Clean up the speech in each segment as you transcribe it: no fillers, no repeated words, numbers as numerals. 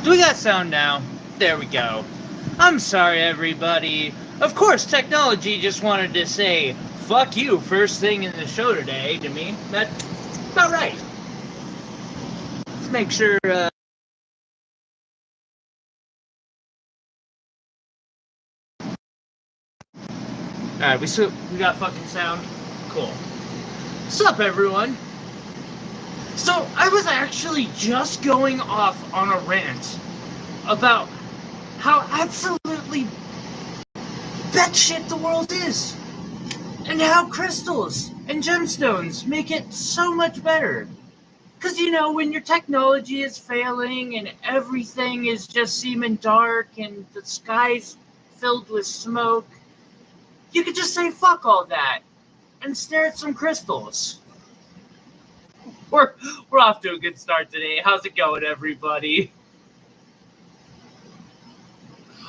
Do we got sound now? There we go. I'm sorry, everybody. Of course, technology just wanted to say, fuck you, first thing in the show today to me. That's about right. Let's make sure, Alright, we got fucking sound? Cool. Sup, everyone? So, I was actually just going off on a rant about how absolutely batshit the world is, and how crystals and gemstones make it so much better. Because, when your technology is failing and everything is just seeming dark and the sky's filled with smoke, you could just say fuck all that and stare at some crystals. We're off to a good start today. How's it going, everybody?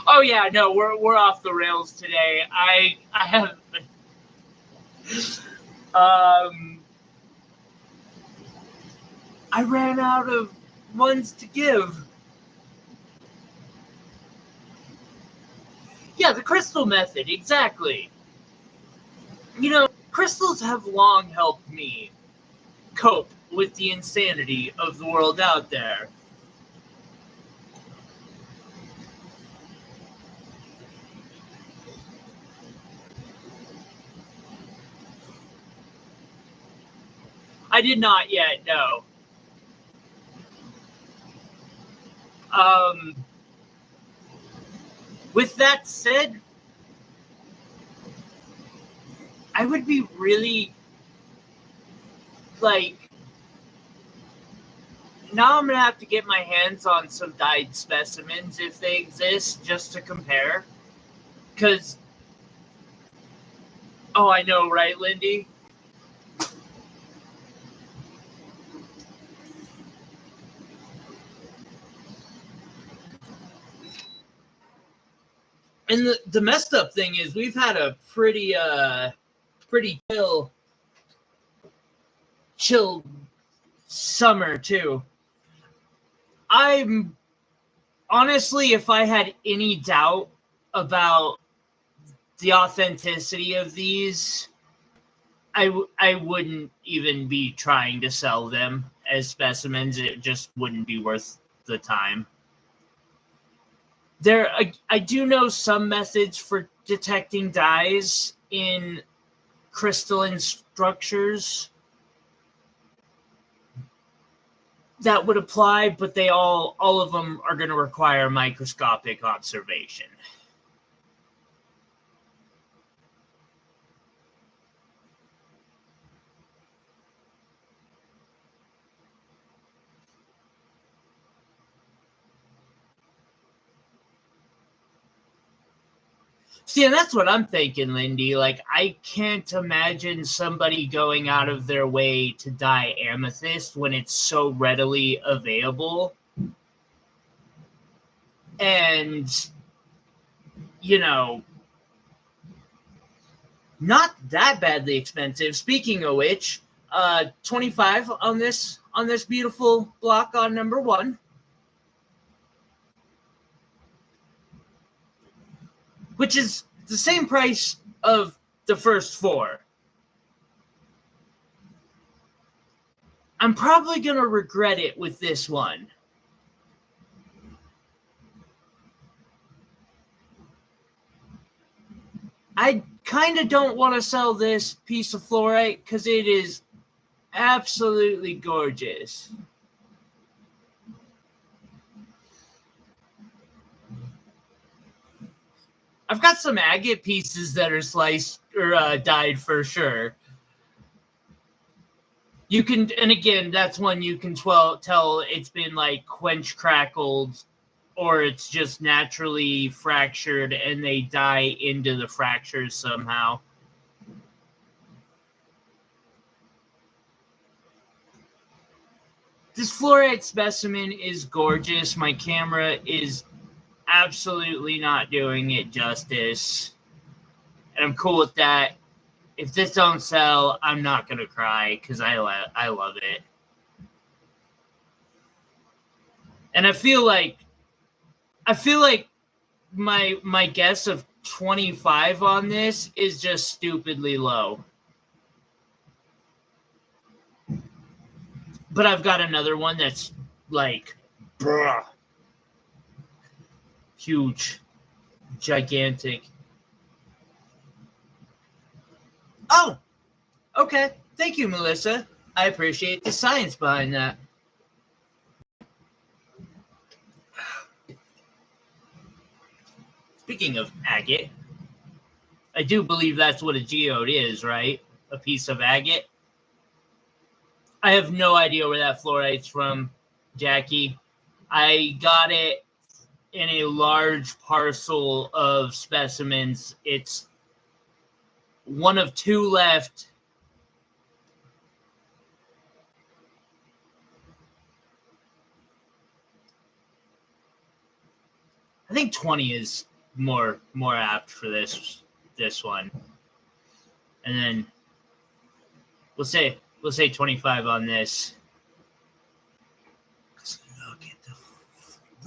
Oh yeah, no, we're off the rails today. I have I ran out of ones to give. Yeah, the crystal method, exactly. Crystals have long helped me cope with the insanity of the world out there. I did not yet, no. With that said, I would be really, now I'm going to have to get my hands on some dyed specimens if they exist, just to compare. Because, oh, I know, right, Lindy? And the messed up thing is we've had a pretty chill summer too. I'm honestly, if I had any doubt about the authenticity of these, I wouldn't even be trying to sell them as specimens. It just wouldn't be worth the time. I do know some methods for detecting dyes in crystalline structures that would apply, but they all of them are going to require microscopic observation. See, and that's what I'm thinking, Lindy. I can't imagine somebody going out of their way to dye amethyst when it's so readily available. And, not that badly expensive. Speaking of which, 25 on this beautiful block on number 1. Which is the same price of the first 4. I'm probably going to regret it with this one. I kind of don't want to sell this piece of fluorite because it is absolutely gorgeous. I've got some agate pieces that are sliced or dyed for sure. You can, and again, that's one you can tell it's been quench crackled, or it's just naturally fractured and they dye into the fractures somehow. This fluorite specimen is gorgeous. My camera is absolutely not doing it justice, and I'm cool with that. If this don't sell, I'm not gonna cry because I love it, and I feel like I feel like my guess of 25 on this is just stupidly low. But I've got another one that's like, bruh, huge, gigantic. Oh, okay. Thank you, Melissa. I appreciate the science behind that. Speaking of agate, I do believe that's what a geode is, right? A piece of agate. I have no idea where that fluorite's from, Jackie. I got it in a large parcel of specimens. It's one of two left. I think 20 is more apt for this one. And then we'll say 25 on this. Look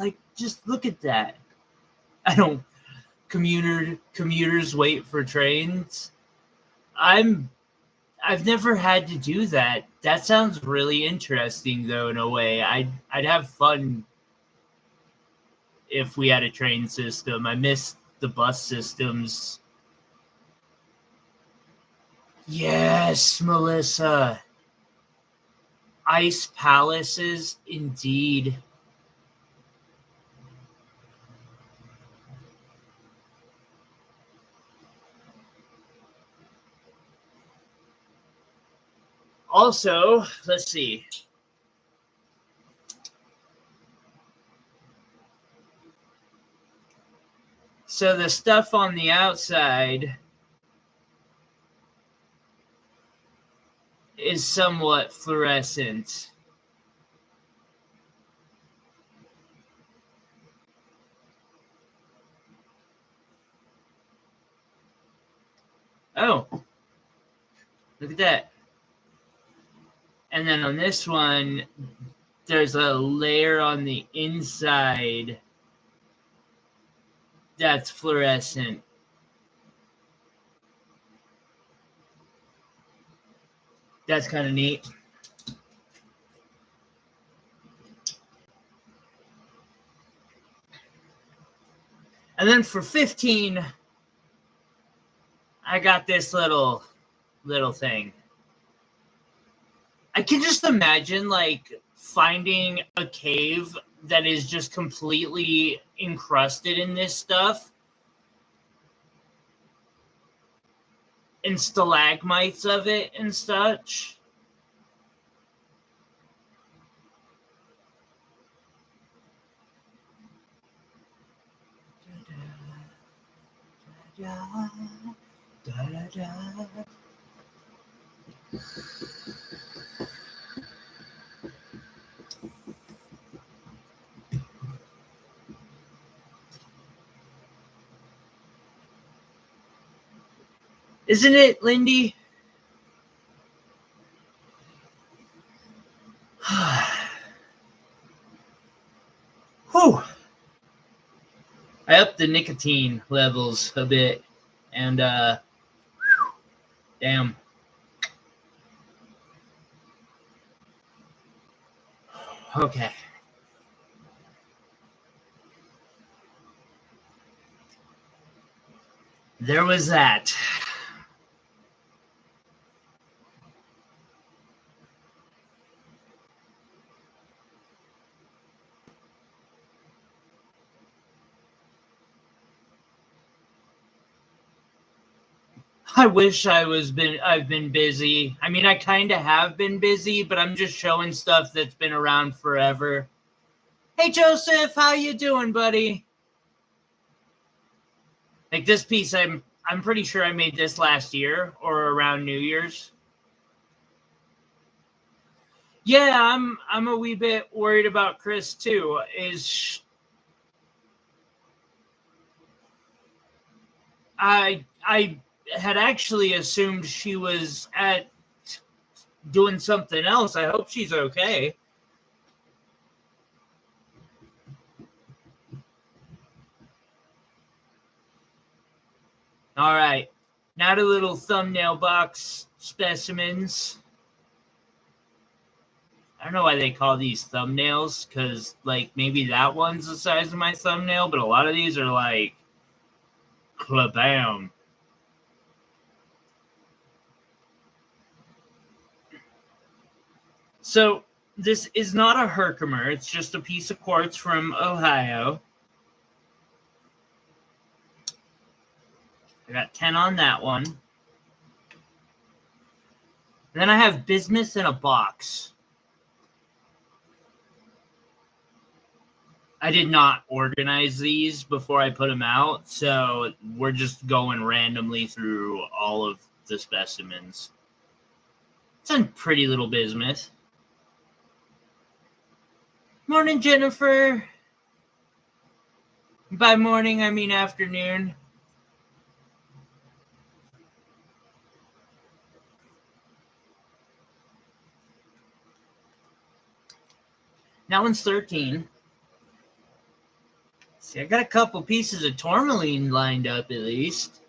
at just look at that. I don't commuters wait for trains. I've never had to do that. That sounds really interesting though, in a way. I'd have fun if we had a train system. I miss the bus systems. Yes, Melissa. Ice palaces, indeed. Also, let's see. So the stuff on the outside is somewhat fluorescent. Oh, look at that. And then on this one, there's a layer on the inside that's fluorescent. That's kind of neat. And then for 15, I got this little thing. I can just imagine like finding a cave that is just completely encrusted in this stuff and stalagmites of it and such. Isn't it, Lindy? Whew. I upped the nicotine levels a bit, and damn. Okay. There was that. I wish I've been busy. I mean, I kind of have been busy, but I'm just showing stuff that's been around forever. Hey, Joseph, how you doing, buddy? Like this piece, I'm pretty sure I made this last year or around New Year's. Yeah, I'm a wee bit worried about Chris too. I had actually assumed she was at doing something else. I hope she's okay. All right. Now the little thumbnail box specimens. I don't know why they call these thumbnails, because, like, maybe that one's the size of my thumbnail, but a lot of these are, like, klabam. So, this is not a Herkimer. It's just a piece of quartz from Ohio. I got 10 on that one. And then I have bismuth in a box. I did not organize these before I put them out, so we're just going randomly through all of the specimens. It's a pretty little bismuth. Morning, Jennifer. By morning, I mean afternoon. That one's 13. See, I got a couple pieces of tourmaline lined up at least.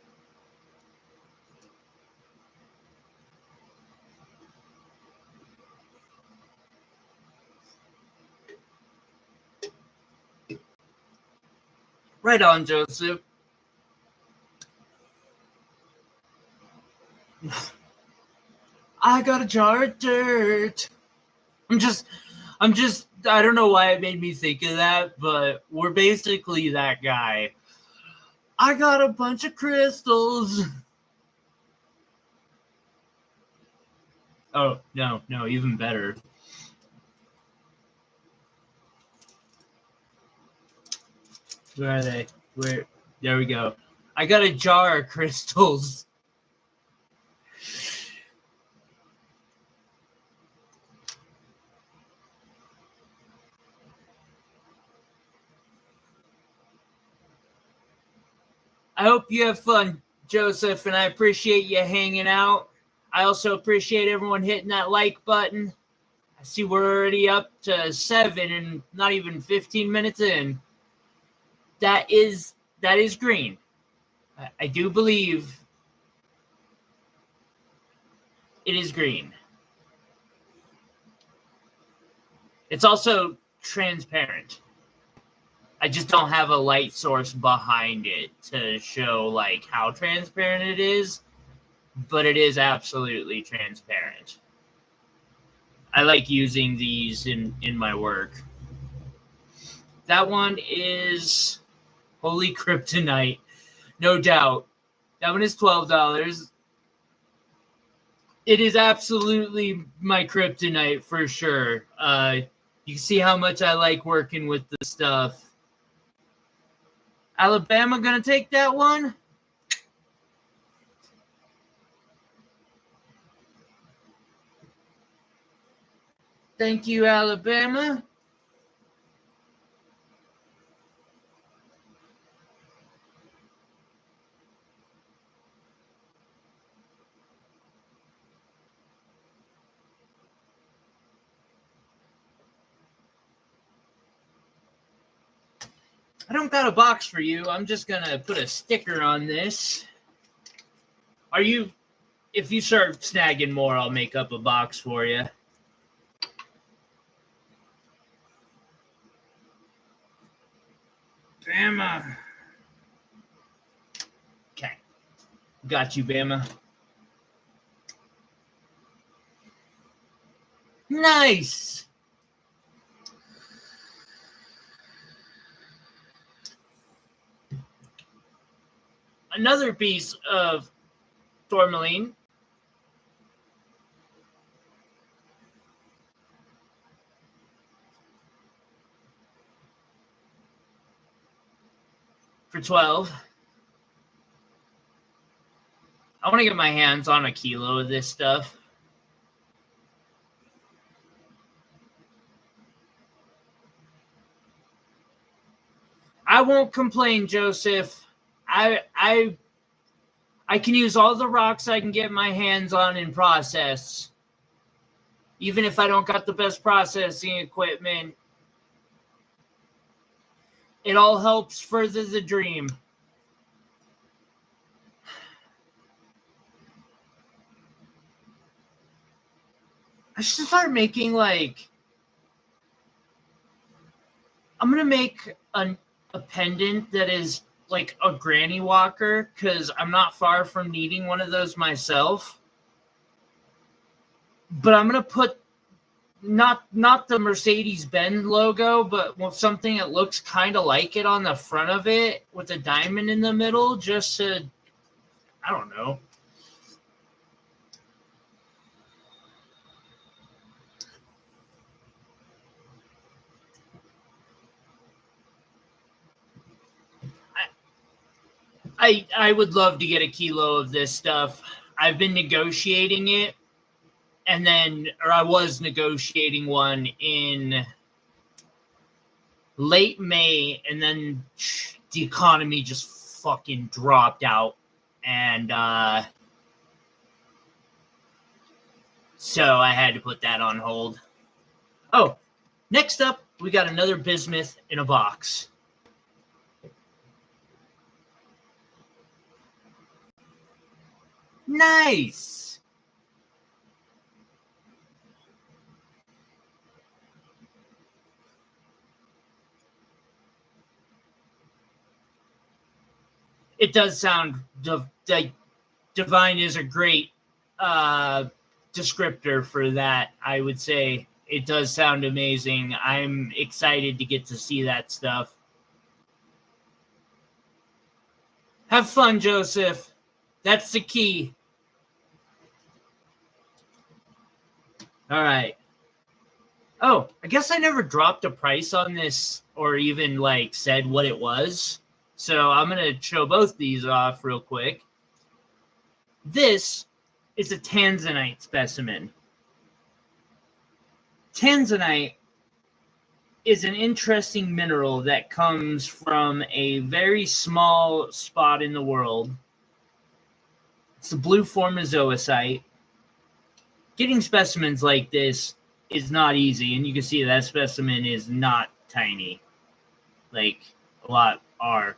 Right on, Joseph. I got a jar of dirt. I don't know why it made me think of that, but we're basically that guy. I got a bunch of crystals. Oh, no, even better. Where are they? There we go. I got a jar of crystals. I hope you have fun, Joseph, and I appreciate you hanging out. I also appreciate everyone hitting that like button. I see we're already up to 7 and not even 15 minutes in. That is green. I do believe it is green. It's also transparent. I just don't have a light source behind it to show like how transparent it is, but it is absolutely transparent. I like using these in my work. That one is Holy Kryptonite, no doubt. That one is $12. It is absolutely my kryptonite for sure. You can see how much I like working with the stuff. Alabama gonna take that one? Thank you, Alabama. I don't got a box for you. I'm just gonna put a sticker on this. If you start snagging more, I'll make up a box for you. Bama. Okay. Got you, Bama. Nice. Another piece of tourmaline. For 12. I want to get my hands on a kilo of this stuff. I won't complain, Joseph. I can use all the rocks I can get my hands on and process. Even if I don't got the best processing equipment, it all helps further the dream. I should start making like. I'm gonna make a pendant that is like a granny walker because I'm not far from needing one of those myself. But I'm gonna put not the Mercedes-Benz logo, but something that looks kind of like it on the front of it with a diamond in the middle, just to, I don't know. I would love to get a kilo of this stuff. I've been negotiating it, or I was negotiating one in late May, and then the economy just fucking dropped out, and so I had to put that on hold. Oh, next up, we got another bismuth in a box. Nice. It does sound divine is a great descriptor for that. I would say it does sound amazing. I'm excited to get to see that stuff. Have fun, Joseph. That's the key. All right. Oh, I guess I never dropped a price on this or even like said what it was. So I'm going to show both these off real quick. This is a tanzanite specimen. Tanzanite is an interesting mineral that comes from a very small spot in the world. It's the blue formozoisite. Getting specimens like this is not easy, and you can see that specimen is not tiny, like a lot are.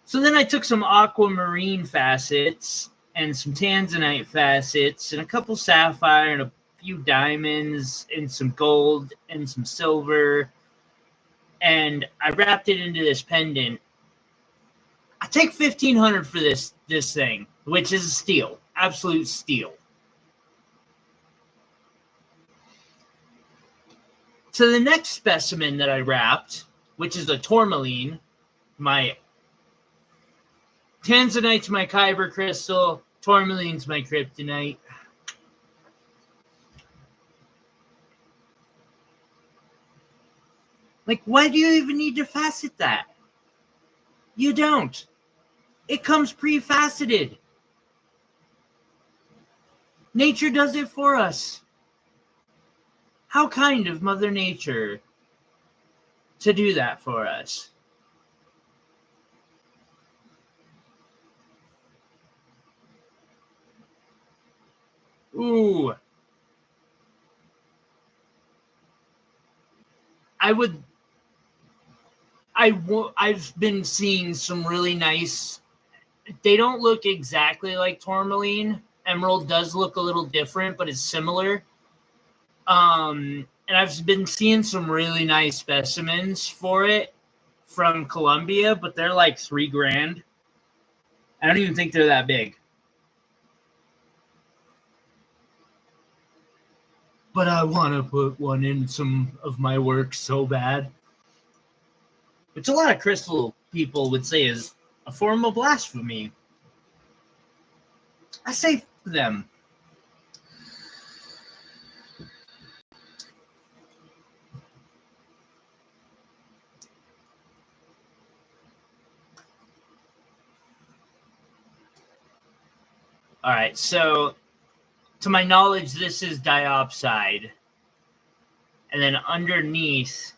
So then I took some aquamarine facets and some tanzanite facets and a couple sapphire and a few diamonds and some gold and some silver, and I wrapped it into this pendant. I take $1,500 for this thing, which is a steal, absolute steal. So the next specimen that I wrapped, which is a tourmaline, my tanzanite's my kyber crystal, tourmaline's my kryptonite. Like, why do you even need to facet that? You don't. It comes pre-faceted. Nature does it for us. How kind of Mother Nature to do that for us. Ooh. I've been seeing some really nice, they don't look exactly like tourmaline. Emerald does look a little different, but it's similar. And I've been seeing some really nice specimens for it from Colombia, but they're like $3,000. I don't even think they're that big. But I want to put one in some of my work so bad. Which a lot of crystal people would say is a form of blasphemy. I say for them. All right, so to my knowledge, this is diopside. And then underneath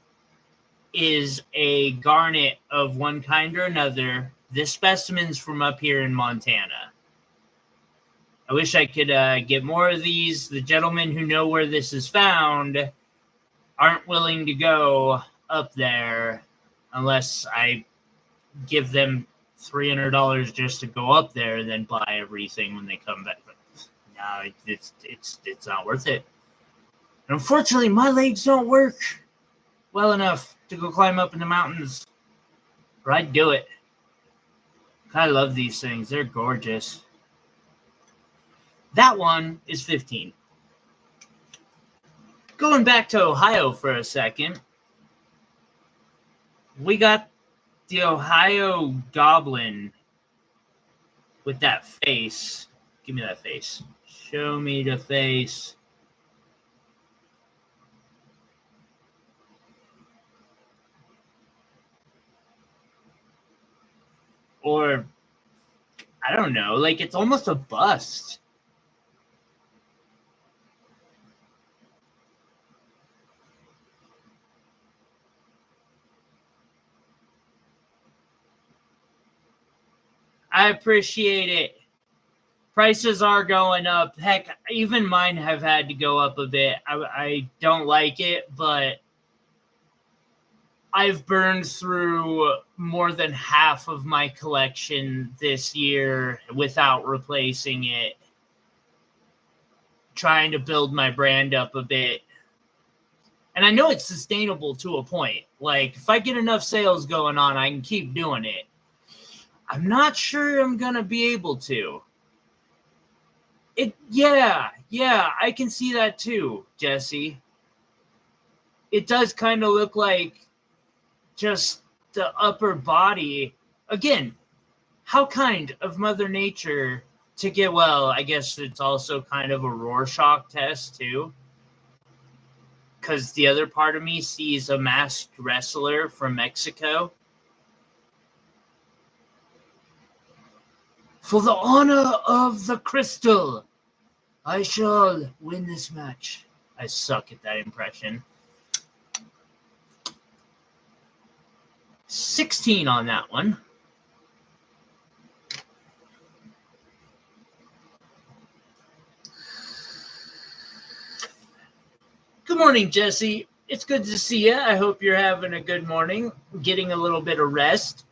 is a garnet of one kind or another. This specimen's from up here in Montana. I wish I could get more of these. The gentlemen who know where this is found aren't willing to go up there unless I give them $300 just to go up there and then buy everything when they come back. But, no, it's not worth it. And unfortunately, my legs don't work well enough to go climb up in the mountains, or I'd do it. I love these things. They're gorgeous. That one is 15. Going back to Ohio for a second, we got the Ohio Goblin with that face. Give me that face. Show me the face. Or, I don't know, like it's almost a bust. I appreciate it. Prices are going up. Heck, even mine have had to go up a bit. I don't like it, but I've burned through more than half of my collection this year without replacing it. Trying to build my brand up a bit. And I know it's sustainable to a point. Like, if I get enough sales going on, I can keep doing it. I'm not sure I'm going to be able to. Yeah, I can see that too, Jesse. It does kind of look like just the upper body. Again, how kind of Mother Nature to get, well, I guess it's also kind of a Rorschach test too. Because the other part of me sees a masked wrestler from Mexico. For the honor of the crystal, I shall win this match. I suck at that impression. 16 on that one. Good morning, Jesse. It's good to see you. I hope you're having a good morning, getting a little bit of rest.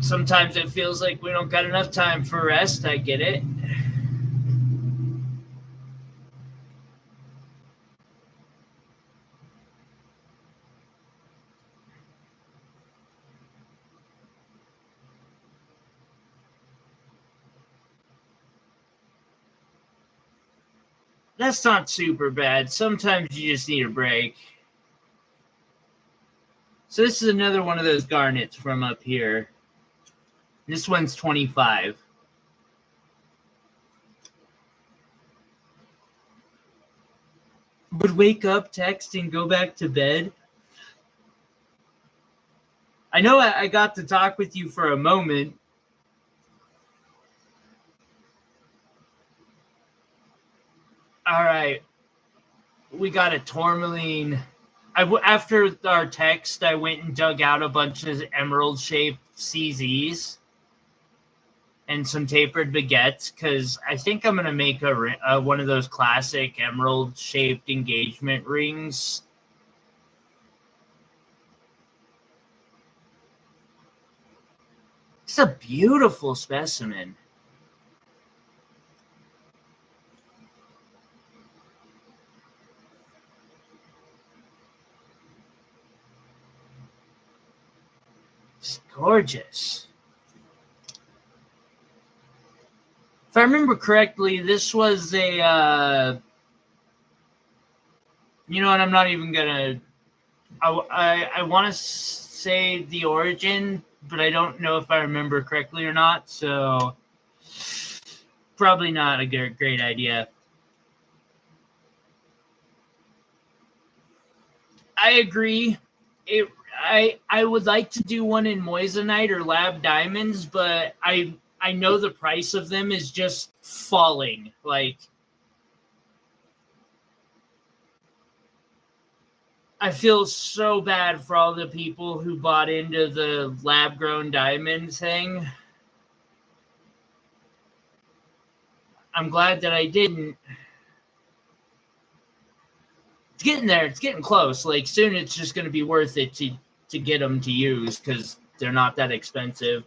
Sometimes it feels like we don't got enough time for rest. I get it. That's not super bad. Sometimes you just need a break. So this is another one of those garnets from up here. This one's 25. Would wake up, text, and go back to bed. I know I got to talk with you for a moment. All right. We got a tourmaline. After our text, I went and dug out a bunch of emerald-shaped CZs and some tapered baguettes, because I think I'm going to make one of those classic emerald-shaped engagement rings. It's a beautiful specimen. It's gorgeous. If I remember correctly, this was a, you know what, I'm not even going to, I want to say the origin, but I don't know if I remember correctly or not, so probably not a great idea. I agree. I would like to do one in moissanite or lab diamonds, but I know the price of them is just falling. Like, I feel so bad for all the people who bought into the lab-grown diamond thing. I'm glad that I didn't. It's getting there. It's getting close. Like, soon it's just going to be worth it to get them to use because they're not that expensive.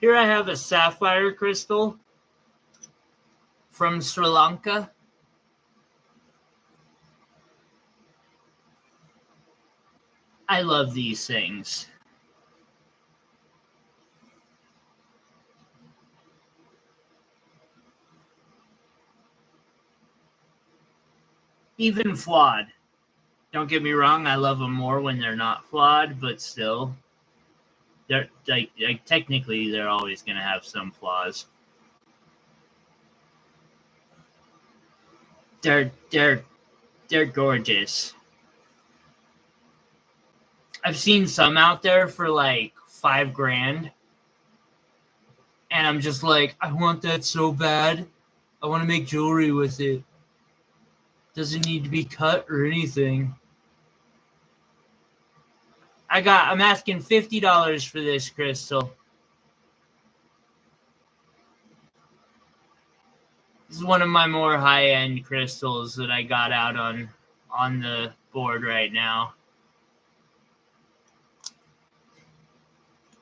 Here I have a sapphire crystal from Sri Lanka. I love these things. Even flawed. Don't get me wrong, I love them more when they're not flawed, but still, they're like technically they're always going to have some flaws. They're gorgeous. I've seen some out there for like $5,000, and I'm just like, I want that so bad. I want to make jewelry with it. Doesn't need to be cut or anything. I'm asking $50 for this crystal. This is one of my more high-end crystals that I got out on the board right now.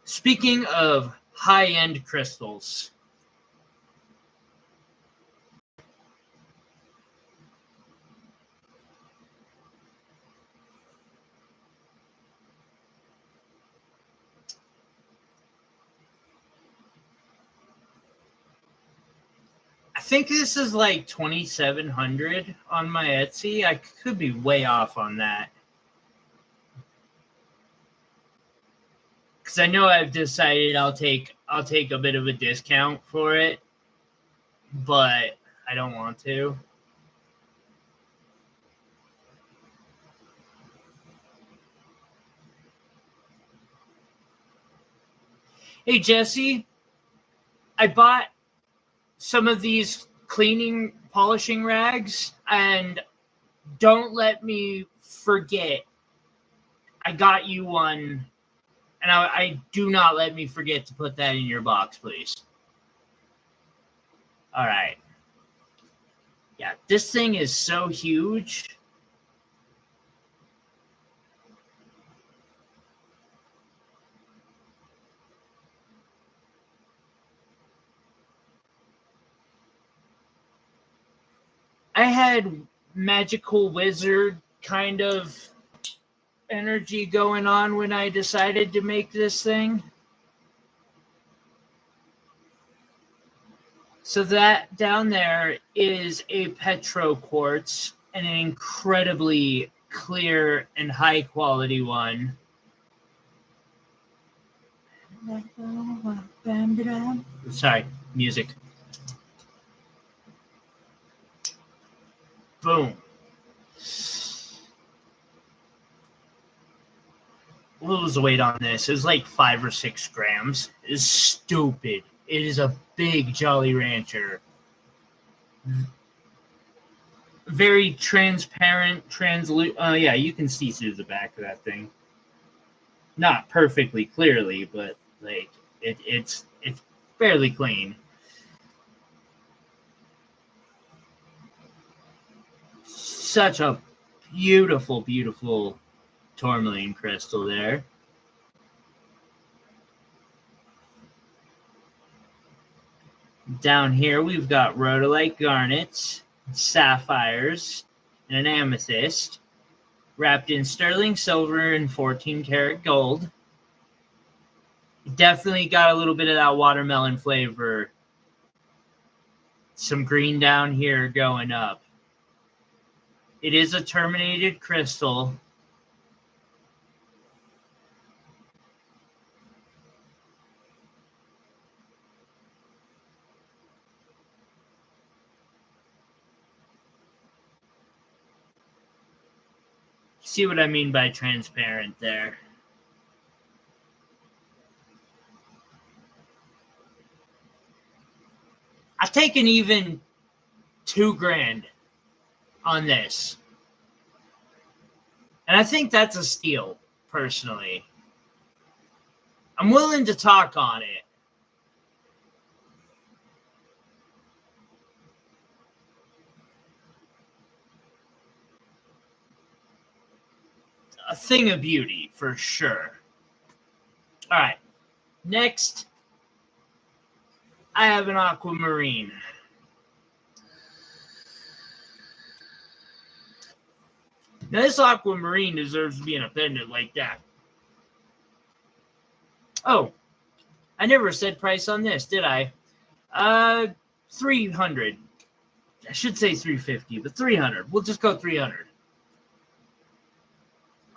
Speaking of high-end crystals, I think this is like $2,700 on my Etsy. I could be way off on that. Because I know I've decided I'll take a bit of a discount for it, but I don't want to. Hey, Jesse, I bought some of these polishing rags, and don't let me forget, I got you one, and I do not let me forget to put that in your box, please. All right. Yeah, this thing is so huge. I had magical wizard kind of energy going on when I decided to make this thing. So that down there is a petro quartz, and an incredibly clear and high quality one. Sorry, music. Boom. What was the weight on this? It was like 5 or 6 grams. It's stupid. It is a big Jolly Rancher. Very transparent, yeah, you can see through the back of that thing. Not perfectly clearly, but like it's fairly clean. Such a beautiful, beautiful tourmaline crystal there. Down here we've got rhodolite garnets, sapphires, and an amethyst, wrapped in sterling silver and 14-karat gold. Definitely got a little bit of that watermelon flavor. Some green down here going up. It is a terminated crystal. See what I mean by transparent there. I take an even $2,000 on this. And I think that's a steal, personally. I'm willing to talk on it. A thing of beauty, for sure. All right. Next, I have an aquamarine. Now, this aquamarine deserves to be in a pendant like that. Oh, I never said price on this, did I? 300. I should say 350, but 300. We'll just go 300.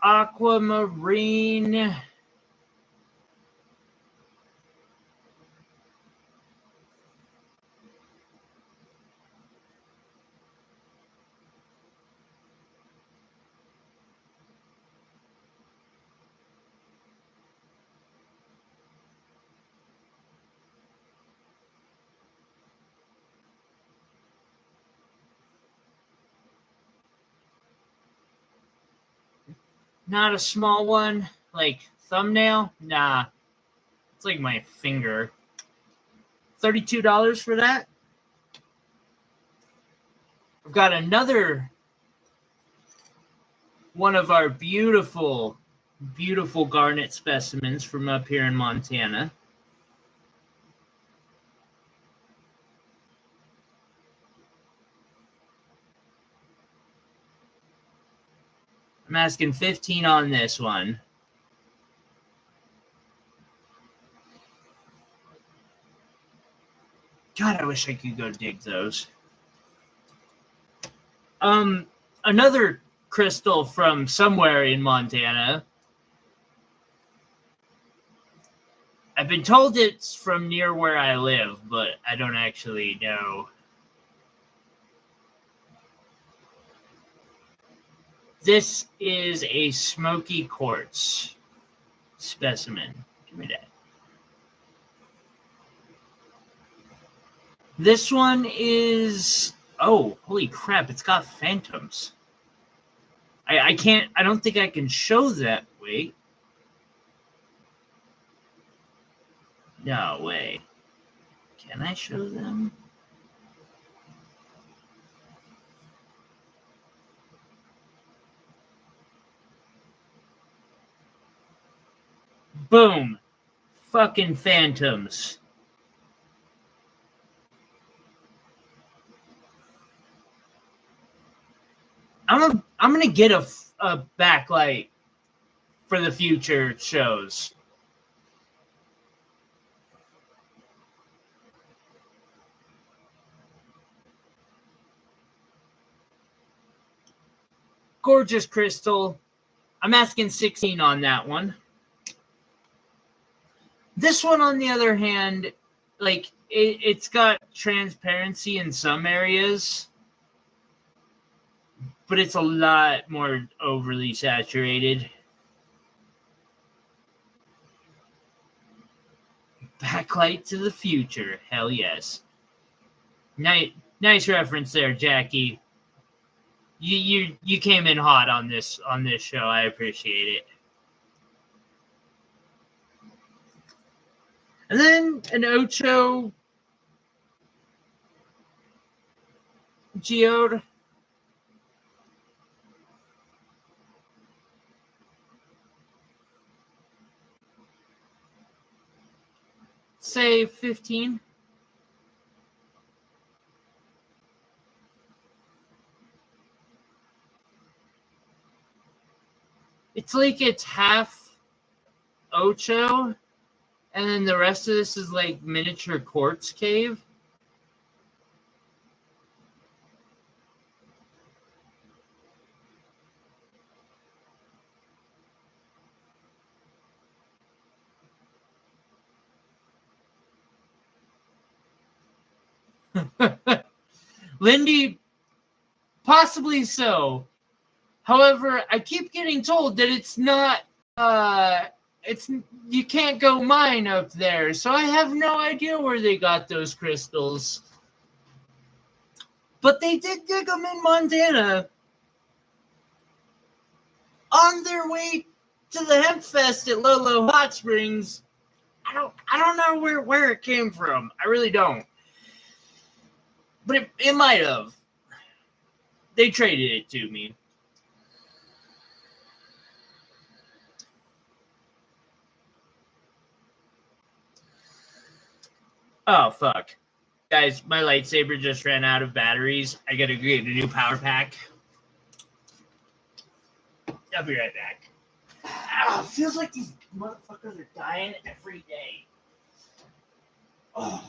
Aquamarine. Not a small one, like thumbnail. Nah, it's like my finger. $32 for that. I've got another one of our beautiful, beautiful garnet specimens from up here in Montana. I'm asking 15 on this one. God, I wish I could go dig those. Another crystal from somewhere in Montana. I've been told it's from near where I live, but I don't actually know. This is a smoky quartz specimen. Give me that. This one is... Oh, holy crap, it's got phantoms. I can't... I don't think I can show that. Wait. No way. Can I show them? Boom. Fucking phantoms. I'm gonna get a backlight for the future shows. Gorgeous crystal. I'm asking 16 on that one. This one, on the other hand, like it's got transparency in some areas, but it's a lot more overly saturated. Backlight to the future. Hell yes. Nice reference there, Jackie. You came in hot on this show. I appreciate it. And then an Ocho geode. Say 15. It's like it's half Ocho, and then the rest of this is like miniature quartz cave. Lindy, possibly so. However, I keep getting told that it's not, you can't go mine up there, so I have no idea where they got those crystals. But they did dig them in Montana on their way to the Hemp Fest at Lolo Hot Springs. I don't know where it came from. I really don't. But it might have. They traded it to me. Oh, fuck. Guys, my lightsaber just ran out of batteries. I gotta get a new power pack. I'll be right back. Ow, feels like these motherfuckers are dying every day. Oh.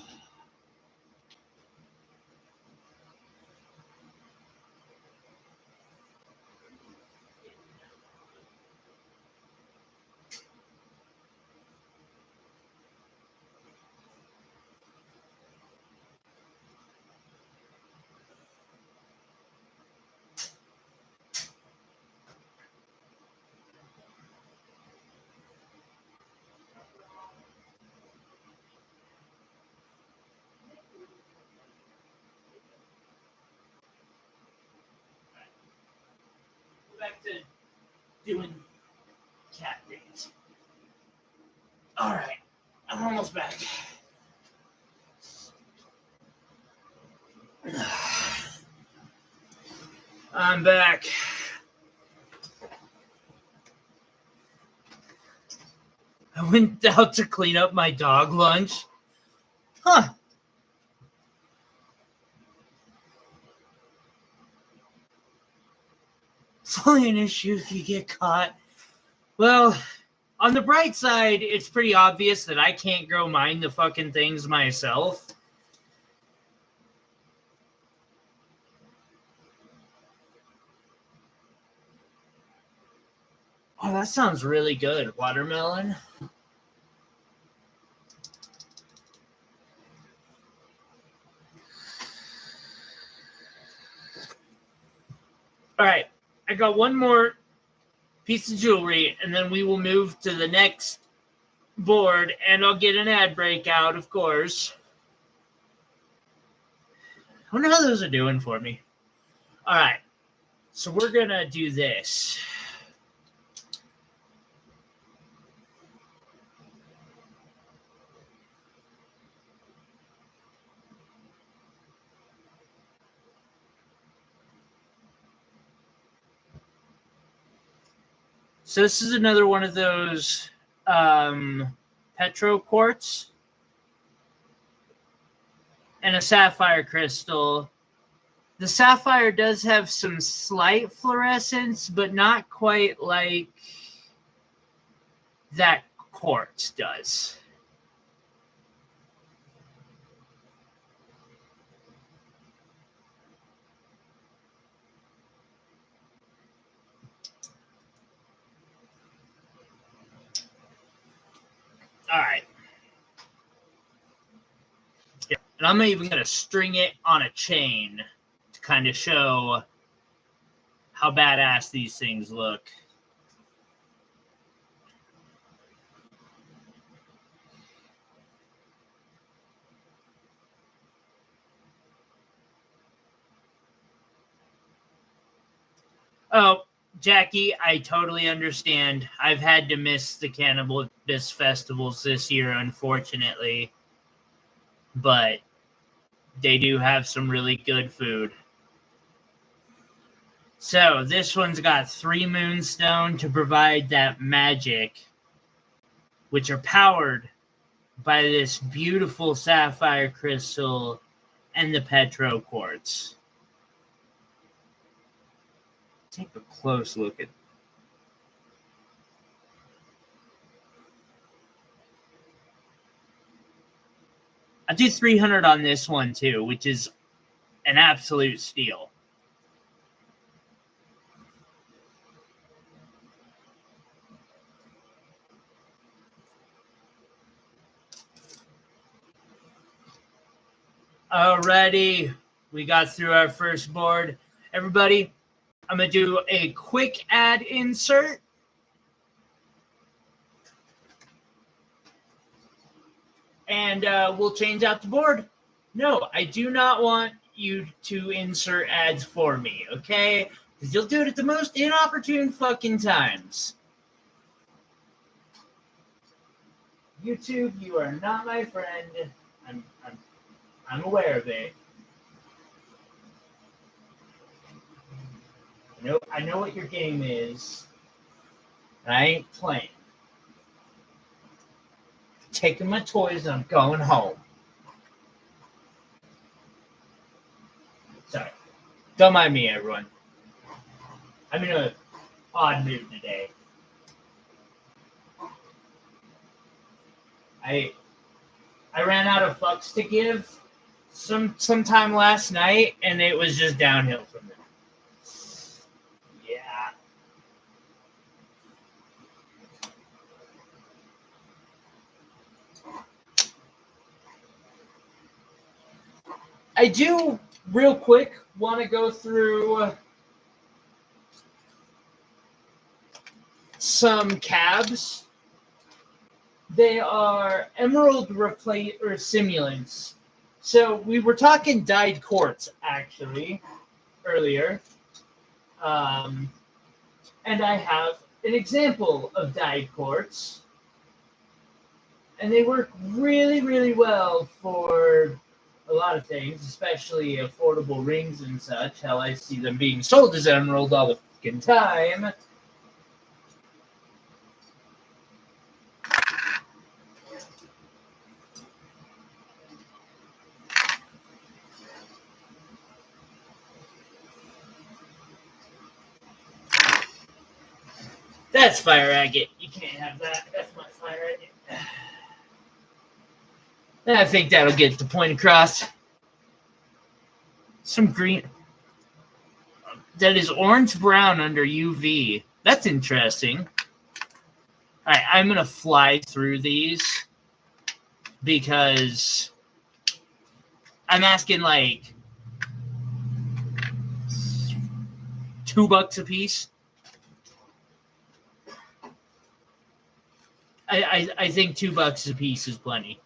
Back to doing cat things. Alright, I'm almost back. I'm back. I went out to clean up my dog lunch. Huh. It's only an issue if you get caught. Well, on the bright side, it's pretty obvious that I can't go mine the fucking things myself. Oh, that sounds really good. Watermelon. All right, I got one more piece of jewelry, and then we will move to the next board, and I'll get an ad break out, of course. I wonder how those are doing for me. All right, so we're going to do this. So this is another one of those petro quartz and a sapphire crystal. The sapphire does have some slight fluorescence, but not quite like that quartz does. All right. Yeah. And I'm even going to string it on a chain to kind of show how badass these things look. Oh, Jackie, I totally understand. I've had to miss the cannabis festivals this year, unfortunately. But they do have some really good food. So this one's got 3 moonstone to provide that magic, which are powered by this beautiful sapphire crystal and the petro quartz. Take a close look at. I do 300 on this one too, which is an absolute steal. Alrighty, we got through our first board. Everybody, I'm going to do a quick ad insert. And we'll change out the board. No, I do not want you to insert ads for me, okay? Because you'll do it at the most inopportune fucking times. YouTube, you are not my friend. I'm aware of it. I know what your game is. And I ain't playing. Taking my toys and I'm going home. Don't mind me, everyone. I'm in a odd mood today. I ran out of fucks to give sometime last night, and it was just downhill from there. Yeah. I do, real quick, want to go through some cabs. They are emerald replate or simulants. So we were talking dyed quartz, actually, earlier. And I have an example of dyed quartz. And they work really, really well for a lot of things, especially affordable rings and such. Hell, I see them being sold as emerald all the fucking time. That's fire agate. You can't have that. That's my fire agate. I think that'll get the point across. Some green. That is orange-brown under UV. That's interesting. All right, I'm going to fly through these because I'm asking like $2 a piece. I think $2 a piece is plenty.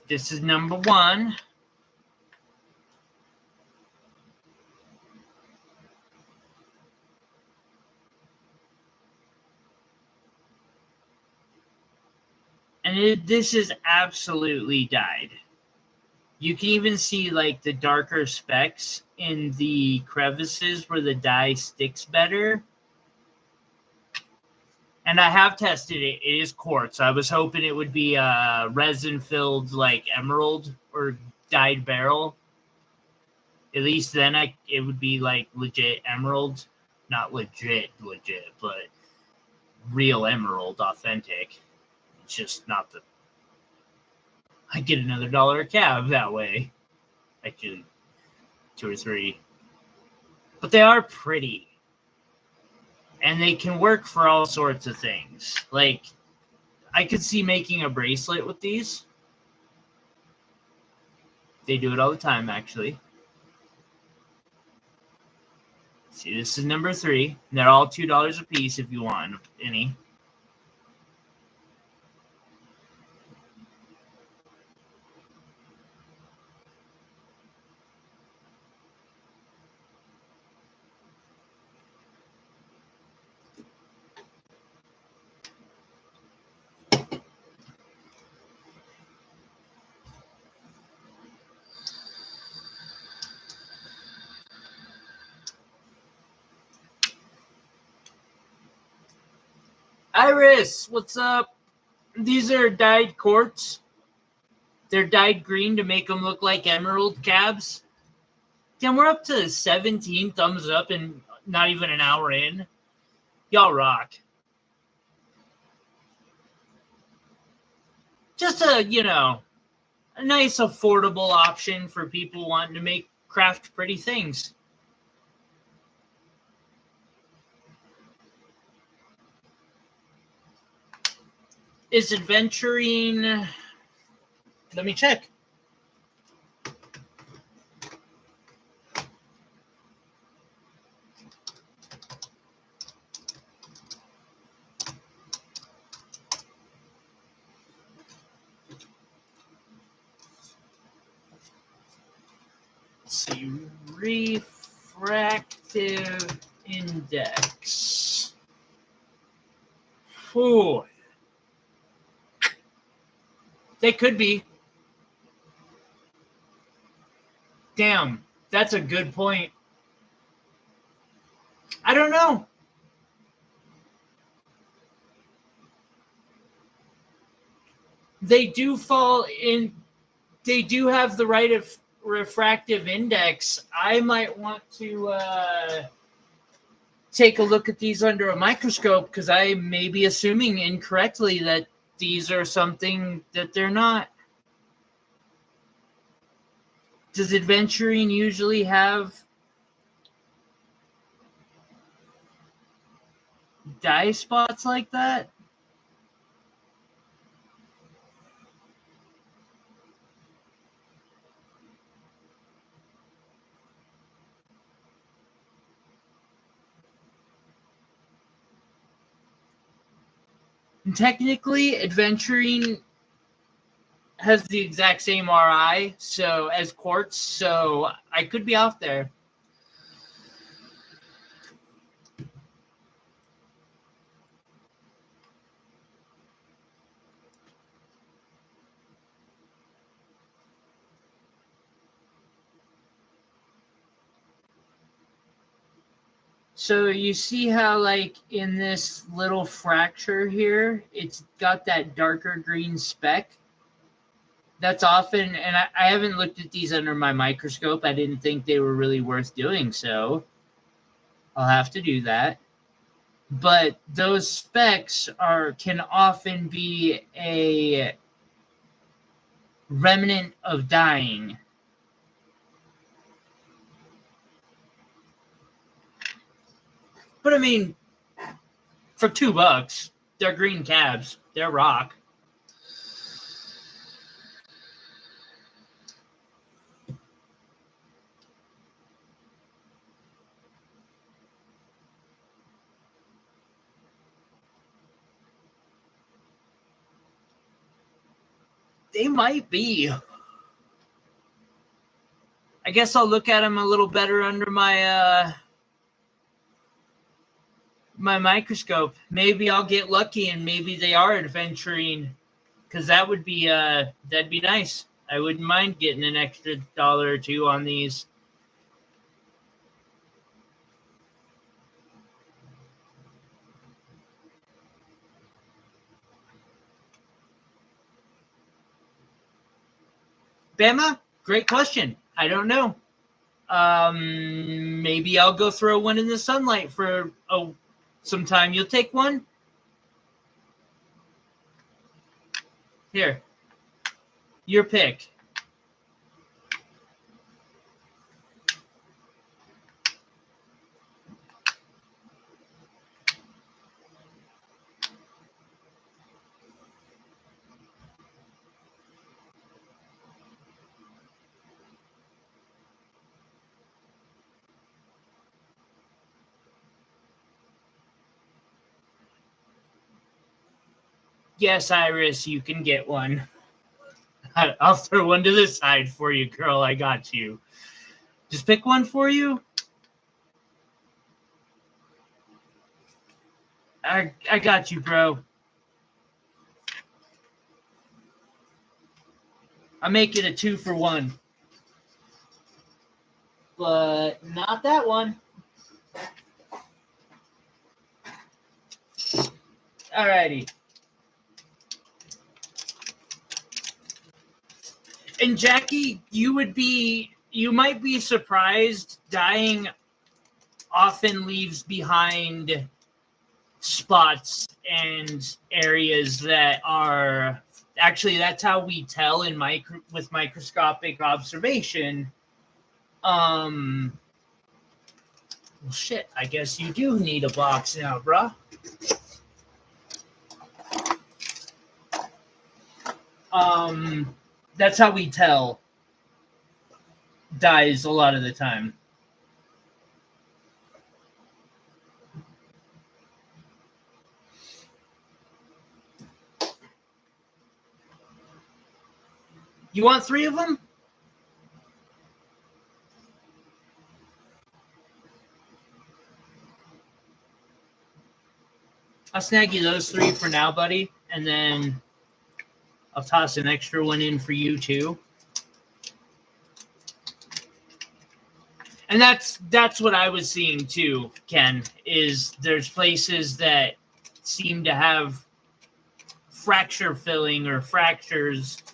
This is number 1. And this is absolutely dyed. You can even see like the darker specks in the crevices where the dye sticks better. And I have tested it. It is quartz. I was hoping it would be a resin-filled like emerald or dyed beryl. At least then it would be like legit emerald. Not legit, but real emerald, authentic. It's just not the... I get another $1 a cab that way. Actually, 2 or 3. But they are pretty. And they can work for all sorts of things. Like, I could see making a bracelet with these. They do it all the time, actually. See, this is number 3. They're all $2 a piece if you want any. Iris, what's up? These are dyed quartz. They're dyed green to make them look like emerald cabs. Damn, we're up to 17 thumbs up and not even an hour in. Y'all rock. Just a nice affordable option for people wanting to make craft pretty things. Is adventuring... Let me check. Let's see. Refractive index. Ooh. They could be. Damn, that's a good point. I don't know. they do fall in. They do have the right of refractive index. I might want to take a look at these under a microscope because I may be assuming incorrectly that these are something that they're not. Does adventurine usually have dye spots like that? And technically, adventurine has the exact same RI so as quartz, so I could be off there. So you see how, like, in this little fracture here, it's got that darker green speck? That's often, and I haven't looked at these under my microscope. I didn't think they were really worth doing, so I'll have to do that. But those specks can often be a remnant of dyeing. But I mean, for $2, they're green cabs. They're rock. They might be. I guess I'll look at them a little better under my my microscope. Maybe I'll get lucky and maybe they are adventurine, because that would be that'd be nice. I wouldn't mind getting an extra $1 or $2 on these. Bama, great question. I don't know. Maybe I'll go throw one in the sunlight for some time. You'll take one? Here. Your pick. Yes, Iris, you can get one. I'll throw one to the side for you, girl. I got you. Just pick one for you. I got you, bro. I'll make it a 2 for 1. But not that one. Alrighty. And Jackie, you might be surprised, dyeing often leaves behind spots and areas that are actually, that's how we tell with microscopic observation. Well, shit, I guess you do need a box now, bruh. That's how we tell dyes a lot of the time. You want 3 of them? I'll snag you those 3 for now, buddy, and then I'll toss an extra one in for you too. And that's what I was seeing too, Ken, is there's places that seem to have fracture filling or fractures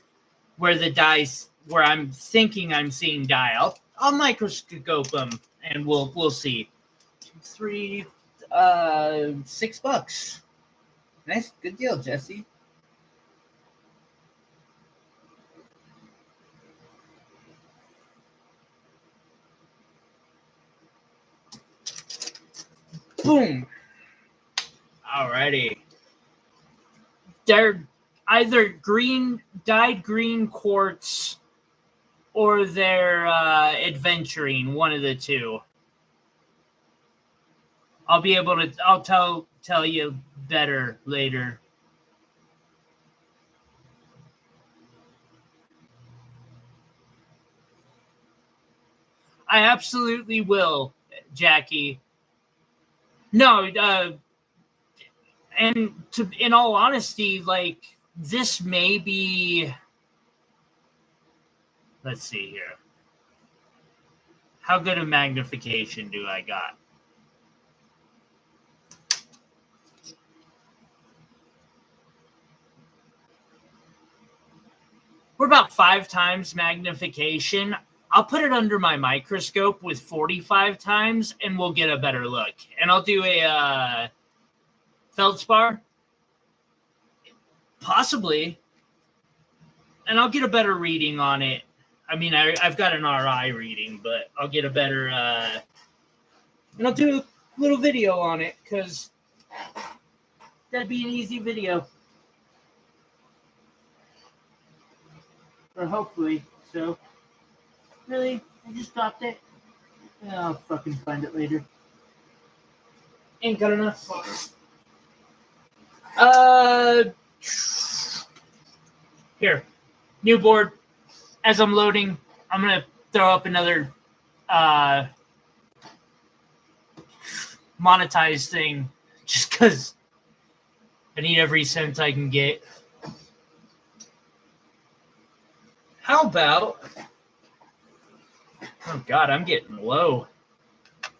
where the dice, where I'm thinking I'm seeing dye. I'll microscope them and we'll see. 3, $6. Nice, good deal, Jesse. Boom. Alrighty. They're either dyed green quartz, or they're adventuring, one of the two. I'll tell you better later. I absolutely will, Jackie. No, and in all honesty, like, this may be, let's see here. How good a magnification do I got? We're about 5 times magnification. I'll put it under my microscope with 45 times, and we'll get a better look. And I'll do a feldspar, possibly, and I'll get a better reading on it. I mean, I've got an RI reading, but I'll get a better, and I'll do a little video on it, because that'd be an easy video. Or hopefully, so. Really? I just dropped it? I'll fucking find it later. Ain't got enough. Here. New board. As I'm loading, I'm going to throw up another monetized thing, just because I need every cent I can get. How about... Oh, God, I'm getting low. I'm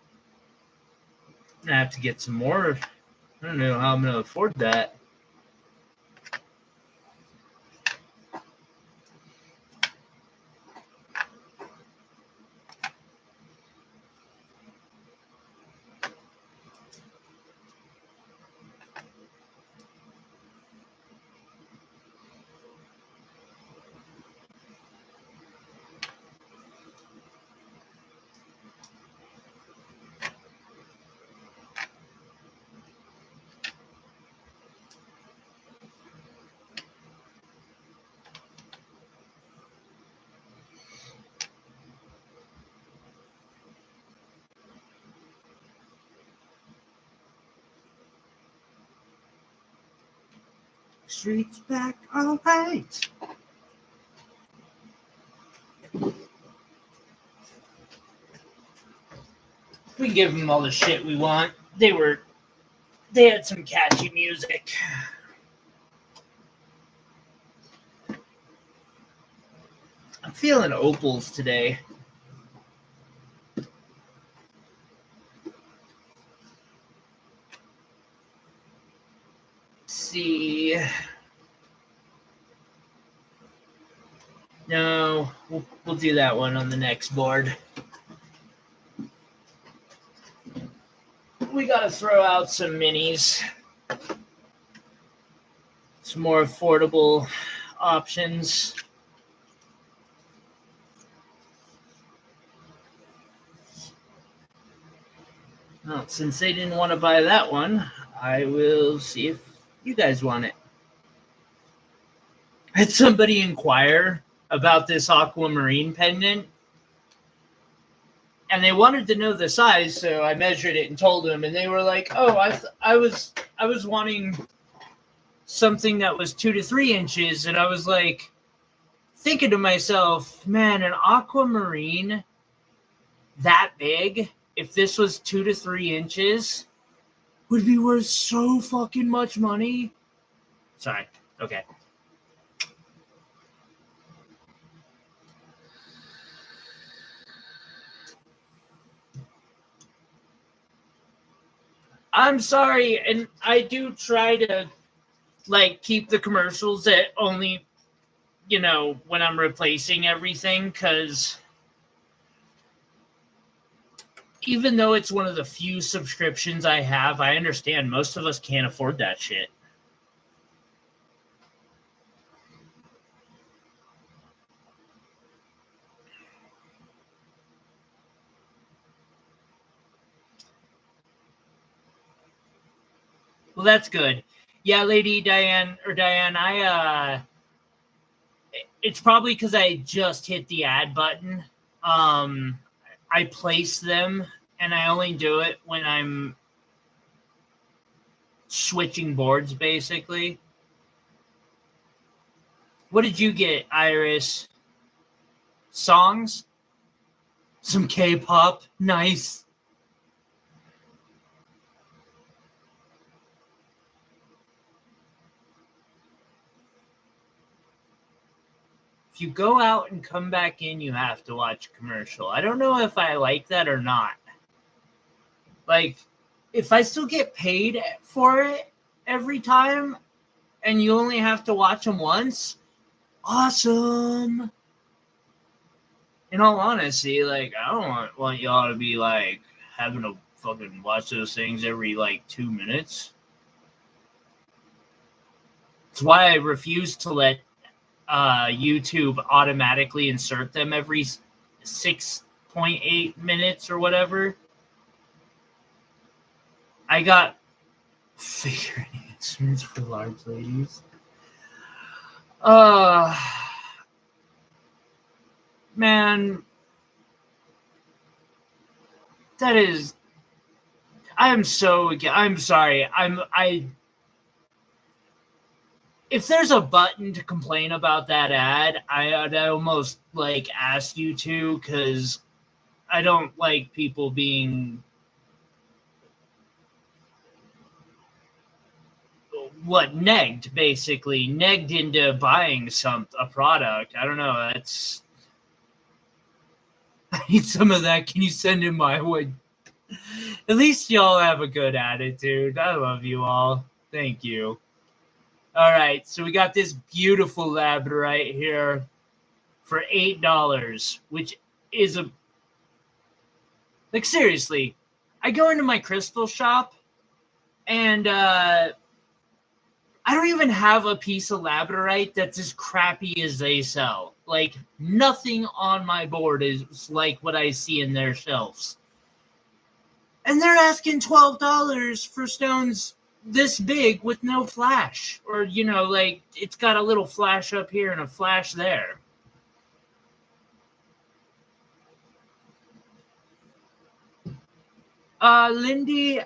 going to have to get some more. I don't know how I'm going to afford that. Streets back, all right. We give them all the shit we want. They had some catchy music. I'm feeling opals today. Let's see. No, we'll do that one on the next board. We gotta throw out some minis. Some more affordable options. Well, since they didn't want to buy that one, I will see if you guys want it. I had somebody inquire about this aquamarine pendant, and they wanted to know the size, so I measured it and told them, and they were like, "Oh, I was wanting something that was 2 to 3 inches," and I was like, thinking to myself, man, an aquamarine that big, if this was 2 to 3 inches, would be worth so fucking much money. Sorry. Okay. I'm sorry, and I do try to like keep the commercials at only, you know, when I'm replacing everything, because even though it's one of the few subscriptions I have, I understand most of us can't afford that shit. Well, that's good. Yeah, Lady Diane, it's probably because I just hit the add button. I place them, and I only do it when I'm switching boards, basically. What did you get, Iris? Songs? Some K-pop? Nice. If you go out and come back in, you have to watch a commercial. I don't know if I like that or not. Like, if I still get paid for it every time and you only have to watch them once, awesome. In all honesty, like, I don't want y'all to be like having to fucking watch those things every like 2 minutes. That's why I refuse to let YouTube automatically insert them every 6.8 minutes or whatever. I got figure enhancements for large ladies. Man, that is. I'm sorry. If there's a button to complain about that ad, I'd almost like ask you to, because I don't like people being negged, basically negged into buying a product. I don't know. That's I need some of that. Can you send it my way? At least y'all have a good attitude. I love you all. Thank you. All right, so we got this beautiful labradorite here for $8, which is seriously, I go into my crystal shop and I don't even have a piece of labradorite that's as crappy as they sell. Like, nothing on my board is like what I see in their shelves. And they're asking $12 for stones this big with no flash. Or, you know, like, it's got a little flash up here and a flash there. Lindy,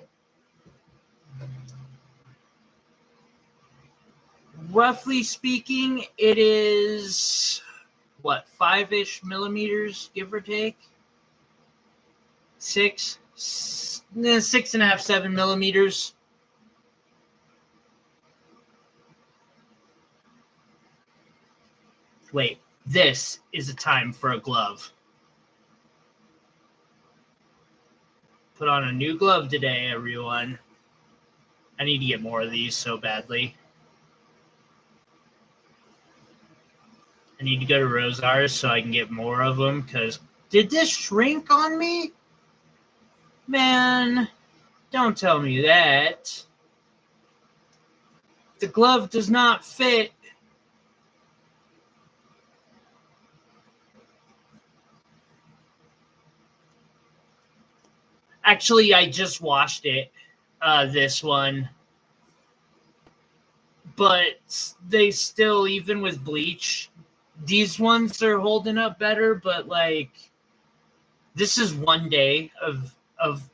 roughly speaking, it is, what, 5-ish millimeters, give or take? 6.5, 7 millimeters. Wait, this is a time for a glove. Put on a new glove today, everyone. I need to get more of these so badly. I need to go to Rosar's so I can get more of them, because did this shrink on me? Man, don't tell me that. The glove does not fit. Actually, I just washed it, this one. But they still, even with bleach, these ones are holding up better, but like, this is one day of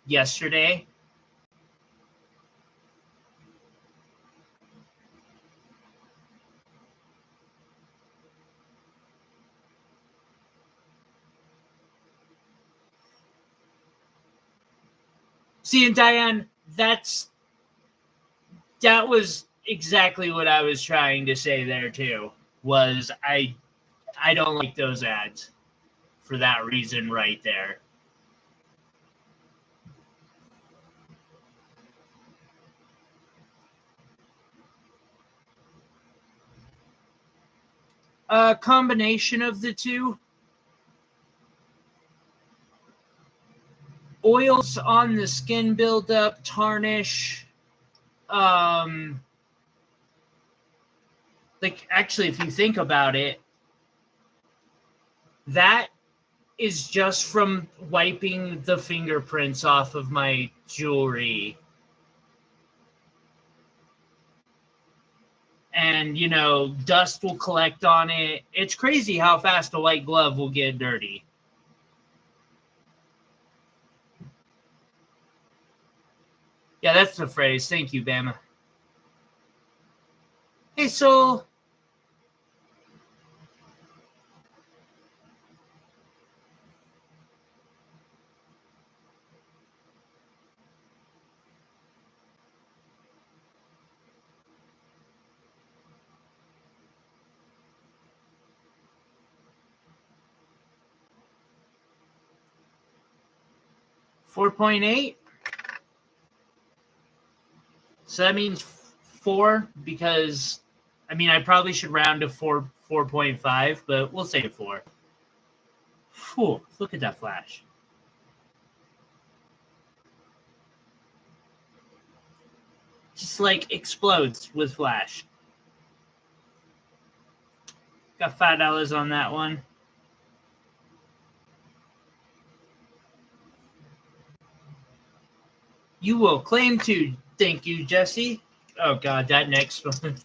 yesterday. See, and Diane, that was exactly what I was trying to say there too. Was I don't like those ads for that reason right there. A combination of the two. Oils on the skin build up, tarnish. Like, actually, if you think about it, that is just from wiping the fingerprints off of my jewelry. And, you know, dust will collect on it. It's crazy how fast a white glove will get dirty. Yeah, that's the phrase. Thank you, Bama. Hey, Soul. $4.8. So that means 4 because, I mean, I probably should round to 4.5, but we'll say 4. Whew, look at that flash. Just like explodes with flash. Got $5 on that one. You will claim to. Thank you, Jesse. Oh, God, that next one.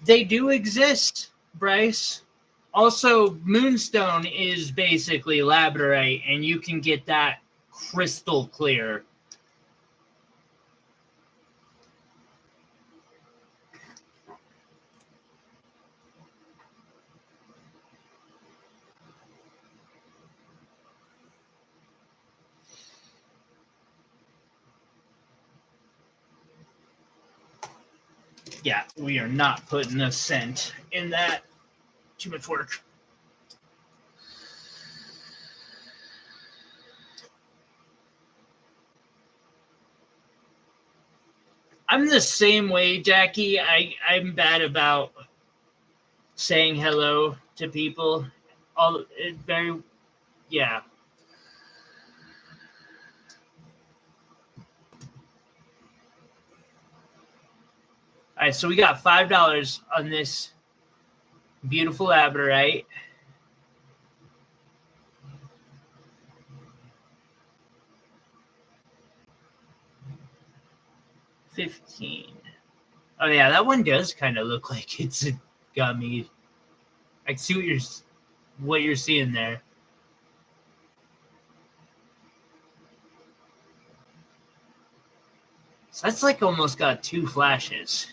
They do exist, Bryce. Also, moonstone is basically labradorite, and you can get that crystal clear. Yeah, we are not putting a cent in that. Too much work. I'm the same way, Jackie. I'm bad about saying hello to people. Yeah. All right, so we got $5 on this beautiful labradorite. $15. Oh yeah, that one does kind of look like it's a gummy. I can see what you're seeing there. So that's like almost got 2 flashes.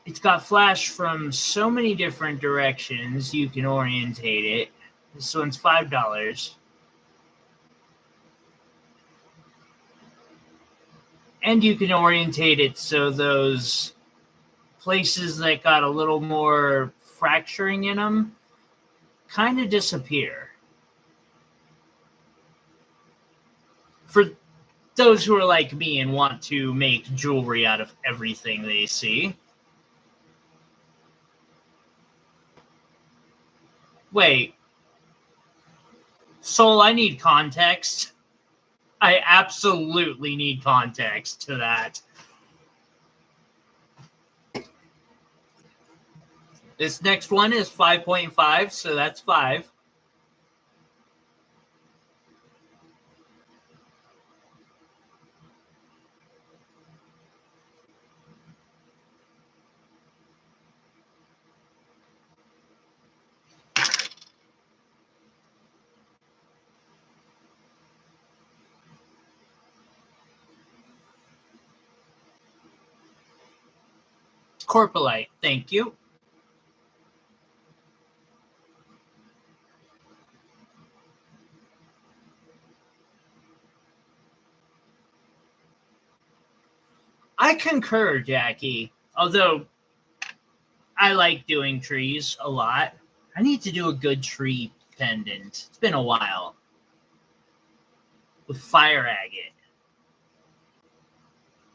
It's got flash from so many different directions you can orientate it. This one's $5. And you can orientate it so those places that got a little more fracturing in them kind of disappear. For those who are like me and want to make jewelry out of everything they see. Wait. Soul, I need context. I absolutely need context to that. This next one is 5.5, so that's 5. Corpalite, thank you. I concur, Jackie. Although I like doing trees a lot. I need to do a good tree pendant. It's been a while. With fire agate.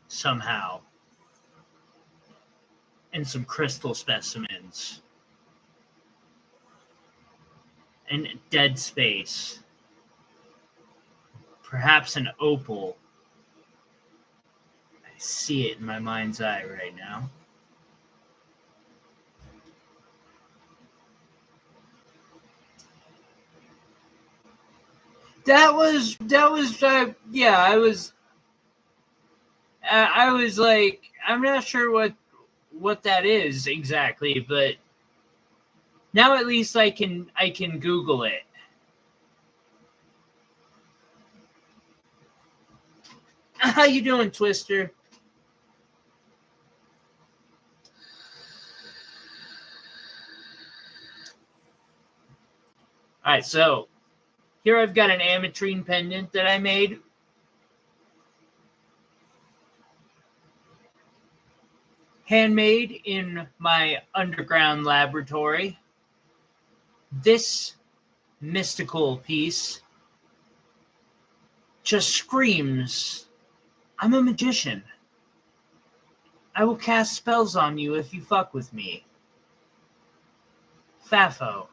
Somehow. And some crystal specimens. And dead space. Perhaps an opal. I see it in my mind's eye right now. I was like, I'm not sure what that is exactly, but now at least I can Google it. How you doing, Twister? All right, so here I've got an ametrine pendant that I made. Handmade in my underground laboratory. This mystical piece just screams, I'm a magician. I will cast spells on you if you fuck with me. Fafo.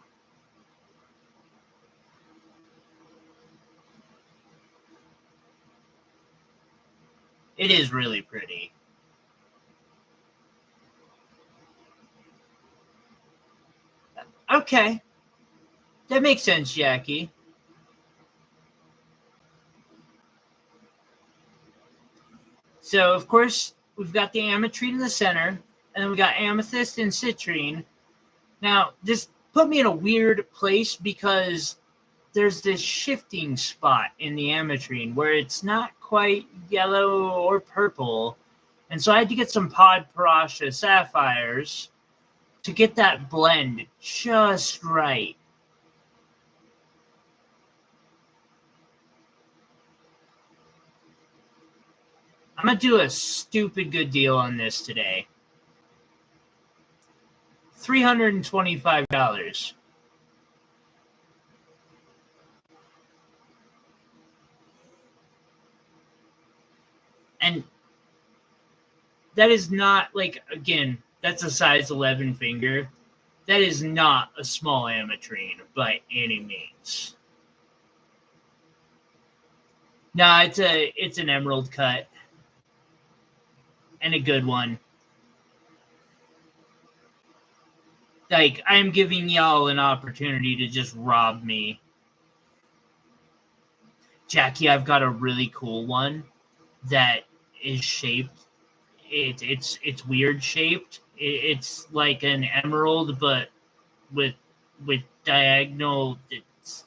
It is really pretty. Okay. That makes sense, Jackie. So, of course, we've got the ametrine in the center, and then we got amethyst and citrine. Now, this put me in a weird place because there's this shifting spot in the ametrine where it's not quite yellow or purple. And so I had to get some pod parasha sapphires to get that blend just right. I'm going to do a stupid good deal on this today. $325. And that is not, like, again, that's a size 11 finger. That is not a small ametrine by any means. No, it's an emerald cut. And a good one. Like, I'm giving y'all an opportunity to just rob me. Jackie, I've got a really cool one that is shaped. It's weird shaped. It's like an emerald, but with diagonal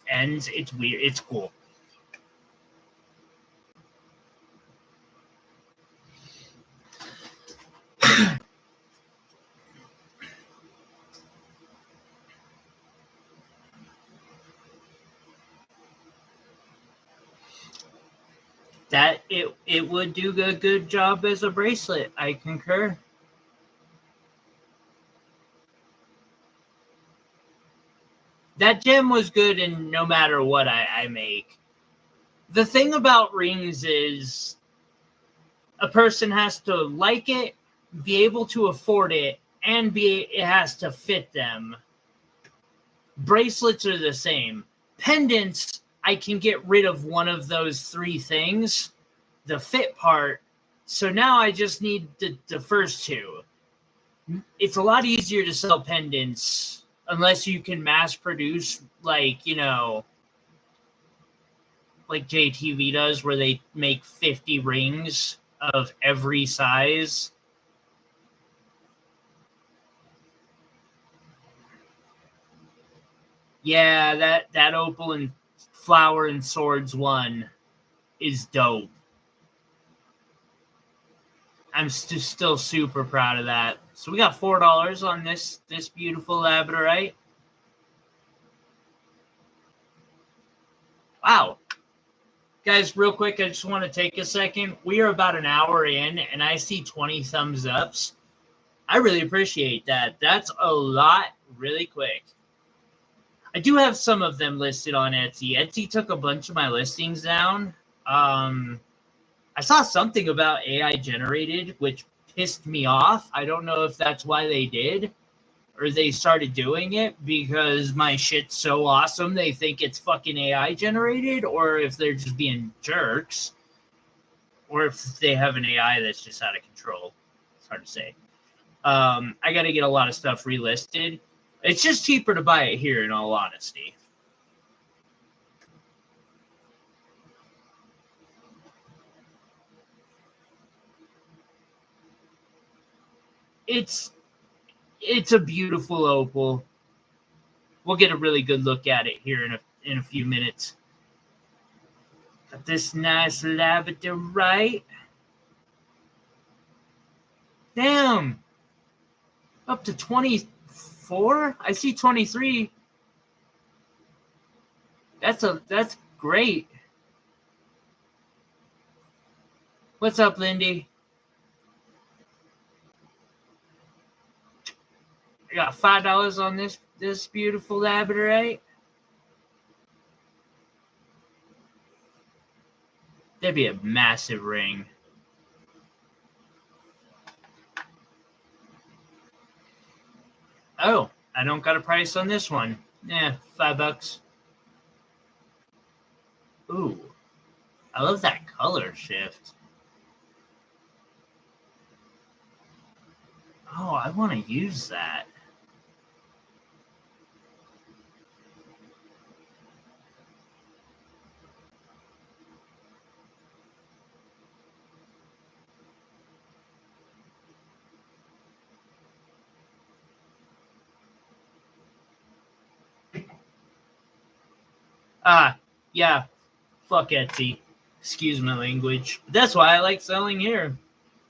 ends. It's weird. It's cool. That it would do a good job as a bracelet. I concur. That gem was good, and no matter what I make. The thing about rings is a person has to like it, be able to afford it, and it has to fit them. Bracelets are the same. Pendants, I can get rid of one of those three things, the fit part. So now I just need the first two. It's a lot easier to sell pendants unless you can mass produce, like, you know, like JTV does, where they make 50 rings of every size. Yeah, that opal and flower and swords one is dope. I'm still super proud of that. So we got $4 on this beautiful labradorite. Wow. Guys, real quick, I just want to take a second. We are about an hour in, and I see 20 thumbs ups. I really appreciate that. That's a lot really quick. I do have some of them listed on Etsy. Etsy took a bunch of my listings down. I saw something about AI generated, which pissed me off. I don't know if that's why they did, or they started doing it because my shit's so awesome they think it's fucking AI generated, or if they're just being jerks, or if they have an AI that's just out of control. It's hard to say. I got to get a lot of stuff relisted. It's just cheaper to buy it here, in all honesty. It's a beautiful opal. We'll get a really good look at it here in a few minutes. Got this nice labradorite. Damn. Up to 24? I see 23. That's great. What's up, Lindy? I got $5 on this beautiful labradorite. That'd be a massive ring. Oh, I don't got a price on this one. Yeah, $5. Ooh, I love that color shift. Oh, I want to use that. Yeah, fuck Etsy. Excuse my language. But that's why I like selling here.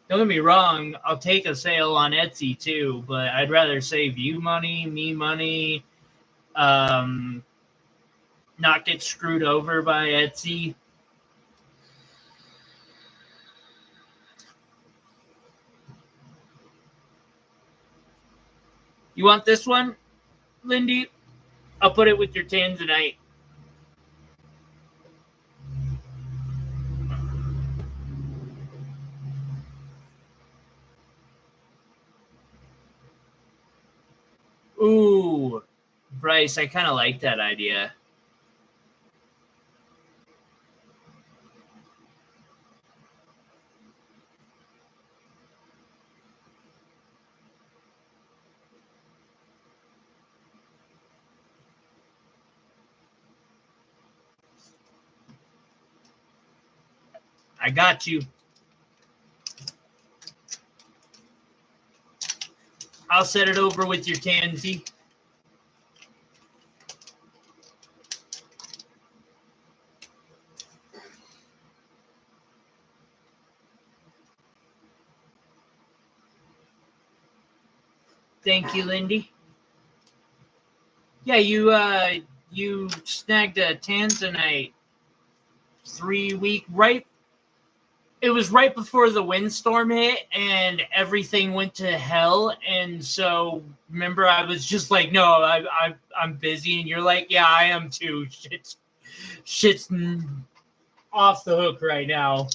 Don't get me wrong, I'll take a sale on Etsy too, but I'd rather save you money, me money, not get screwed over by Etsy. You want this one, Lindy? I'll put it with your tanzanite. Ooh, Bryce, I kind of like that idea. I got you. I'll set it over with your tansy. Thank you, Lindy. Yeah, you snagged a tanzanite 3 week right. It was right before the windstorm hit and everything went to hell. And so remember, I was just like, no, I'm busy, and you're like, yeah, I am too. Shit's off the hook right now.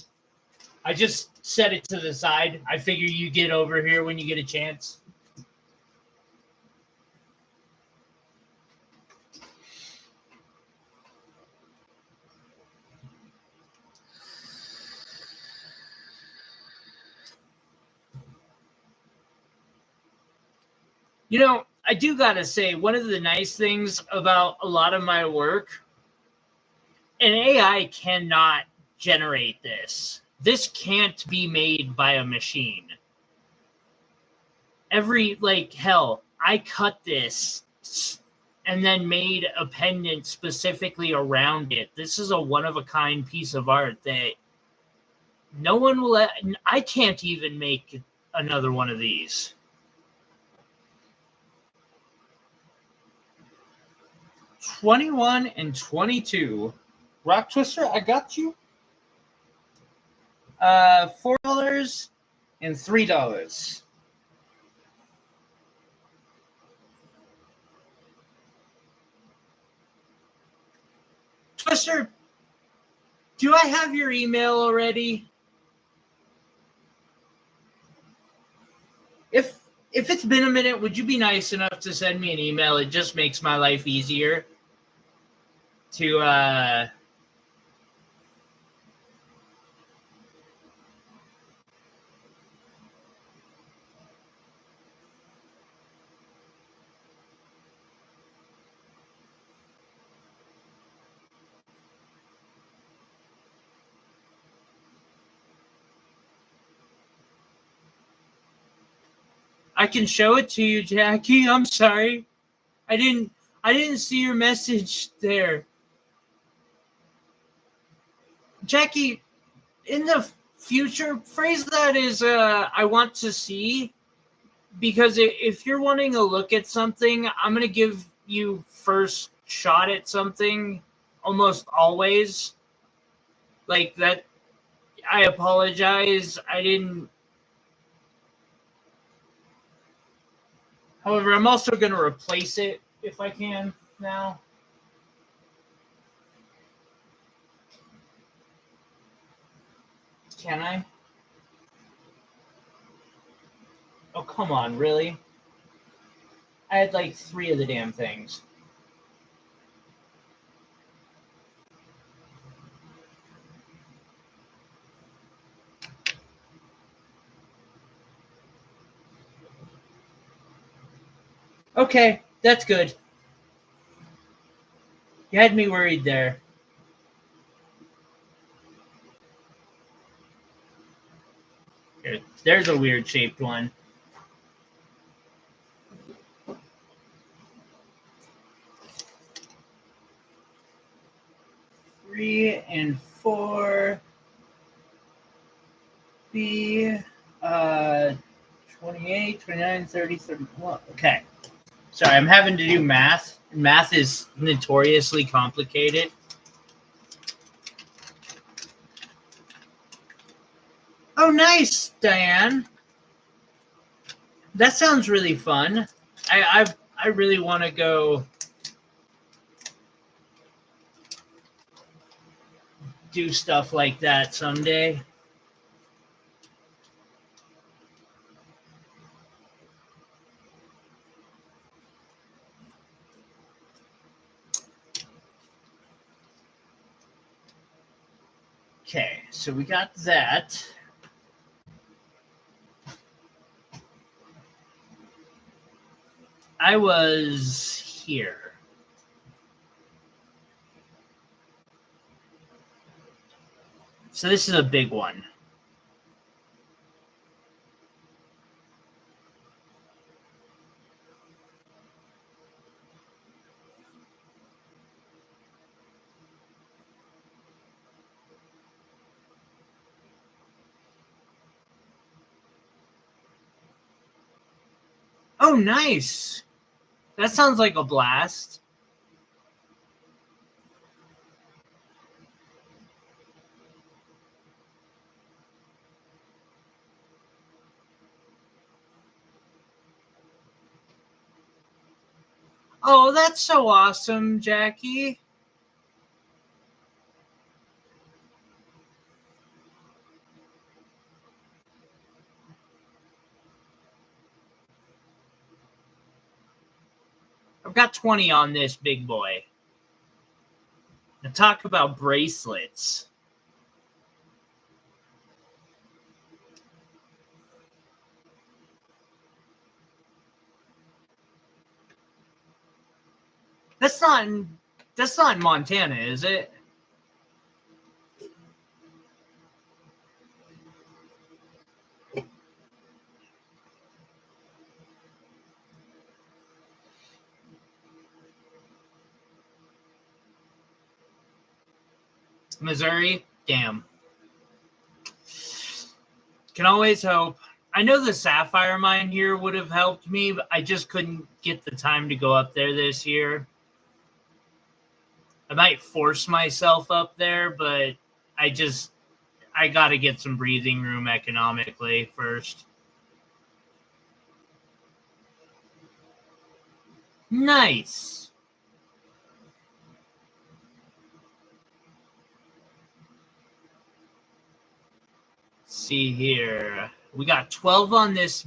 I just set it to the side. I figure you get over here when you get a chance. You know, I do gotta say, one of the nice things about a lot of my work, an AI cannot generate this. This can't be made by a machine. Hell, I cut this and then made a pendant specifically around it. This is a one-of-a-kind piece of art that no one will... I can't even make another one of these. 21 and 22. Rock Twister, I got you. $4 and $3. Twister, do I have your email already? If it's been a minute, would you be nice enough to send me an email? It just makes my life easier to I can show it to you, Jackie. I'm sorry. I didn't see your message there. Jackie, in the future, phrase that as I want to see, because if you're wanting to look at something, I'm going to give you first shot at something almost always. Like that, I apologize. I didn't. However, I'm also going to replace it if I can now. Can I? Oh, come on, really? I had like 3 of the damn things. Okay, that's good. You had me worried there. There's a weird shaped one. Three and 4. B 28, 29, 30, 31. Okay. Sorry, I'm having to do math. Math is notoriously complicated. Oh, nice, Diane. That sounds really fun. I really want to go do stuff like that someday. Okay, so we got that. I was here. So this is a big one. Oh, nice. That sounds like a blast. Oh, that's so awesome, Jackie. I've got 20 on this big boy. Now talk about bracelets. That's not in Montana, is it? Missouri? Damn. Can always hope. I know the sapphire mine here would have helped me, but I just couldn't get the time to go up there this year. I might force myself up there, but I just I got to get some breathing room economically first. Nice. Let's see here. We got 12 on this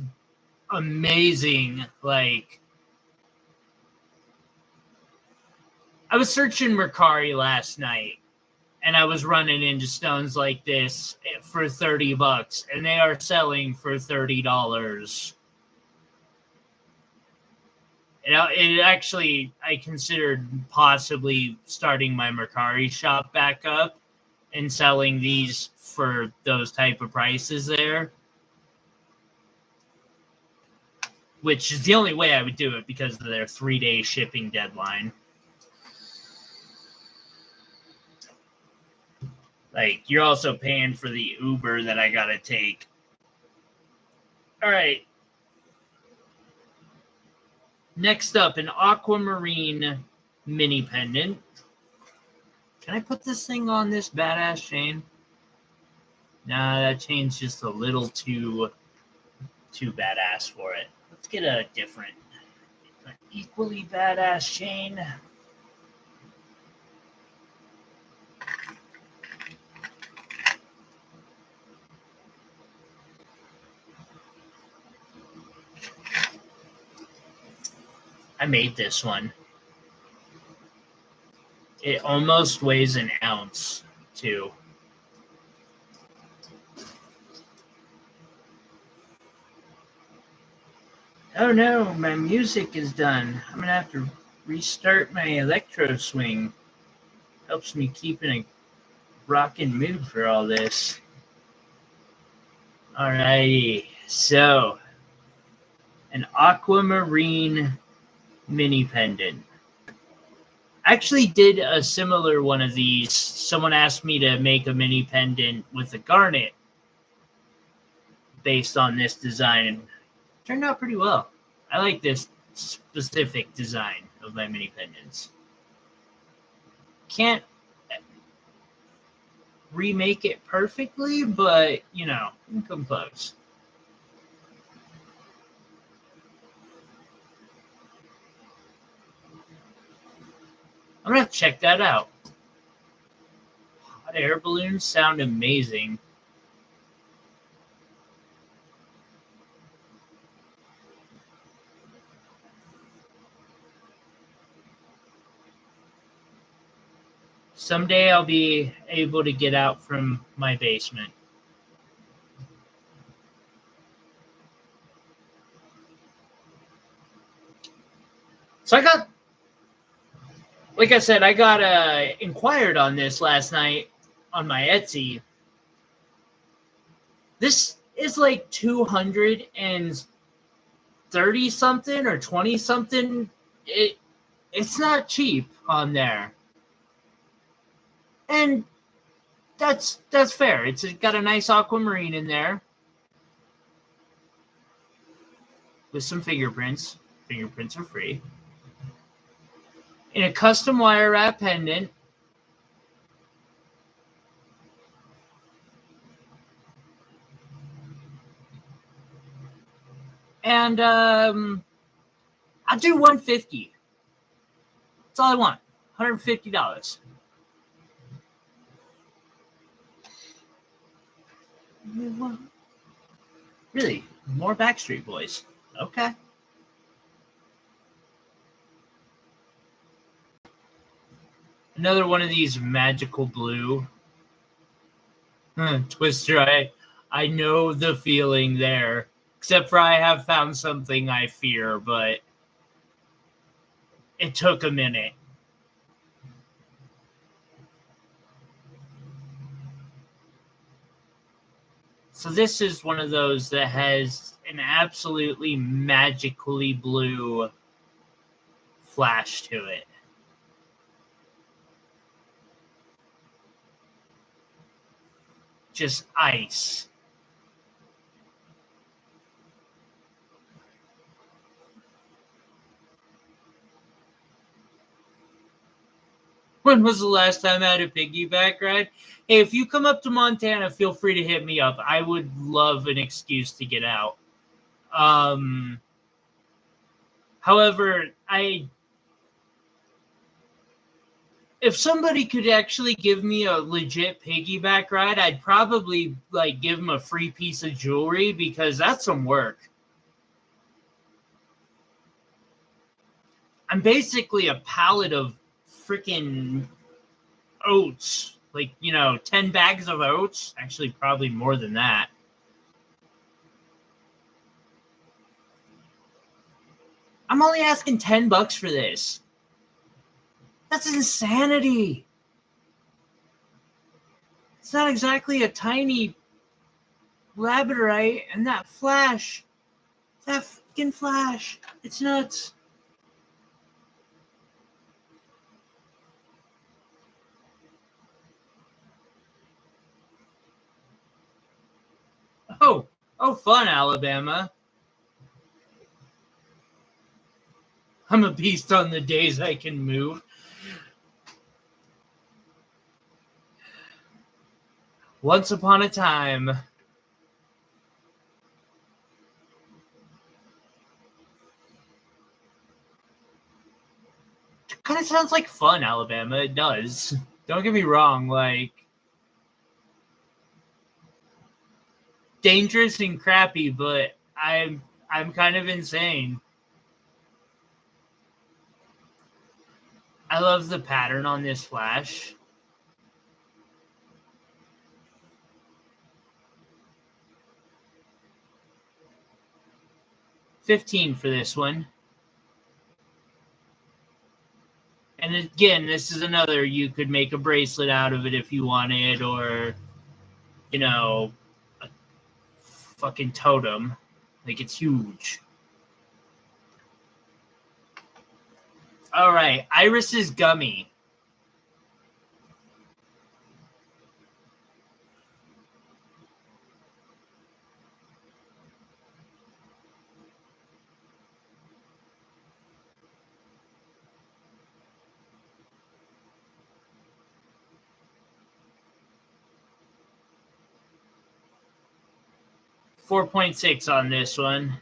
amazing, like... I was searching Mercari last night, and I was running into stones like this for $30, and they are selling for $30. It actually, I considered possibly starting my Mercari shop back up and selling these for those type of prices there, which is the only way I would do it because of their 3-day shipping deadline. Like, you're also paying for the Uber that I gotta take. All right. Next up, an aquamarine mini pendant. Can I put this thing on this badass chain? Nah, that chain's just a little too badass for it. Let's get a different, an equally badass chain. I made this one. It almost weighs an ounce, too. Oh no, my music is done. I'm gonna have to restart my electro swing. Helps me keep in a rockin' mood for all this. Alrighty, so an aquamarine mini pendant. I actually did a similar one of these. Someone asked me to make a mini pendant with a garnet based on this design, and it turned out pretty well. I like this specific design of my mini pendants. Can't remake it perfectly, but, you know, you can come close. I'm going to check that out. Hot air balloons sound amazing. Someday I'll be able to get out from my basement. So like I said, I got inquired on this last night on my Etsy. This is like 230 something or 20 something. It's not cheap on there. And that's fair. It's got a nice aquamarine in there with some fingerprints. Fingerprints are free. In a custom wire wrap pendant. And I'll do $150. That's all I want. $150. Really? More Backstreet Boys. Okay. Another one of these magical blue. Twister, I know the feeling there. Except for I have found something I fear, but it took a minute. So this is one of those that has an absolutely magically blue flash to it. Just ice. When was the last time I had a piggyback ride? Hey, if you come up to Montana, feel free to hit me up. I would love an excuse to get out. However, if somebody could actually give me a legit piggyback ride, I'd probably like give them a free piece of jewelry because that's some work. I'm basically a pallet of freaking oats. Like, 10 bags of oats. Actually, probably more than that. I'm only asking $10 for this. That's insanity. It's not exactly a tiny labradorite, and that flash. That fucking flash. It's nuts. Oh, fun, Alabama. I'm a beast on the days I can move. Once upon a time. It kind of sounds like fun, Alabama. It does. Don't get me wrong, like, dangerous and crappy, but I'm kind of insane. I love the pattern on this flash. $15 for this one. And again, this is another, you could make a bracelet out of it if you wanted, or, a fucking totem. Like, it's huge. All right, Iris's gummy. $4.6 on this one.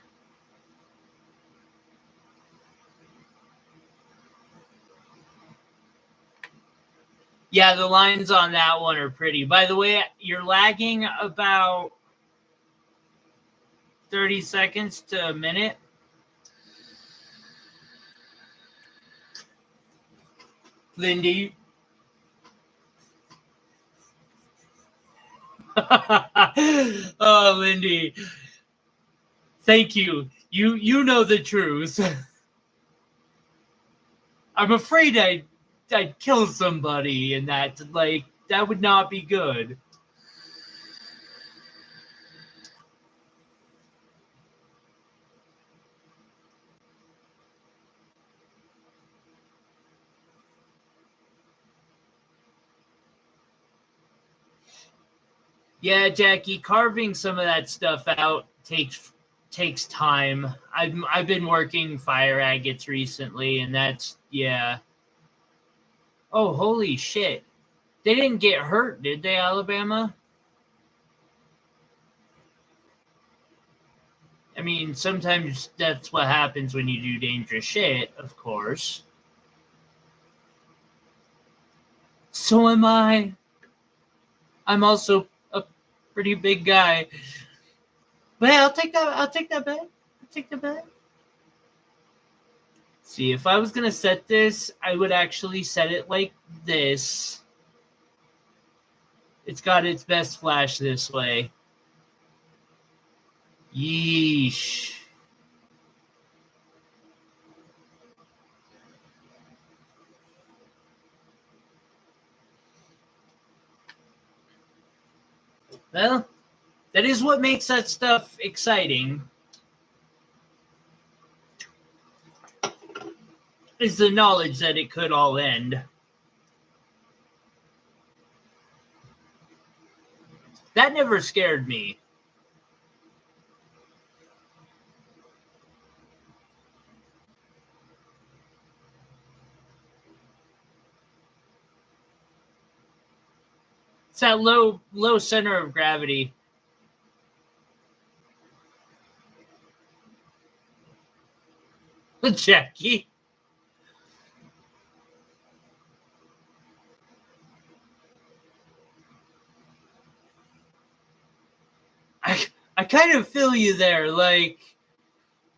Yeah, the lines on that one are pretty. By the way, you're lagging about 30 seconds to a minute. Lindy. Oh, Lindy. Thank you. You know the truth. I'm afraid I'd kill somebody, and that would not be good. Yeah, Jackie, carving some of that stuff out takes time. I've been working fire agates recently, and that's, yeah. Oh, holy shit. They didn't get hurt, did they, Alabama? I mean, sometimes that's what happens when you do dangerous shit, of course. So am I. I'm also a pretty big guy. But hey, I'll take that bet. I'll take the bet. See, if I was going to set this, I would actually set it like this. It's got its best flash this way. Yeesh. Well, that is what makes that stuff exciting. Is the knowledge that it could all end. That never scared me. It's that low center of gravity. Jackie. I kind of feel you there. Like,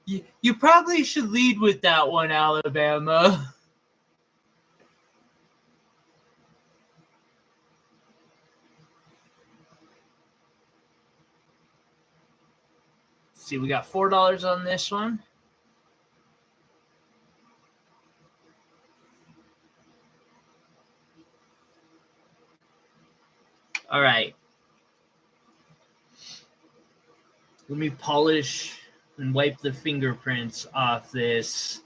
you probably should lead with that one, Alabama. Let's see, we got $4 on this one. All right. Let me polish and wipe the fingerprints off this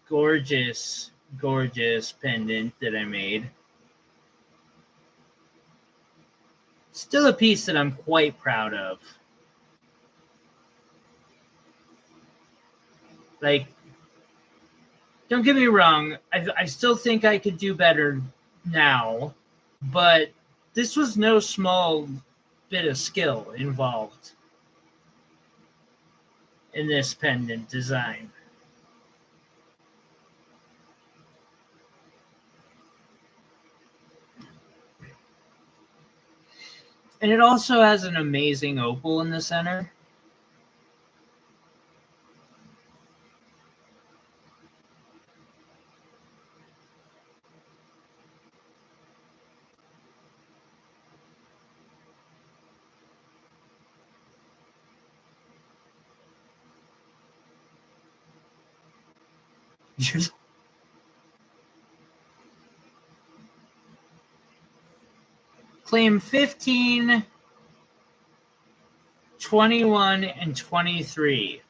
gorgeous, gorgeous pendant that I made. Still a piece that I'm quite proud of. Like, don't get me wrong, I still think I could do better now, but this was no small bit of skill involved in this pendant design. And it also has an amazing opal in the center. Claim 15, 21, and 23.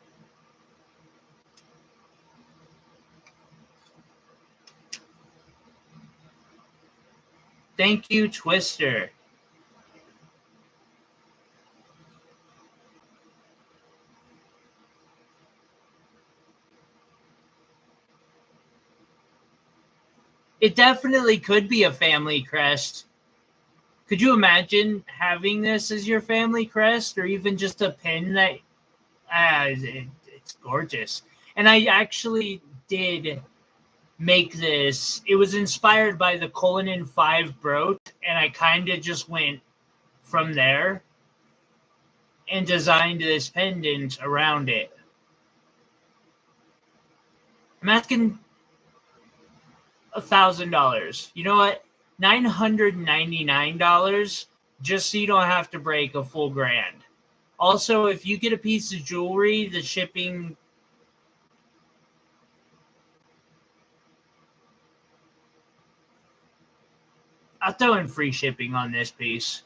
Thank you, Twister. It definitely could be a family crest. Could you imagine having this as your family crest, or even just a pin that it's gorgeous. And I actually did make this. It was inspired by the Cullinan 5 Brooch, and I kind of just went from there and designed this pendant around it. I'm asking $1,000. You know what? $999, just so you don't have to break a full grand. Also, if you get a piece of jewelry, the shipping... I'll throw in free shipping on this piece.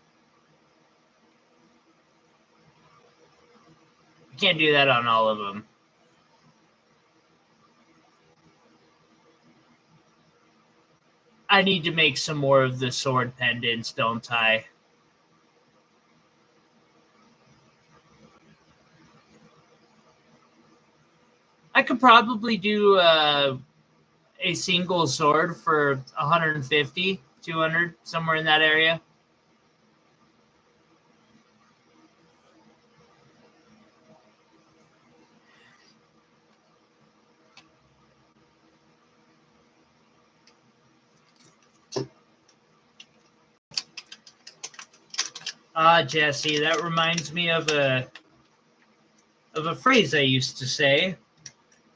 You can't do that on all of them. I need to make some more of the sword pendants, don't I? I could probably do a single sword for 150, 200, somewhere in that area. Jesse, that reminds me of a phrase I used to say.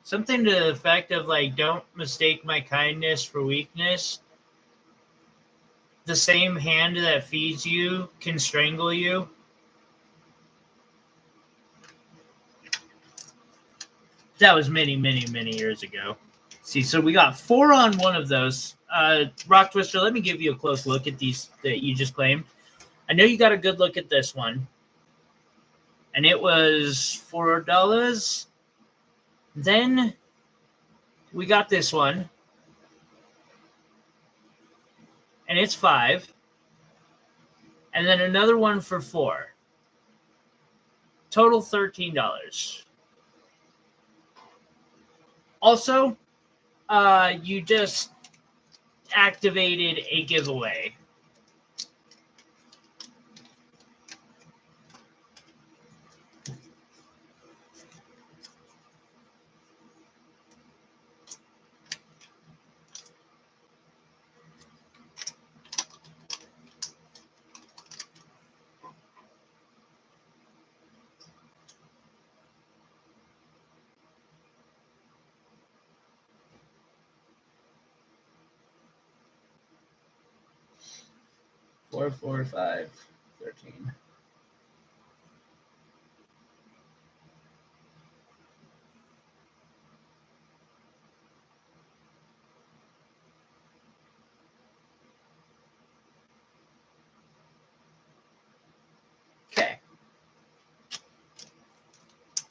Something to the effect of, like, don't mistake my kindness for weakness. The same hand that feeds you can strangle you. That was many, many, many years ago. See, so we got 4 on one of those. Rock Twister, let me give you a close look at these that you just claimed. I know you got a good look at this one. And it was $4. Then we got this one. And it's $5. And then another one for $4. Total $13. Also, you just activated a giveaway. 4, 4, 5, 13. Okay.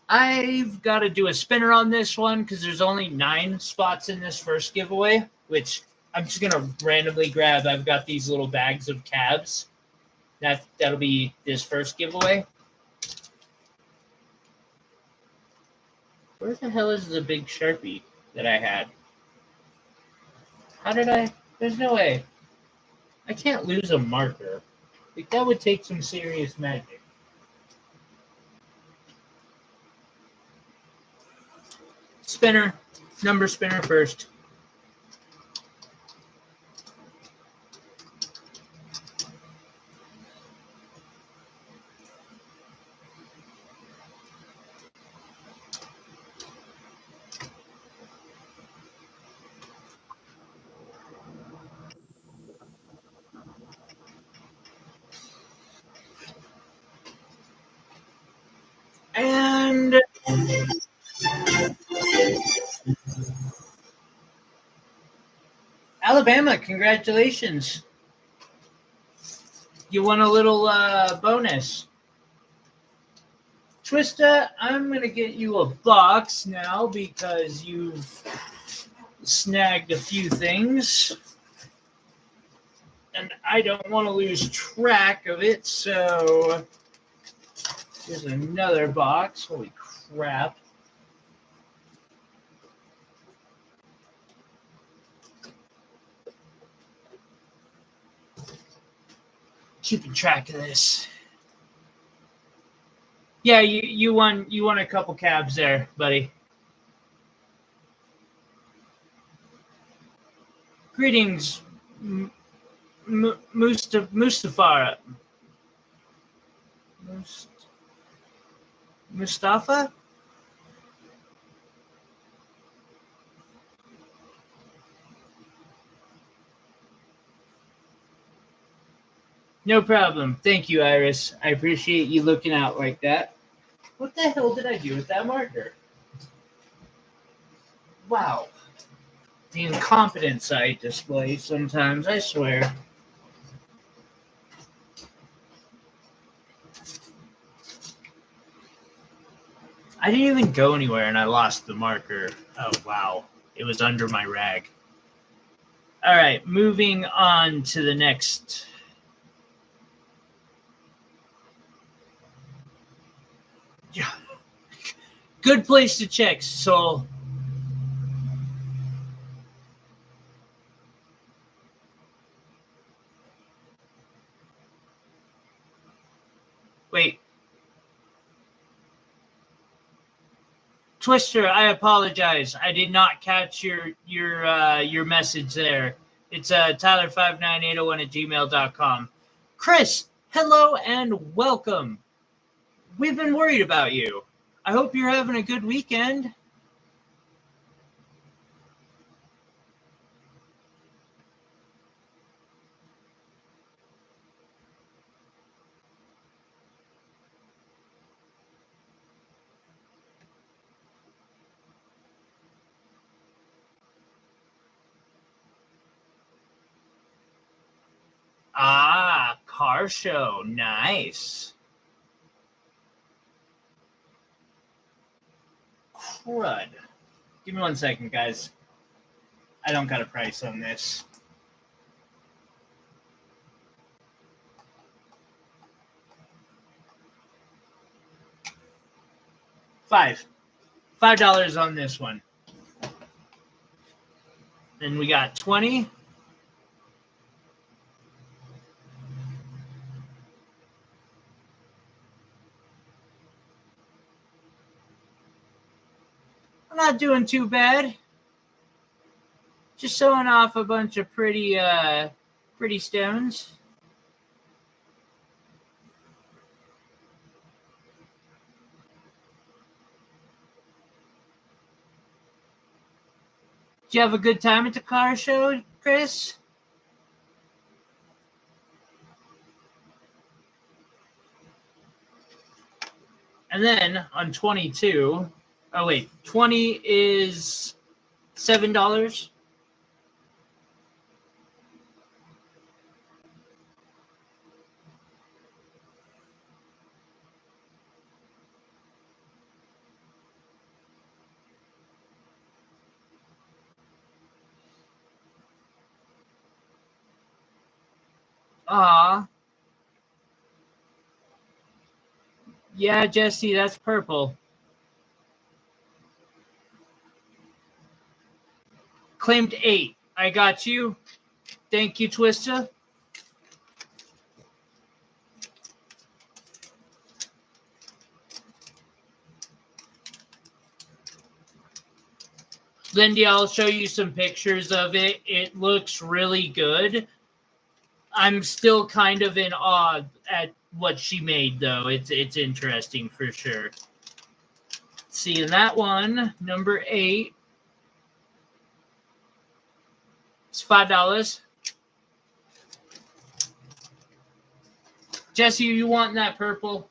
I've got to do a spinner on this one because there's only 9 spots in this first giveaway, which I'm just going to randomly grab. I've got these little bags of cabs. That'll be this first giveaway. Where the hell is the big Sharpie that I had? How did I? There's no way. I can't lose a marker. Like, that would take some serious magic. Spinner. Number spinner first. And Alabama, congratulations. You won a little bonus. Twista, I'm going to get you a box now because you've snagged a few things. And I don't want to lose track of it, so here's another box. Holy crap. Keeping track of this. Yeah, you won a couple cabs there, buddy. Greetings, Mustafa. Mustafa? No problem. Thank you, Iris. I appreciate you looking out like that. What the hell did I do with that marker? Wow. The incompetence I display sometimes, I swear. I didn't even go anywhere and I lost the marker. Oh, wow. It was under my rag. All right, moving on to the next. Yeah. Good place to check, Soul. Wait. Twister, I apologize. I did not catch your message there. It's Tyler59801@gmail.com. Chris, hello and welcome. We've been worried about you. I hope you're having a good weekend. Ah, car show. Nice. Crud. Give me 1 second, guys. I don't got a price on this. $5 on this one. Then we got 20. I'm not doing too bad. Just showing off a bunch of pretty stones. Did you have a good time at the car show, Chris? And then on 22, oh wait, 20 is $7. Ah, yeah, Jesse, that's purple. Claimed 8. I got you. Thank you, Twista. Lindy, I'll show you some pictures of it. It looks really good. I'm still kind of in awe at what she made, though. It's interesting for sure. See, in that one, number 8, it's $5. Jesse, you want that purple?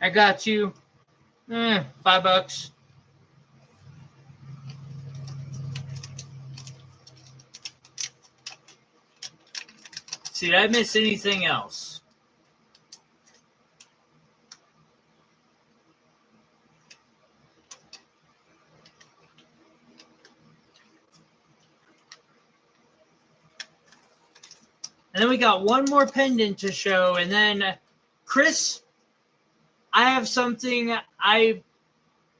I got you. $5. See, did I miss anything else? And then we got one more pendant to show, and then Chris, I have something. I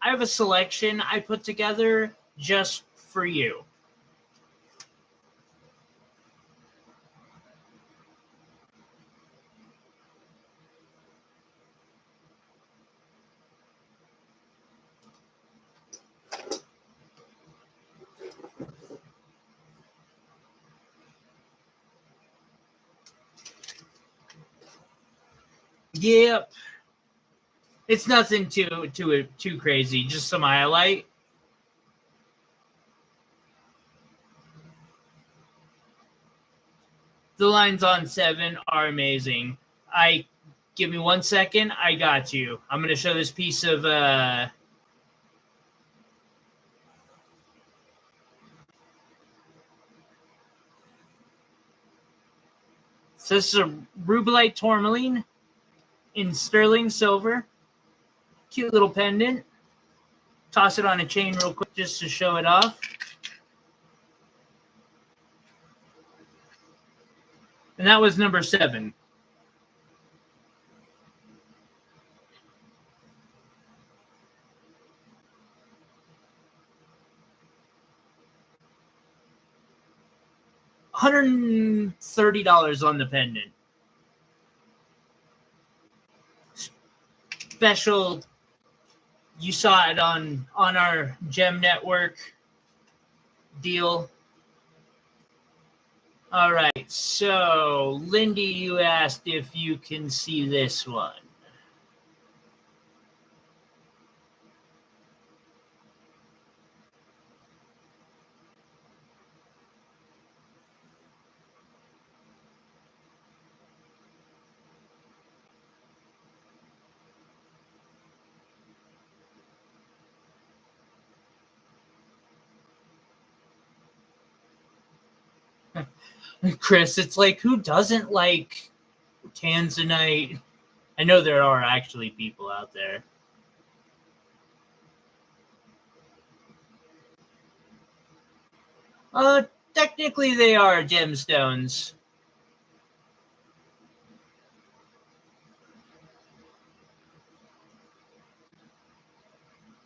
have a selection I put together just for you. Yep. It's nothing too crazy, just some highlight. The lines on 7 are amazing. Give me 1 second. I got you. I'm going to show this piece of so this is a rubellite tourmaline in sterling silver. Cute little pendant. Toss it on a chain real quick just to show it off. And that was number 7. $130 on the pendant. Special. You saw it on our Gem Network deal. All right. So, Lindy, you asked if you can see this one. Chris, it's like, who doesn't like tanzanite? I know there are actually people out there. Technically they are gemstones.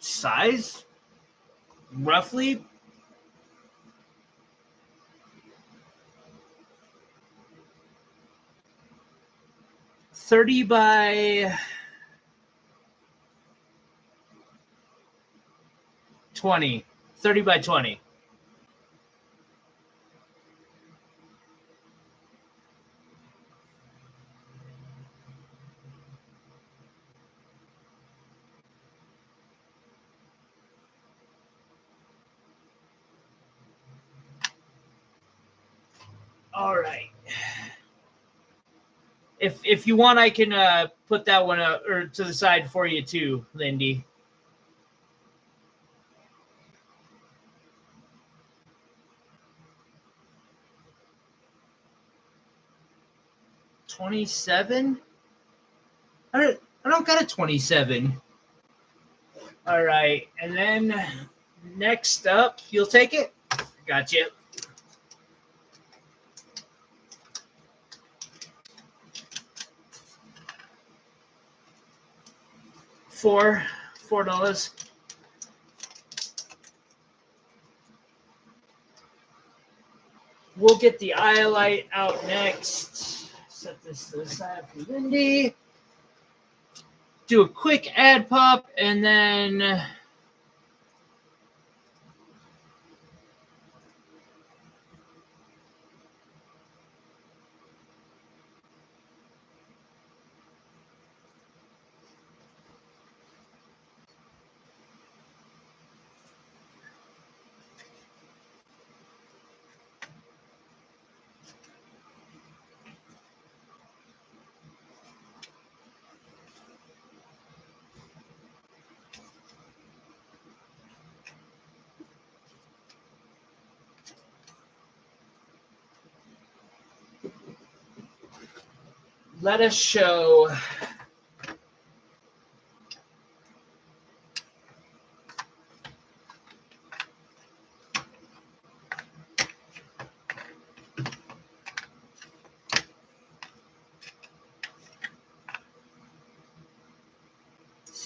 Size? Roughly? $30 by 20. 30 by 20. All right. If you want, I can put that one or to the side for you too, Lindy. $27? I don't got a 27. All right, and then next up, you'll take it. Gotcha. $4. We'll get the iolite out next. Set this to the side for Lindy. Do a quick ad pop, and then let us show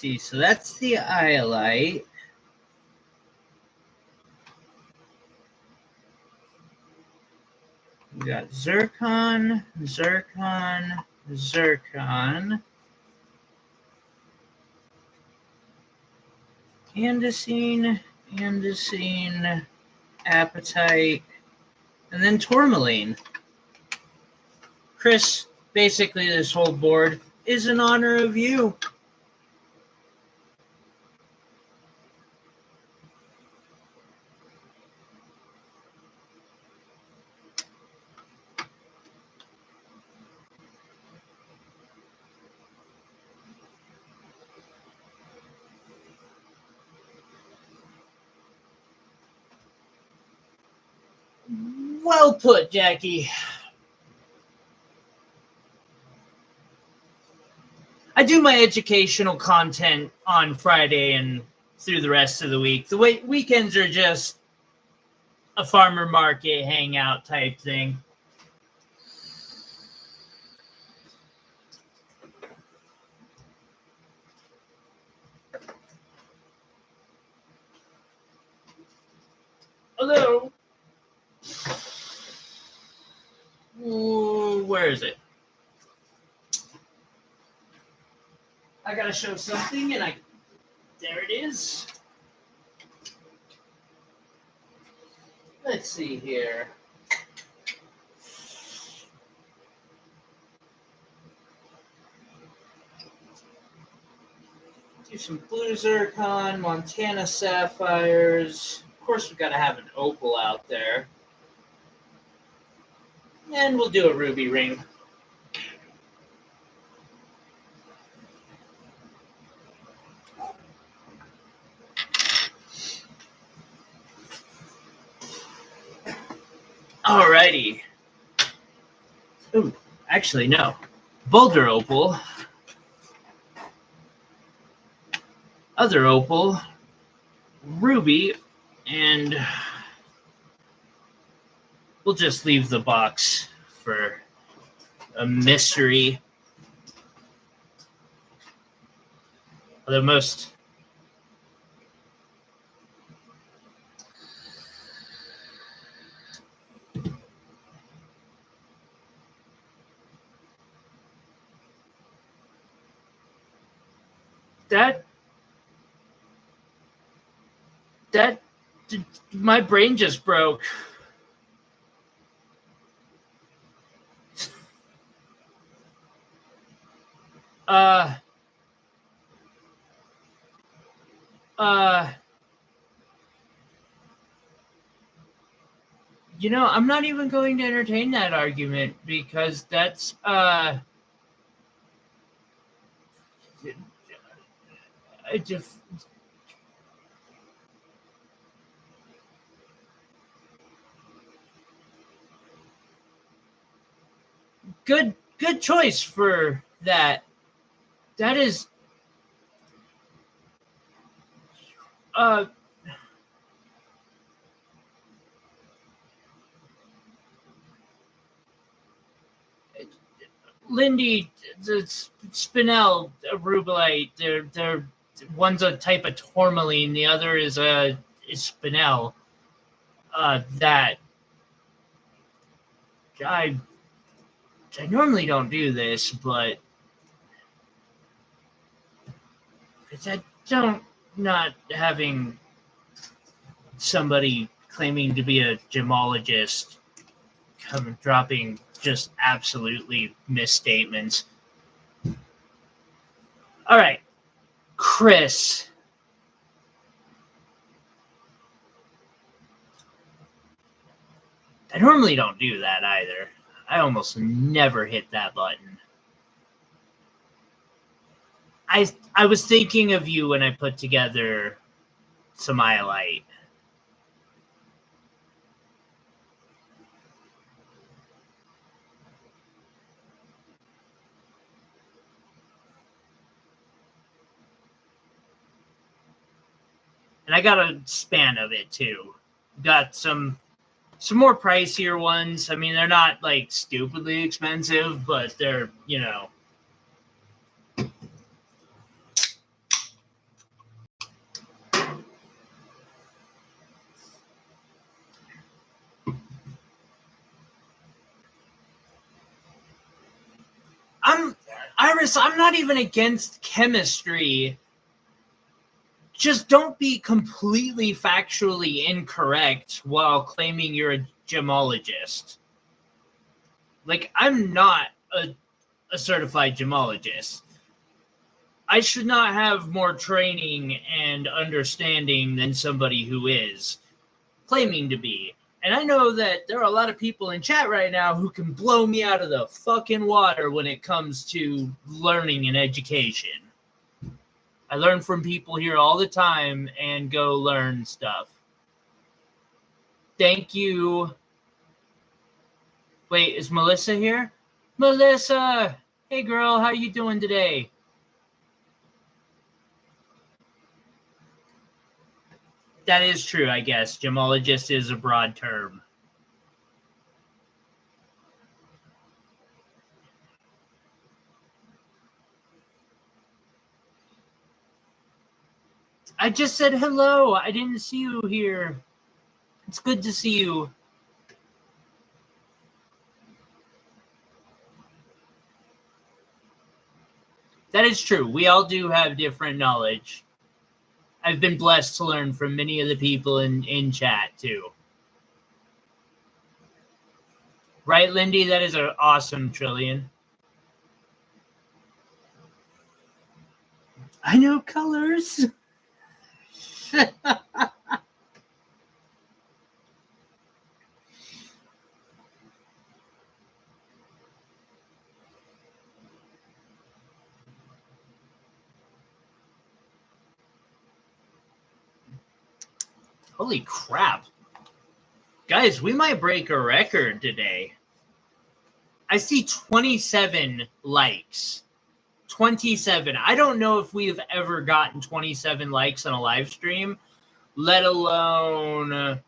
see, so that's the iolite. We got zircon, zircon, zircon, andesine, andesine, apatite, and then tourmaline. Chris, basically this whole board is in honor of you. Well put, Jackie. I do my educational content on Friday and through the rest of the week. The weekends are just a farmer market hangout type thing. Hello. Ooh, where is it? I gotta show something, and there it is. Let's see here. Do some blue zircon, Montana sapphires. Of course, we've got to have an opal out there. And we'll do a ruby ring. Alrighty. Ooh, actually, no. Boulder opal. Other opal. Ruby. And we'll just leave the box for a mystery. The most that my brain just broke. I'm not even going to entertain that argument because that's I just good choice for that. That is uh Lindy, the spinel, rubellite, they're one's a type of tourmaline, the other is spinel. That I normally don't do this, but I don't not having somebody claiming to be a gemologist dropping just absolutely misstatements. All right, Chris. I normally don't do that either. I almost never hit that button. I was thinking of you when I put together some iolite. And I got a span of it too. Got some more pricier ones. I mean, they're not like stupidly expensive, but they're, Iris, I'm not even against chemistry. Just don't be completely factually incorrect while claiming you're a gemologist. Like, I'm not a certified gemologist. I should not have more training and understanding than somebody who is claiming to be. And I know that there are a lot of people in chat right now who can blow me out of the fucking water when it comes to learning and education. I learn from people here all the time and go learn stuff. Thank you. Wait, is Melissa here? Melissa! Hey girl, how you doing today? That is true, I guess. Gemologist is a broad term. I just said hello. I didn't see you here. It's good to see you. That is true. We all do have different knowledge. I've been blessed to learn from many of the people in chat, too. Right, Lindy? That is an awesome trillion. I know colors. Holy crap. Guys, we might break a record today. I see 27 likes. 27. I don't know if we've ever gotten 27 likes on a live stream, let alone...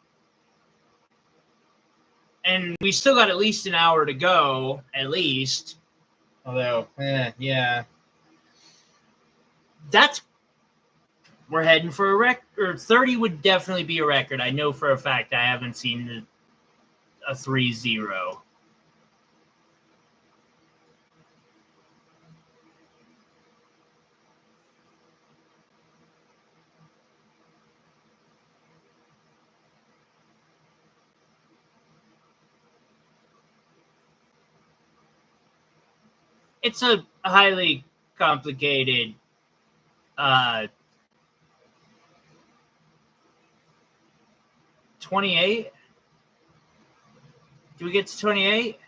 and we still got at least an hour to go, at least. Although, yeah. We're heading for a record. 30 would definitely be a record. I know for a fact I haven't seen a 3-0. It's a highly complicated 28. Do we get to 28?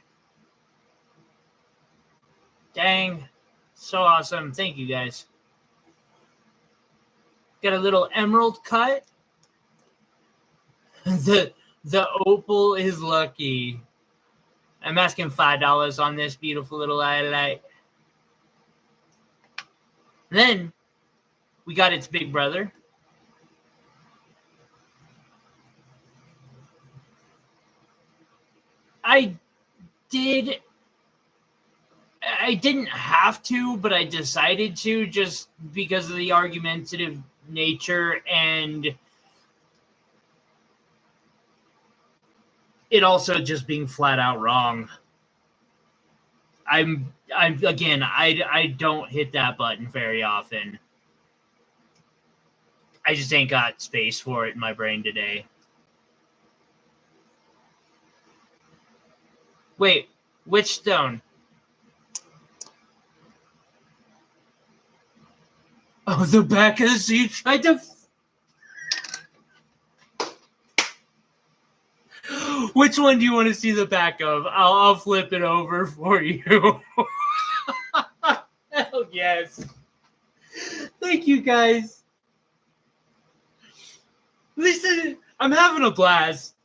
Dang. So awesome. Thank you, guys. Got a little emerald cut. The opal is lucky. I'm asking $5 on this beautiful little iodite. Then we got its big brother. I didn't have to, but I decided to just because of the argumentative nature and it also just being flat out wrong. I'm again, I don't hit that button very often. I just ain't got space for it in my brain today. Wait, which stone? Oh, the back of the sea tried to... Which one do you want to see the back of? I'll flip it over for you. Hell yes. Thank you, guys. Listen, I'm having a blast.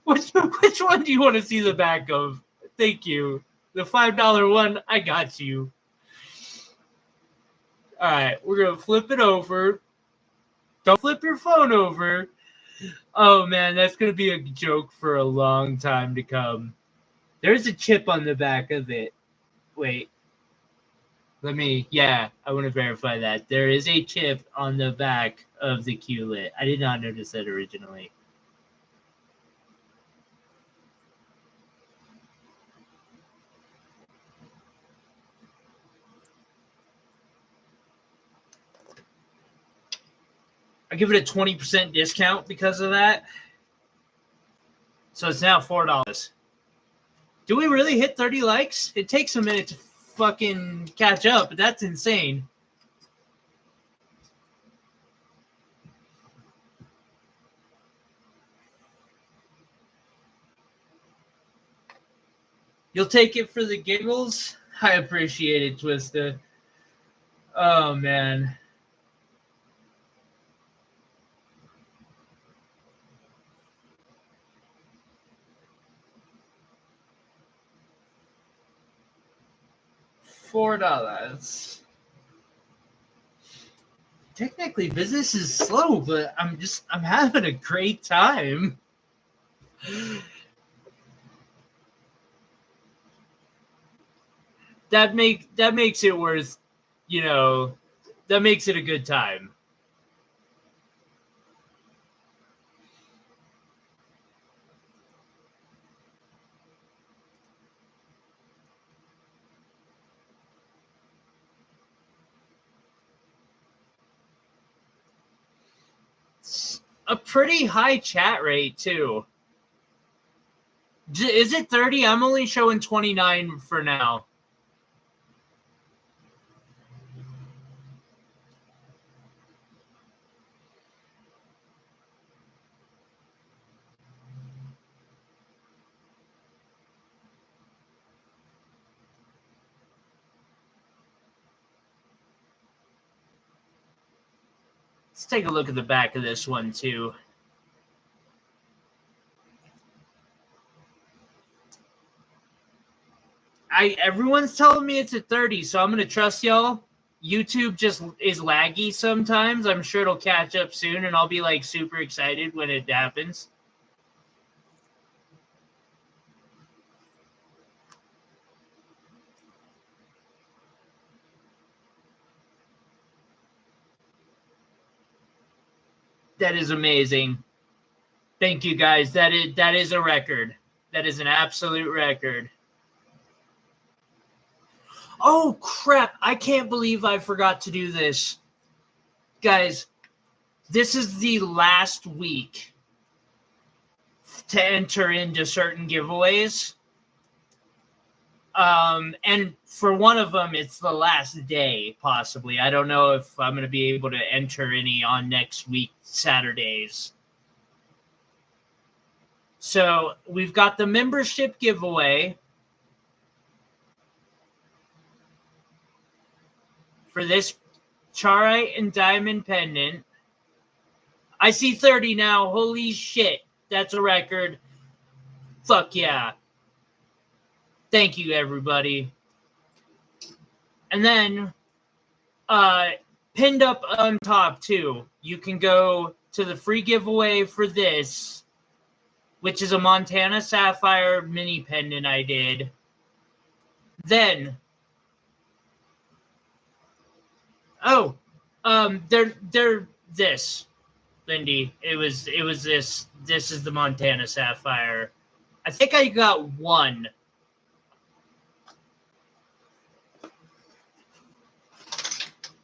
Which one do you want to see the back of? Thank you. The $5 one, I got you. All right, we're going to flip it over. Don't flip your phone over. Oh, man, that's going to be a joke for a long time to come. There's a chip on the back of it. Wait. I want to verify that. There is a chip on the back of the Q-Lit. I did not notice that originally. I give it a 20% discount because of that. So it's now $4. Do we really hit 30 likes? It takes a minute to fucking catch up, but that's insane. You'll take it for the giggles? I appreciate it, Twista. Oh, man. $4. Technically, business is slow, but I'm having a great time. That makes it worth, that makes it a good time. A pretty high chat rate, too. Is it 30? I'm only showing 29 for now. Let's take a look at the back of this one, too. Everyone's telling me it's at 30, so I'm going to trust y'all. YouTube just is laggy sometimes. I'm sure it'll catch up soon, and I'll be, super excited when it happens. That is amazing. Thank you, guys. That is a record. That is an absolute record. Oh, crap. I can't believe I forgot to do this. Guys, this is the last week to enter into certain giveaways. And for one of them, it's the last day, possibly. I don't know if I'm going to be able to enter any on next week, Saturdays. So we've got the membership giveaway for this Charite and Diamond pendant. I see 30 now. Holy shit. That's a record. Fuck yeah. Thank you, everybody. And then, pinned up on top, too, you can go to the free giveaway for this, which is a Montana Sapphire mini pendant I did. Then, they're this, Lindy. It was this. This is the Montana Sapphire. I think I got one.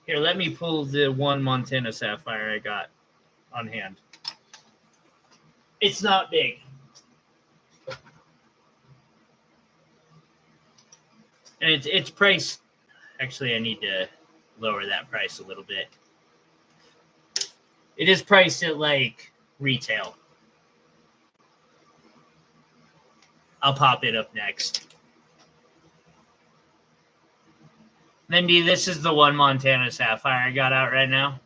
Here, let me pull the one Montana Sapphire I got on hand. It's not big. And it's priced. Actually, I need to lower that price a little bit. It is priced at like retail. I'll pop it up next. Mindy, this is the one Montana Sapphire I got out right now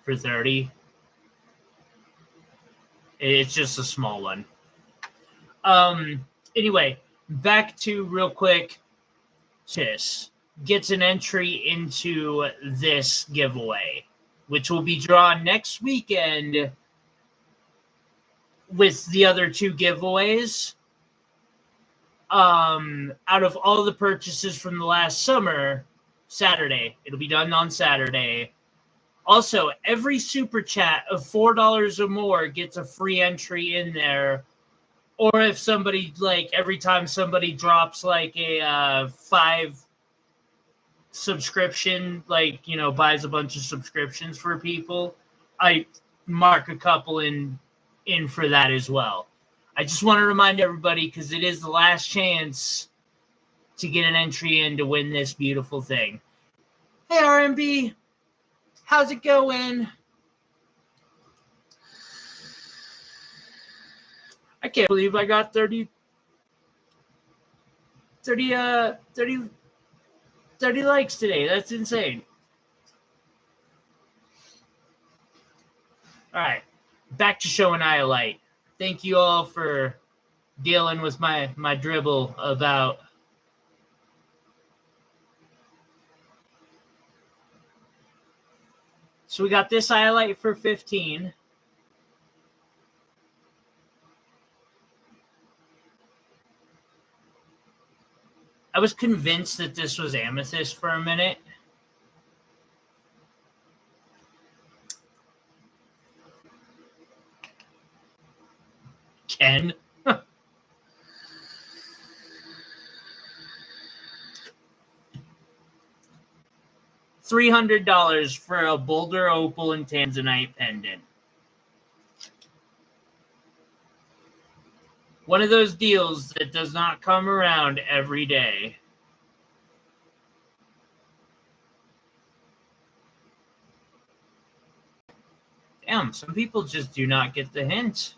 for 30. It's just a small one. Anyway, back to real quick. This gets an entry into this giveaway, which will be drawn next weekend with the other two giveaways. Out of all the purchases from the last summer, Saturday. It'll be done on Saturday. Also, every super chat of $4 or more gets a free entry in there. Or if somebody, like, every time somebody drops, like, a 5 subscription, like, you know, buys a bunch of subscriptions for people, I mark a couple in for that as well. I just want to remind everybody, because it is the last chance to get an entry in to win this beautiful thing. Hey, RMB, how's it going? I can't believe I got 30 likes today. That's insane. All right, back to showing I a light. Thank you all for dealing with my dribble about so we got this highlight for 15. I was convinced that this was amethyst for a minute. Ken. $300 for a Boulder opal and tanzanite pendant. One of those deals that does not come around every day. Damn, some people just do not get the hint.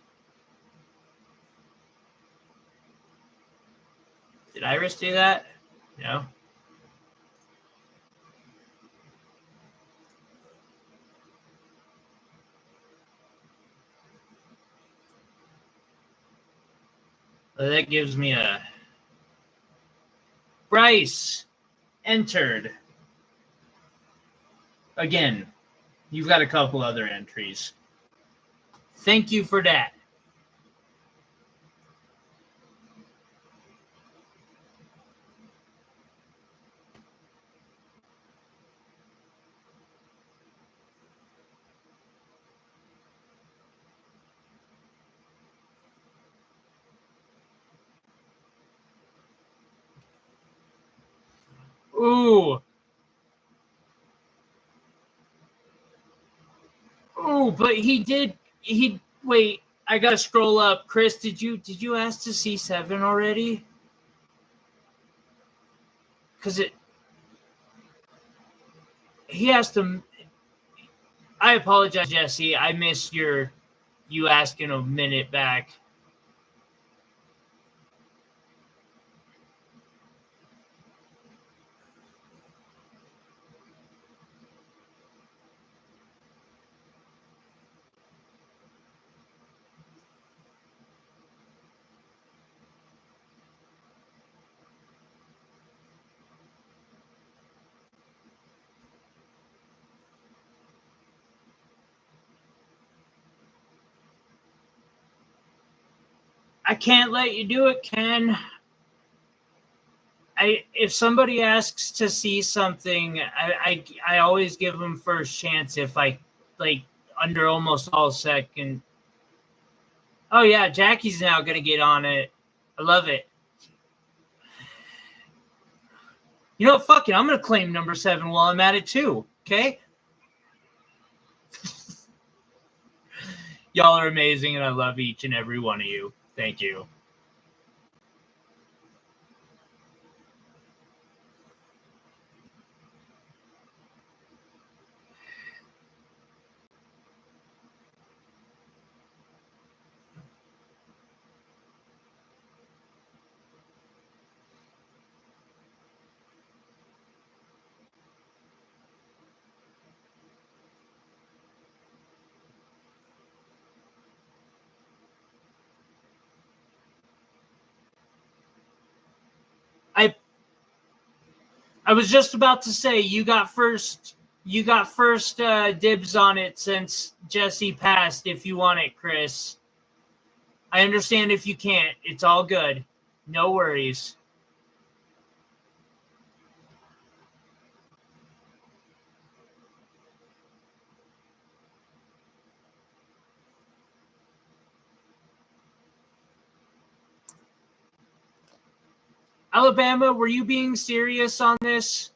Did Iris do that? No. Well, that gives me a Bryce entered. Again, you've got a couple other entries. Thank you for that. Ooh. Ooh, but wait, I gotta scroll up. Chris, did you ask to see 7 already? Because he asked him. I apologize, Jesse. I missed your you asking a minute back. I can't let you do it, Ken. If somebody asks to see something, I always give them first chance if I like under almost all second. Oh yeah, Jackie's now gonna get on it. I love it. You know what? Fuck it. I'm gonna claim number 7 while I'm at it too. Okay. Y'all are amazing, and I love each and every one of you. Thank you. I was just about to say you got first dibs on it since Jesse passed. If you want it, Chris. I understand if you can't. It's all good. No worries. Alabama, were you being serious on this?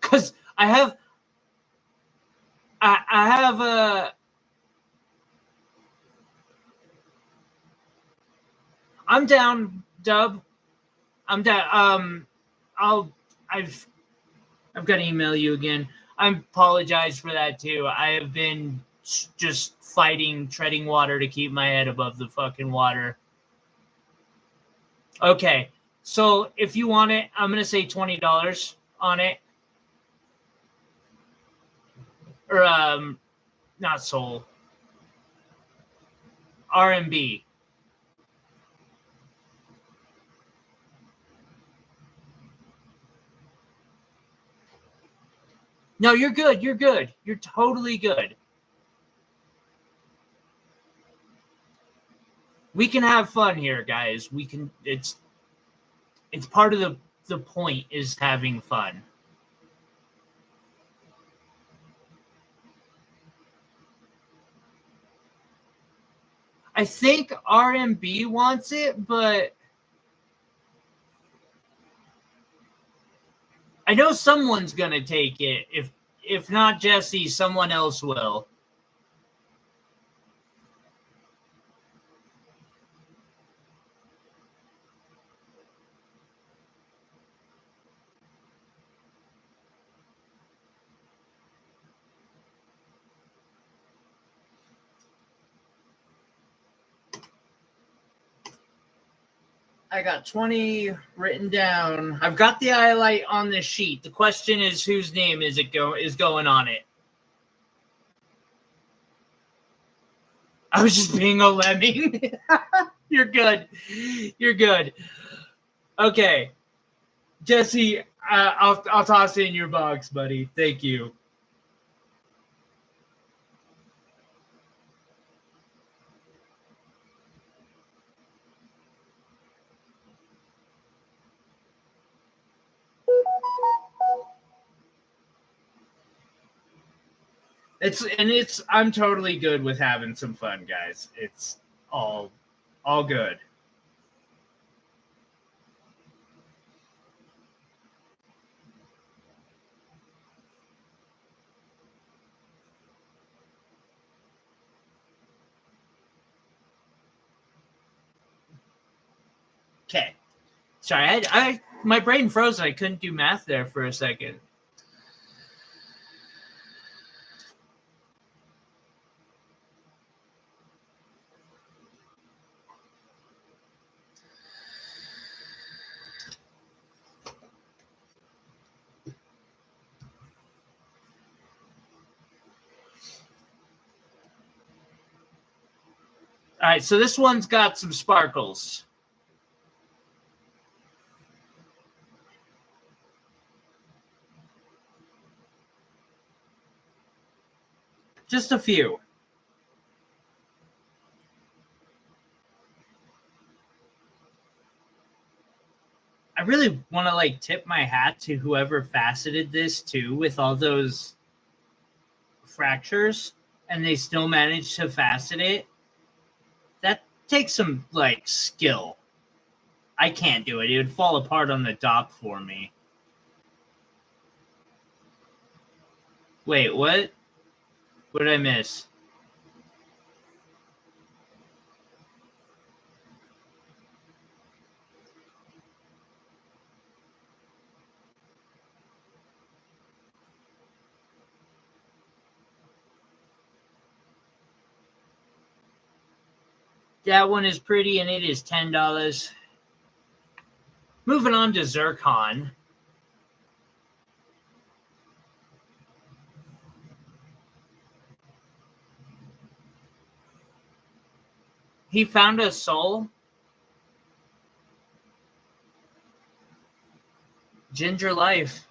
Because I have a... I'm down, Dub. I'm down. I've got to email you again. I apologize for that too. I have been just fighting, treading water to keep my head above the fucking water. Okay, so if you want it, I'm gonna say $20 on it, or not Soul, RMB. No, you're good. You're good. You're totally good. We can have fun here, guys. We can. It's part of the point is having fun. I think RMB wants it, but I know someone's gonna take it. If not Jesse, someone else will. I got 20 written down. I've got the highlight on the sheet. The question is, whose name is going on it? I was just being a lemming. You're good. You're good. Okay, Jesse, I'll toss it in your box, buddy. Thank you. I'm totally good with having some fun, guys. It's all good. Okay. Sorry, I My brain froze. I couldn't do math there for a second. All right, so this one's got some sparkles. Just a few. I really want to like tip my hat to whoever faceted this too with all those fractures, and they still managed to facet it. That takes some like skill. I can't do it. It would fall apart on the dock for me. Wait, what? What did I miss? That one is pretty, and it is $10. Moving on to zircon. He found a soul. Ginger life.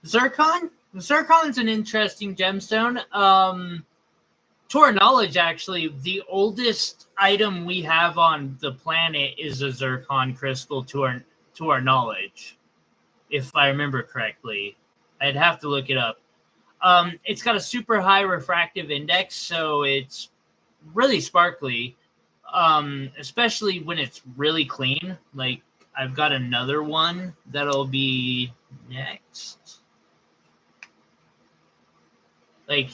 Zircon? Zircon's an interesting gemstone. To our knowledge, actually, the oldest item we have on the planet is a zircon crystal to our knowledge, if I remember correctly. I'd have to look it up. It's got a super high refractive index, so it's really sparkly, especially when it's really clean. Like, I've got another one that'll be next. Like,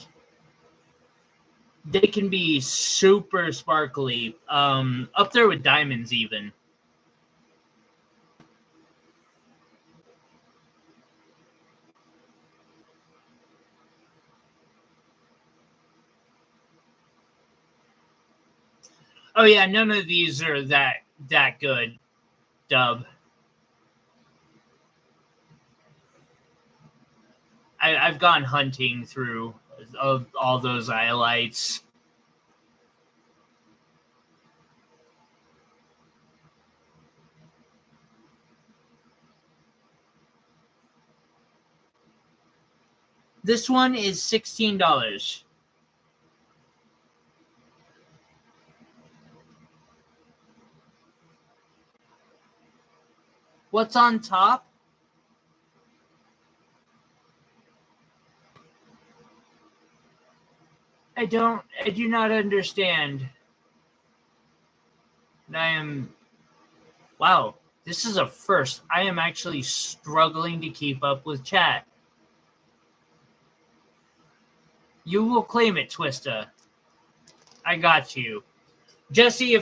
they can be super sparkly, up there with diamonds even. Oh yeah, none of these are that good, Dub. I've gone hunting through all those iolites. This one is $16. What's on top? I do not understand. Wow, this is a first. I am actually struggling to keep up with chat. You will claim it, Twista. I got you. Jesse,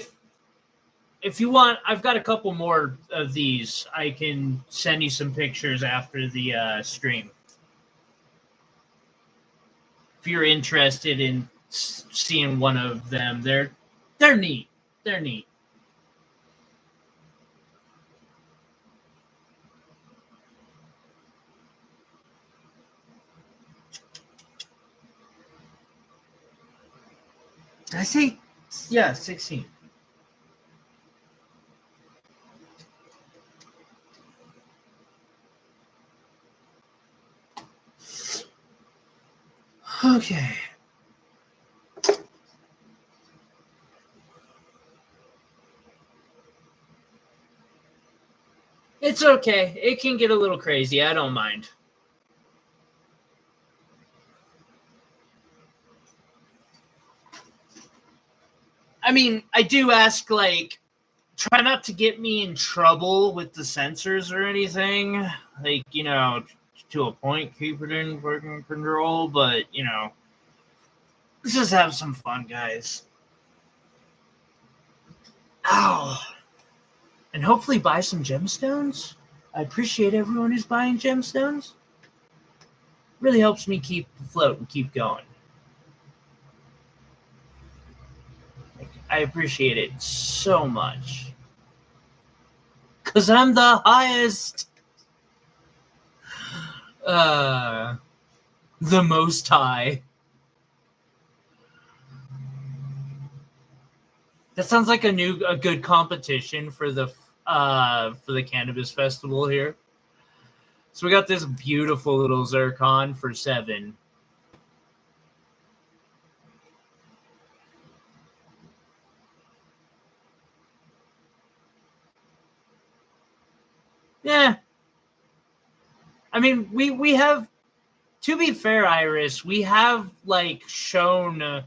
if you want, I've got a couple more of these. I can send you some pictures after the stream. If you're interested in seeing one of them, they're neat. They're neat. Did I say, yeah, 16. Okay. It's okay. It can get a little crazy. I don't mind. I mean, I do ask, like, try not to get me in trouble with the censors or anything. Like, you know, to a point, keep it in fucking control, but, you know, let's just have some fun, guys. Ow. And hopefully buy some gemstones. I appreciate everyone who's buying gemstones. Really helps me keep afloat and keep going. Like, I appreciate it so much. Because I'm the highest. The most high. That sounds like a good competition for the cannabis festival here. So we got this beautiful little zircon for 7. Yeah. I mean, we have, to be fair, Iris, we have like shown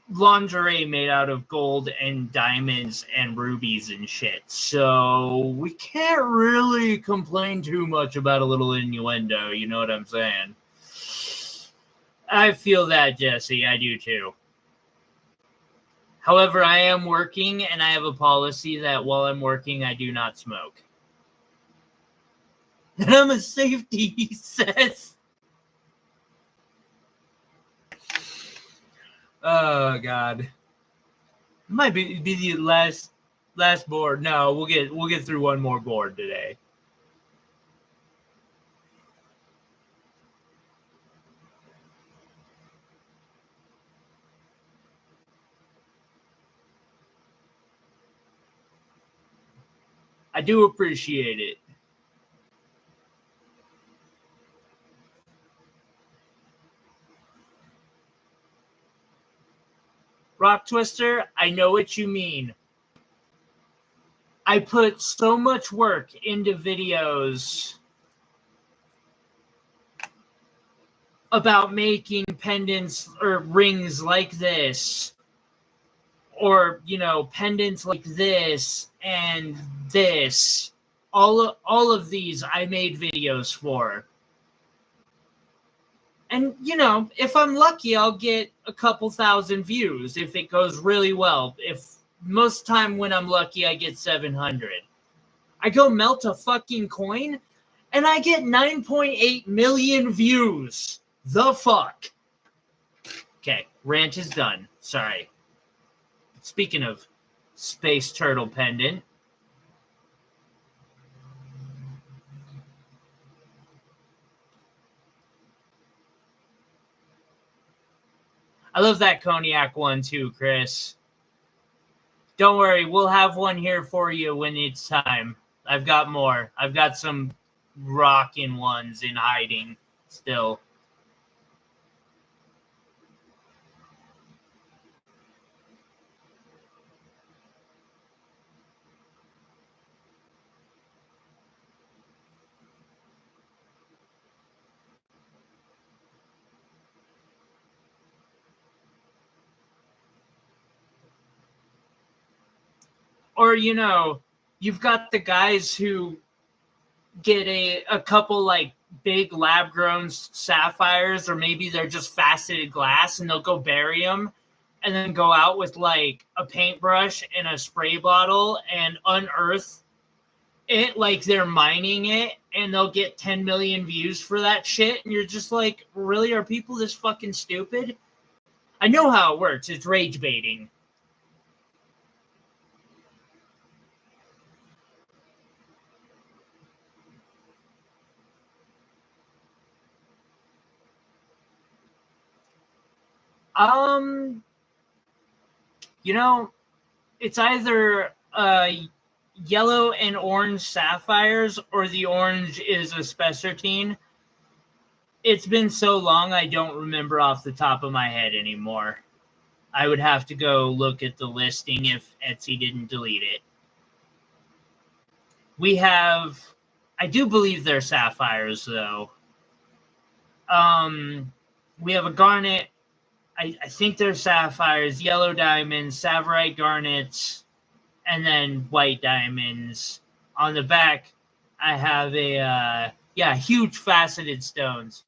lingerie made out of gold and diamonds and rubies and shit. So we can't really complain too much about a little innuendo, you know what I'm saying? I feel that, Jesse. I do too. However, I am working and I have a policy that while I'm working, I do not smoke. And I'm a safety, he says. Oh God, might be the last board. No, we'll get through one more board today. I do appreciate it. Rock Twister, I know what you mean. I put so much work into videos about making pendants or rings like this, or, you know, pendants like this and this. All of these I made videos for. And, you know, if I'm lucky, I'll get a couple thousand views if it goes really well. If most time when I'm lucky, I get 700. I go melt a fucking coin, and I get 9.8 million views. The fuck? Okay, rant is done. Sorry. Speaking of space turtle pendant, I love that cognac one too, Chris. Don't worry, we'll have one here for you when it's time. I've got more. I've got some rockin' ones in hiding still. Or, you know, you've got the guys who get a couple like big lab grown sapphires, or maybe they're just faceted glass, and they'll go bury them and then go out with like a paintbrush and a spray bottle and unearth it like they're mining it, and they'll get 10 million views for that shit. And you're just like, really? Are people this fucking stupid? I know how it works. It's rage baiting. You know, it's either yellow and orange sapphires, or the orange is a spessartine. It's been so long, I don't remember off the top of my head anymore. I would have to go look at the listing if Etsy didn't delete it. We have, I do believe they're sapphires though. We have a garnet. I think they're sapphires, yellow diamonds, savorite garnets, and then white diamonds. On the back, I have huge faceted stones.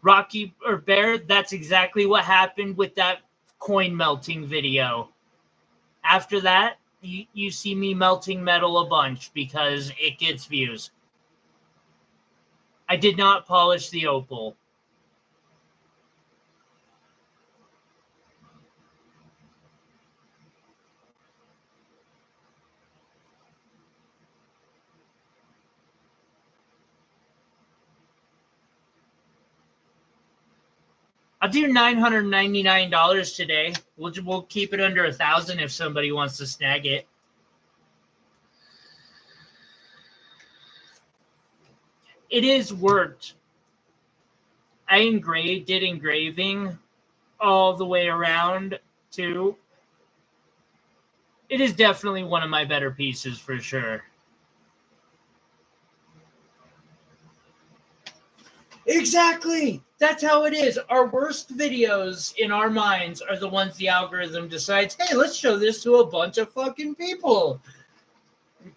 Rocky or Bear, that's exactly what happened with that coin melting video. After that, you see me melting metal a bunch because it gets views. I did not polish the opal. I'll do $999 today. We'll keep it under $1,000 if somebody wants to snag it. It is worked. I did engraving all the way around too. It is definitely one of my better pieces for sure. Exactly. That's how it is. Our worst videos in our minds are the ones the algorithm decides, hey, let's show this to a bunch of fucking people.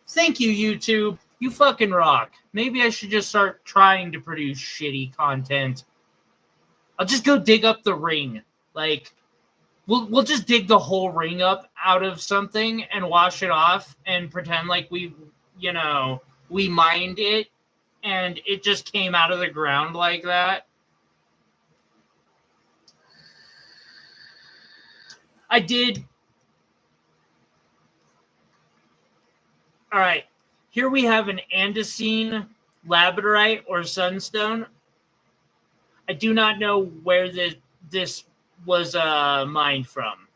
Thank you, YouTube. You fucking rock. Maybe I should just start trying to produce shitty content. I'll just go dig up the ring. Like, we'll just dig the whole ring up out of something and wash it off and pretend like we mined it and it just came out of the ground like that. I did. All right. Here we have an andesine labradorite or sunstone. I do not know where this was mined from.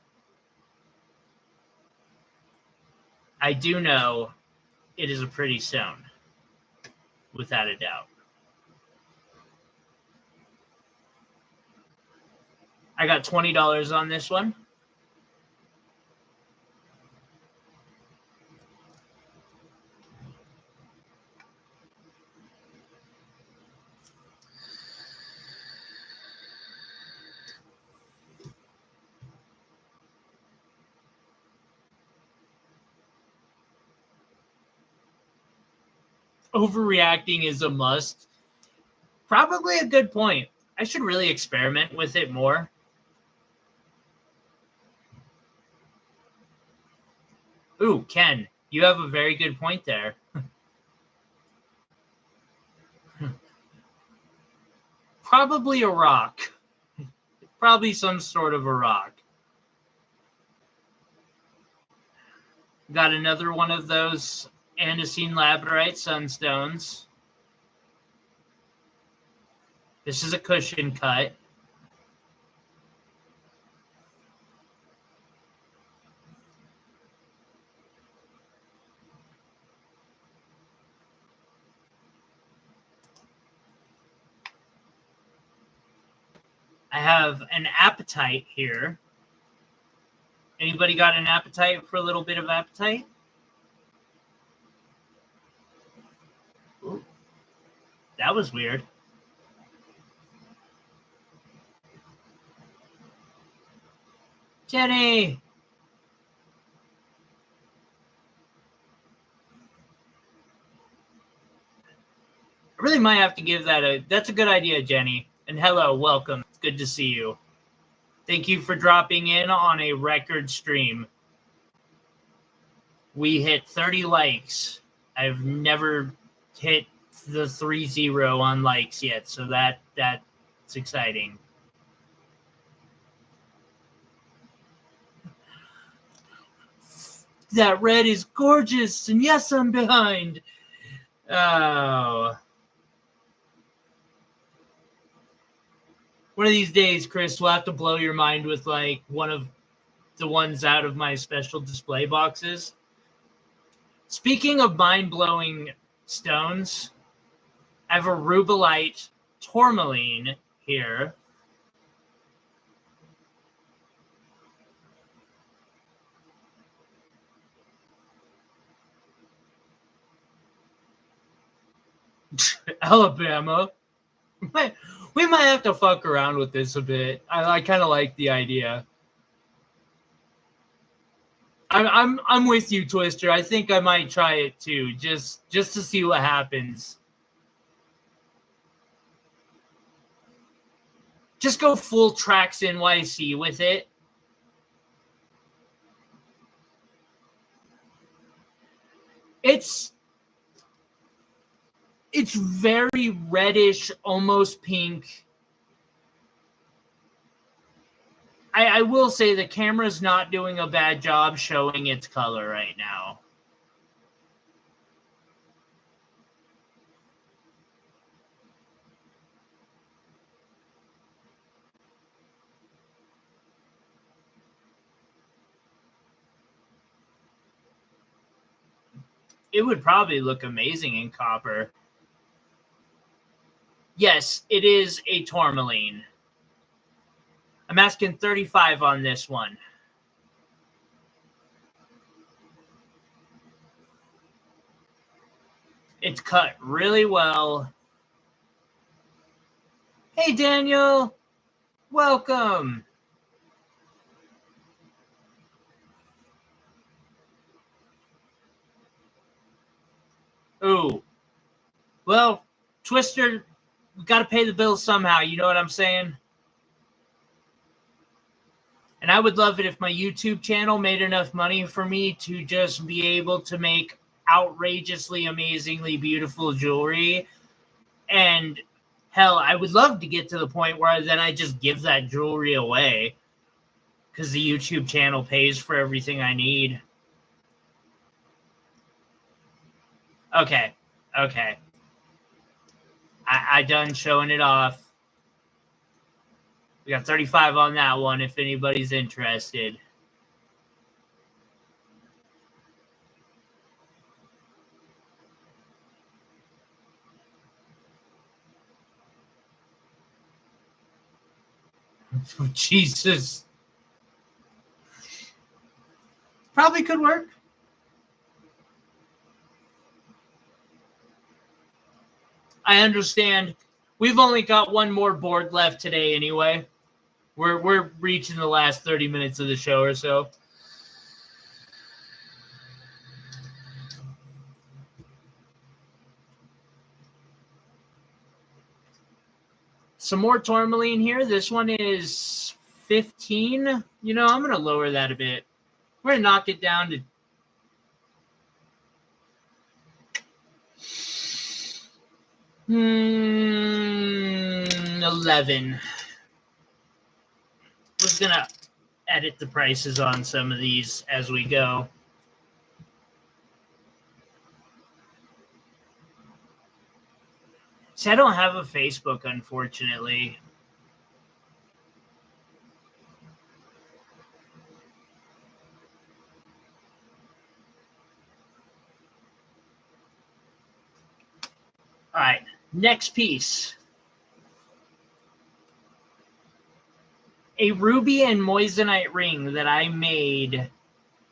I do know it is a pretty stone, without a doubt. I got $20 on this one. Overreacting is a must. Probably a good point. I should really experiment with it more. Ooh, Ken, you have a very good point there. Probably a rock. Probably some sort of a rock. Got another one of those andesine labradorite sunstones. This is a cushion cut. I have an appetite here. Anybody got an appetite for a little bit of appetite? Ooh, that was weird. Jenny! I really might have to give that that's a good idea, Jenny. And hello, welcome. It's good to see you. Thank you for dropping in on a record stream. We hit 30 likes. I've never hit the 30 on likes yet, so that's exciting. That red is gorgeous, and yes, I'm behind. Oh. One of these days, Chris, we'll have to blow your mind with like one of the ones out of my special display boxes. Speaking of mind-blowing stones, I have a rubellite tourmaline here. Alabama. We might have to fuck around with this a bit. I kind of like the idea. I'm with you, Twister. I think I might try it too, just to see what happens. Just go full tracks NYC with it. It's very reddish, almost pink. I will say the camera's not doing a bad job showing its color right now. It would probably look amazing in copper. Yes, it is a tourmaline. I'm asking 35 on this one. It's cut really well. Hey, Daniel. Welcome. Ooh. Well, Twister, we got to pay the bills somehow. You know what I'm saying? And I would love it if my YouTube channel made enough money for me to just be able to make outrageously, amazingly beautiful jewelry. And hell, I would love to get to the point where then I just give that jewelry away because the YouTube channel pays for everything I need. Okay. I done showing it off. We got 35 on that one if anybody's interested. Oh, Jesus. Probably could work. I understand. We've only got one more board left today anyway. We're reaching the last 30 minutes of the show or so. Some more tourmaline here. This one is 15. You know, I'm going to lower that a bit. We're going to knock it down to 11. We're going to edit the prices on some of these as we go. See, I don't have a Facebook, unfortunately. All right, next piece. A ruby and moissanite ring that I made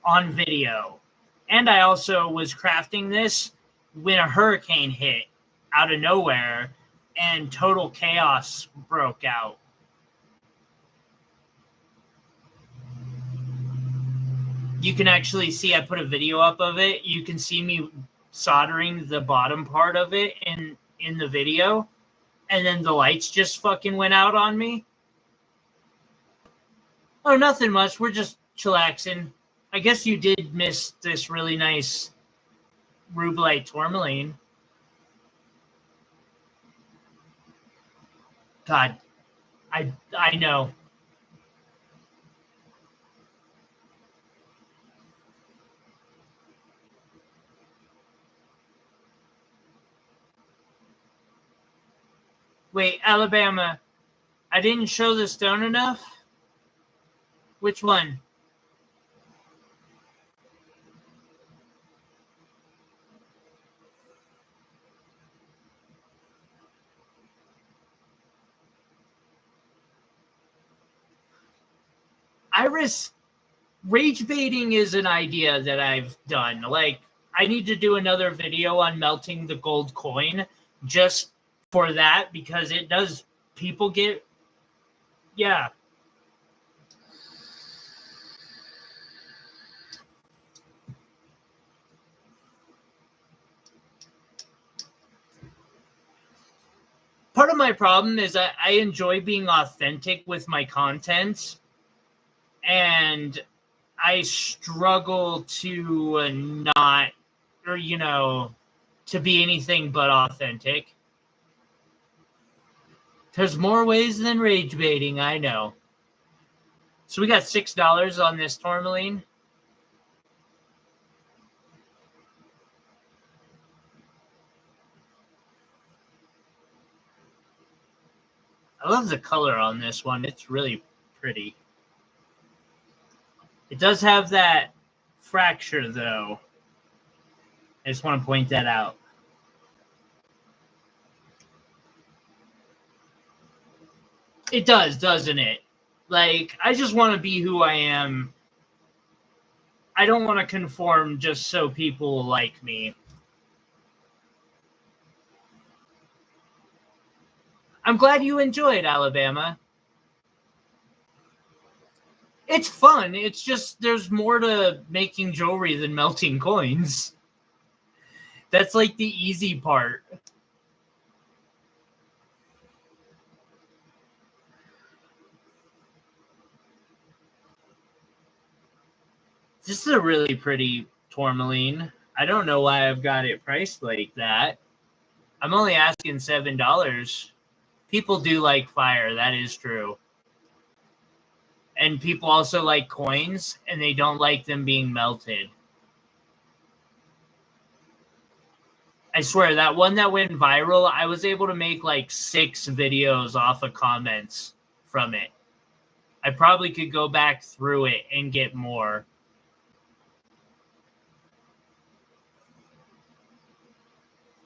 on video. And I also was crafting this when a hurricane hit out of nowhere and total chaos broke out. You can actually see, I put a video up of it. You can see me soldering the bottom part of it in the video. And then the lights just fucking went out on me. Oh, nothing much. We're just chillaxing. I guess you did miss this really nice rubelite tourmaline. God, I know. Wait, Alabama, I didn't show the stone enough? Which one? Iris, rage baiting is an idea that I've done. Like, I need to do another video on melting the gold coin just for that, because it does, people get, yeah. Part of my problem is that I enjoy being authentic with my content, and I struggle to not, or, to be anything but authentic. There's more ways than rage baiting, I know. So we got $6 on this tourmaline. I love the color on this one. It's really pretty. It does have that fracture, though. I just want to point that out. It does, doesn't it? Like, I just want to be who I am. I don't want to conform just so people like me. I'm glad you enjoyed Alabama. It's fun. It's just there's more to making jewelry than melting coins. That's like the easy part. This is a really pretty tourmaline. I don't know why I've got it priced like that. I'm only asking $7. People do like fire. That is true. And people also like coins, and they don't like them being melted. I swear, that one that went viral, I was able to make like 6 videos off of comments from it. I probably could go back through it and get more.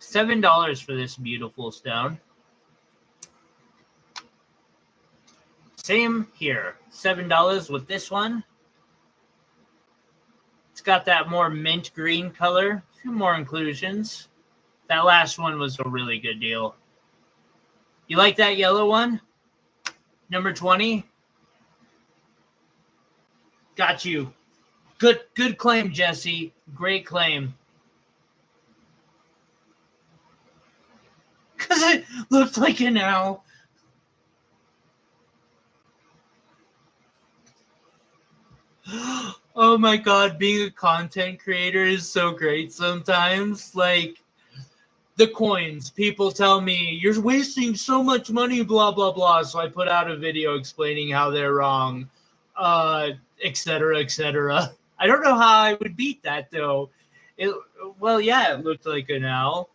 $7 for this beautiful stone. Same here. $7 with this one. It's got that more mint green color. A few more inclusions. That last one was a really good deal. You like that yellow one? Number 20? Got you. Good claim, Jesse. Great claim. Because it looked like an owl. Oh my god, being a content creator is so great sometimes. Like, the coins, people tell me, you're wasting so much money, blah, blah, blah. So I put out a video explaining how they're wrong, etc., etc. I don't know how I would beat that, though. Well, yeah, it looked like an owl.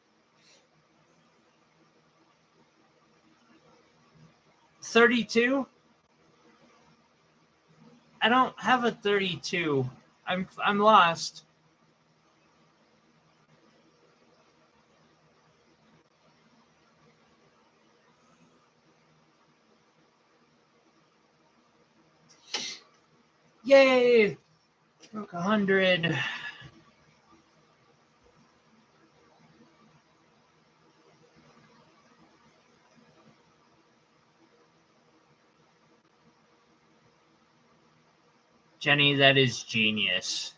32? I don't have a 32. I'm lost. Yay! Broke 100. Jenny, that is genius.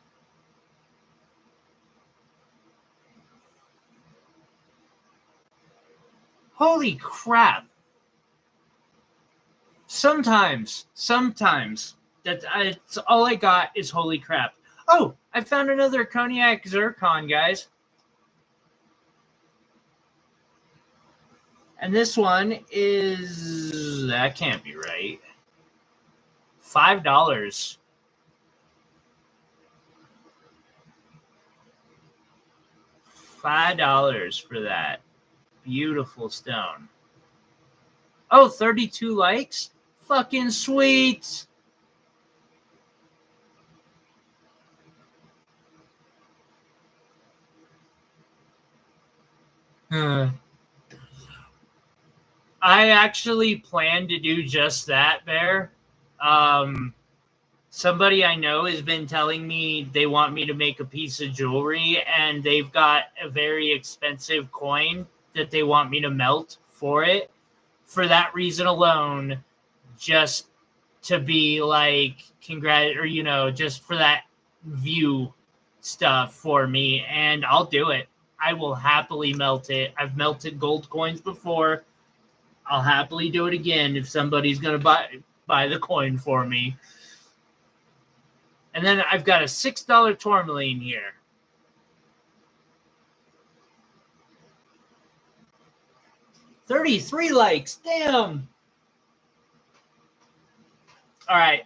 Holy crap. Sometimes, that's all I got is holy crap. Oh, I found another cognac zircon, guys. And this one is, that can't be right. $5. $5 for that beautiful stone. Oh, 32 likes? Fucking sweet. I actually plan to do just that, Bear. Somebody I know has been telling me they want me to make a piece of jewelry, and they've got a very expensive coin that they want me to melt for it. For that reason alone, just to be like, just for that view stuff for me, and I'll do it. I will happily melt it. I've melted gold coins before. I'll happily do it again if somebody's going to buy the coin for me. And then I've got a $6 tourmaline here. $33 likes. Damn. All right.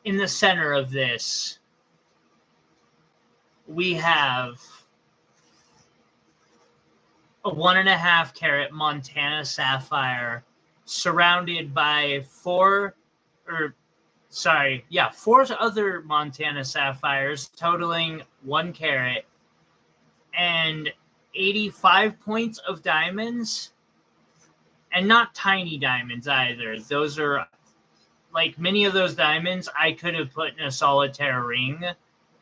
In the center of this, we have a 1.5 carat Montana sapphire surrounded by four other Montana sapphires totaling 1 carat and 85 points of diamonds, and not tiny diamonds either. Those are, like, many of those diamonds I could have put in a solitaire ring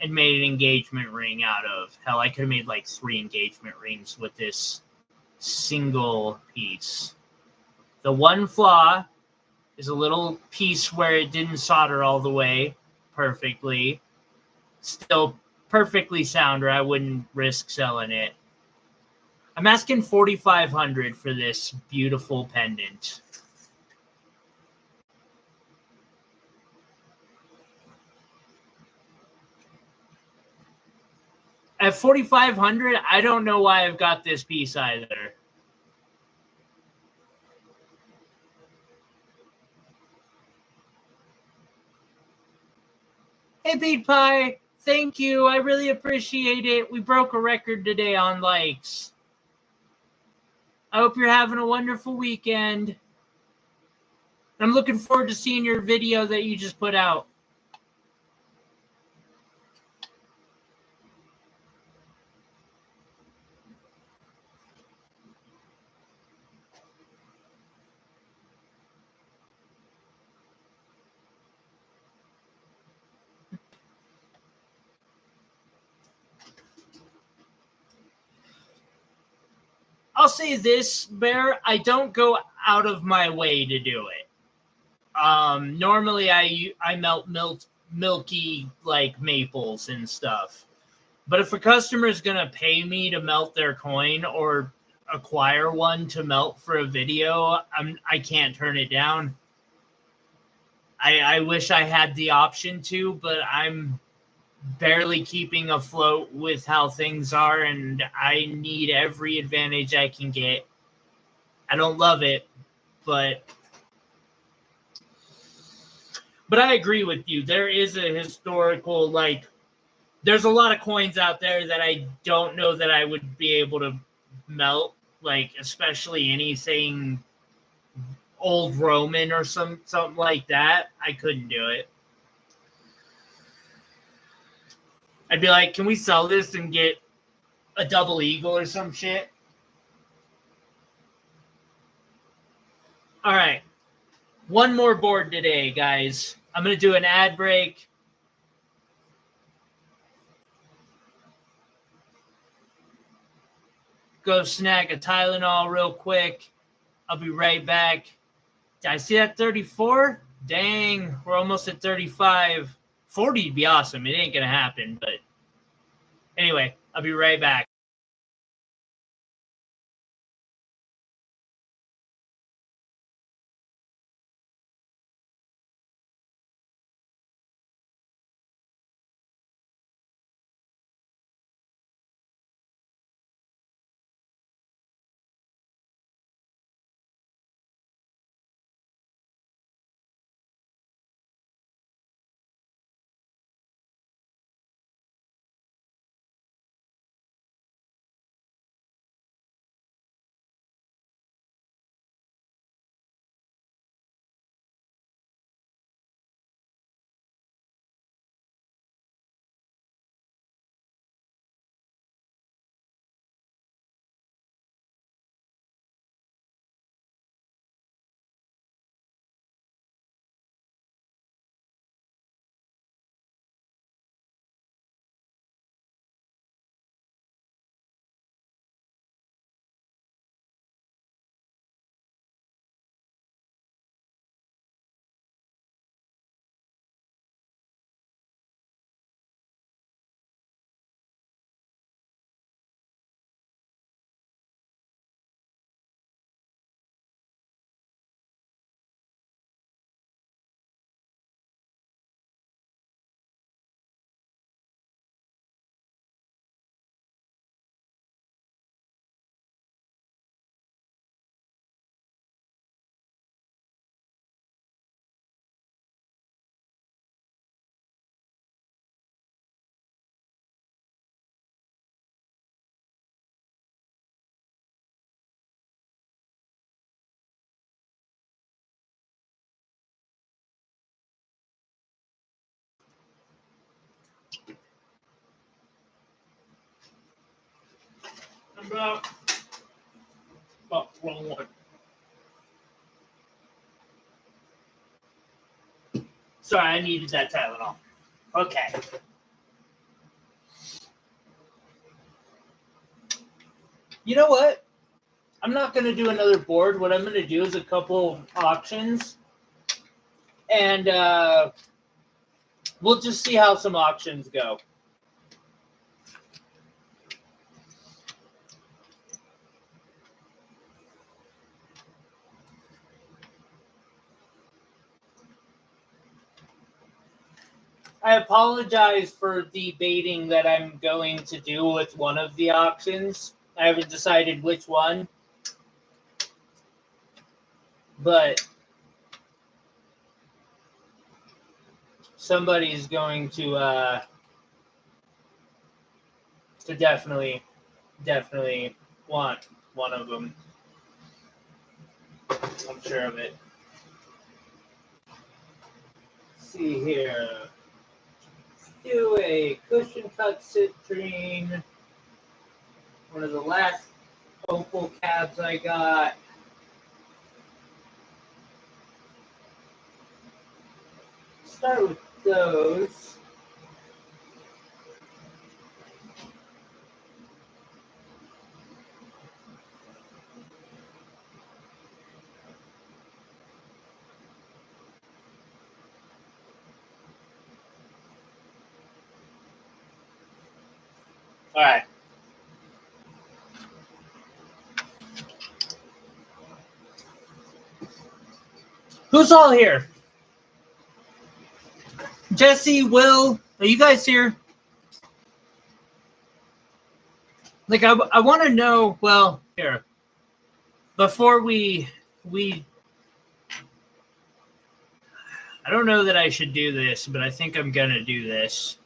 and made an engagement ring out of. Hell, I could have made like 3 engagement rings with this single piece. The one flaw is a little piece where it didn't solder all the way perfectly. Still perfectly sound, or I wouldn't risk selling it. I'm asking $4,500 for this beautiful pendant. At $4,500, I don't know why I've got this piece either. Hey, Beat Pie, thank you. I really appreciate it. We broke a record today on likes. I hope you're having a wonderful weekend. I'm looking forward to seeing your video that you just put out. I'll say this, Bear, I don't go out of my way to do it. Normally I melt milky, like, maples and stuff. But if a customer is going to pay me to melt their coin or acquire one to melt for a video, I can't turn it down. I wish I had the option to, but I'm barely keeping afloat with how things are, and I need every advantage I can get. I don't love it, but I agree with you. There is a historical, like, there's a lot of coins out there that I don't know that I would be able to melt, like, especially anything old Roman or something like that. I couldn't do it. I'd be like, can we sell this and get a double eagle or some shit? All right. One more board today, guys. I'm going to do an ad break. Go snag a Tylenol real quick. I'll be right back. Did I see that 34? Dang, we're almost at 35. 40 would be awesome. It ain't going to happen, but anyway, I'll be right back. about. Oh, wrong one. Sorry, I needed that Tylenol. Okay. You know what? I'm not going to do another board. What I'm going to do is a couple auctions. And we'll just see how some auctions go. I apologize for debating that I'm going to do with one of the auctions. I haven't decided which one. But somebody's going to definitely want one of them. I'm sure of it. Let's see here. Let's do a cushion cut citrine. One of the last opal cabs I got. Start with those. All right. Who's all here? Jesse, Will, are you guys here? Like, I want to know, well, here, before we, I don't know that I should do this, but I think I'm going to do this.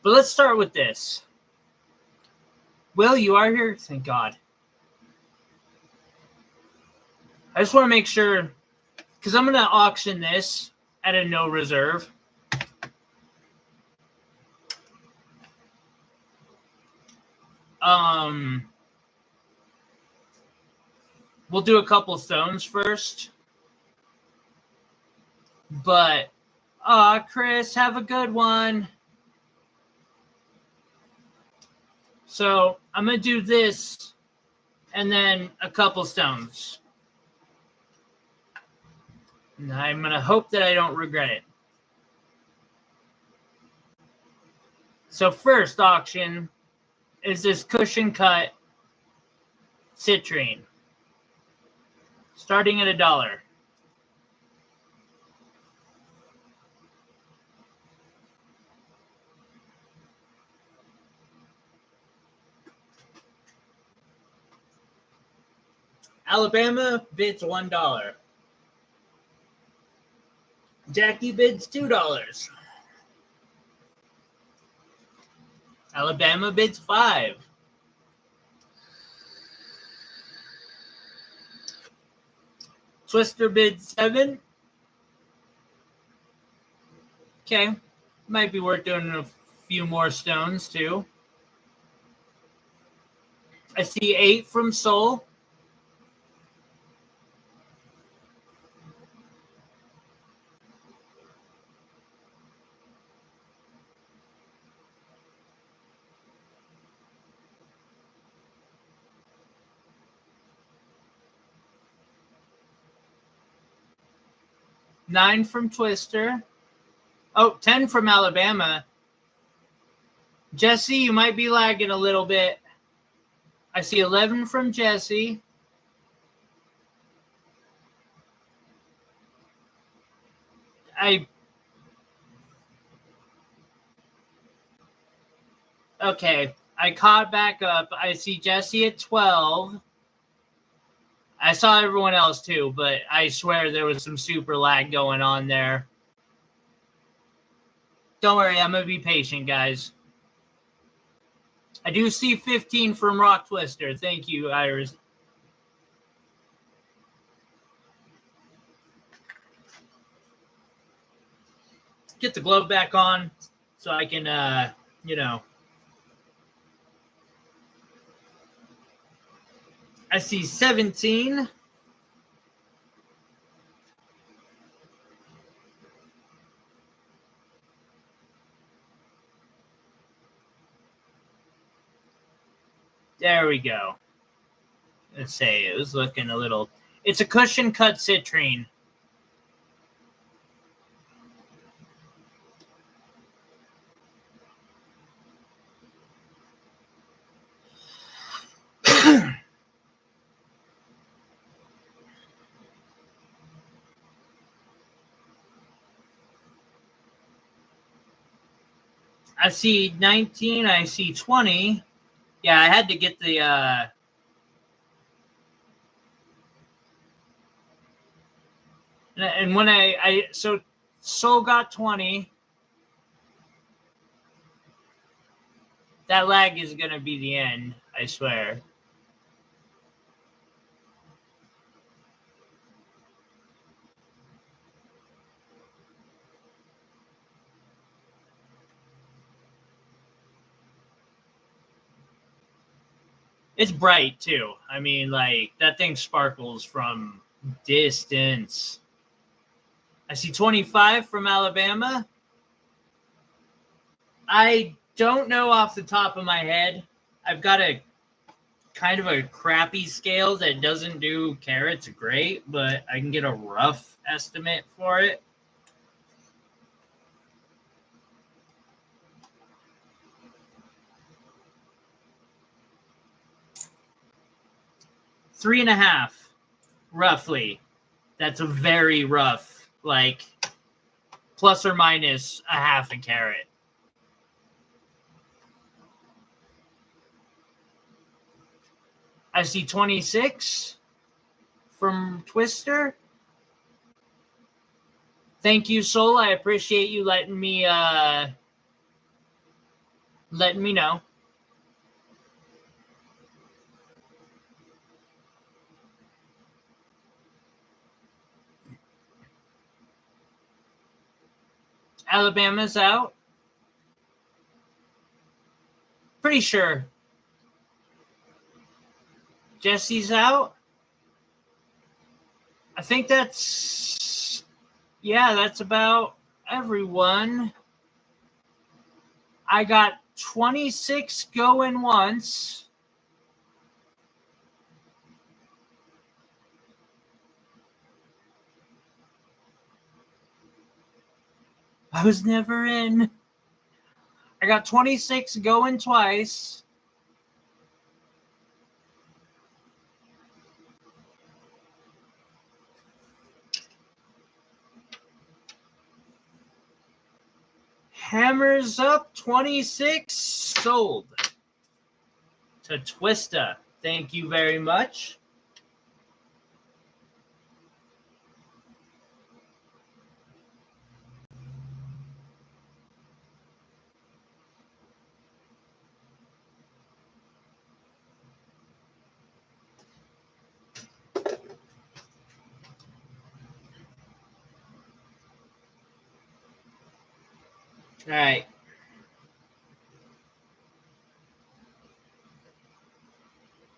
But let's start with this. Will, you are here? Thank God. I just want to make sure, because I'm going to auction this at a no reserve. We'll do a couple stones first. But, Chris, have a good one. So I'm going to do this and then a couple stones. And I'm going to hope that I don't regret it. So first auction is this cushion cut citrine. Starting at $1. Alabama bids $1. Jackie bids $2. Alabama bids $5. Twister bids $7. Okay. Might be worth doing a few more stones too. I see 8 from Soul. $9 from Twister. Oh, 10 from Alabama. Jesse, you might be lagging a little bit. I see 11 from Jesse. Okay, I caught back up. I see Jesse at 12. I saw everyone else too, but I swear there was some super lag going on there. Don't worry, I'm going to be patient, guys. I do see 15 from Rock Twister. Thank you, Iris. Get the glove back on so I can, I see 17. There we go. Let's say it was looking a little. It's a cushion cut citrine. I see 19. I see 20. Yeah, I had to get the. And when so Soul got 20. That lag is gonna be the end. I swear. It's bright too. I mean, like that thing sparkles from distance. I see 25 from Alabama. I don't know off the top of my head. I've got a kind of a crappy scale that doesn't do carats great, but I can get a rough estimate for it. Three and a half, roughly. That's a very rough, like plus or minus a half a carat. I see 26 from Twister. Thank you, Soul. I appreciate you letting me know. Alabama's out. Pretty sure. Jesse's out. I think that's about everyone. I got 26 going once. I was never in. I got 26 going twice. Hammers up 26 sold to Twista. Thank you very much. All right.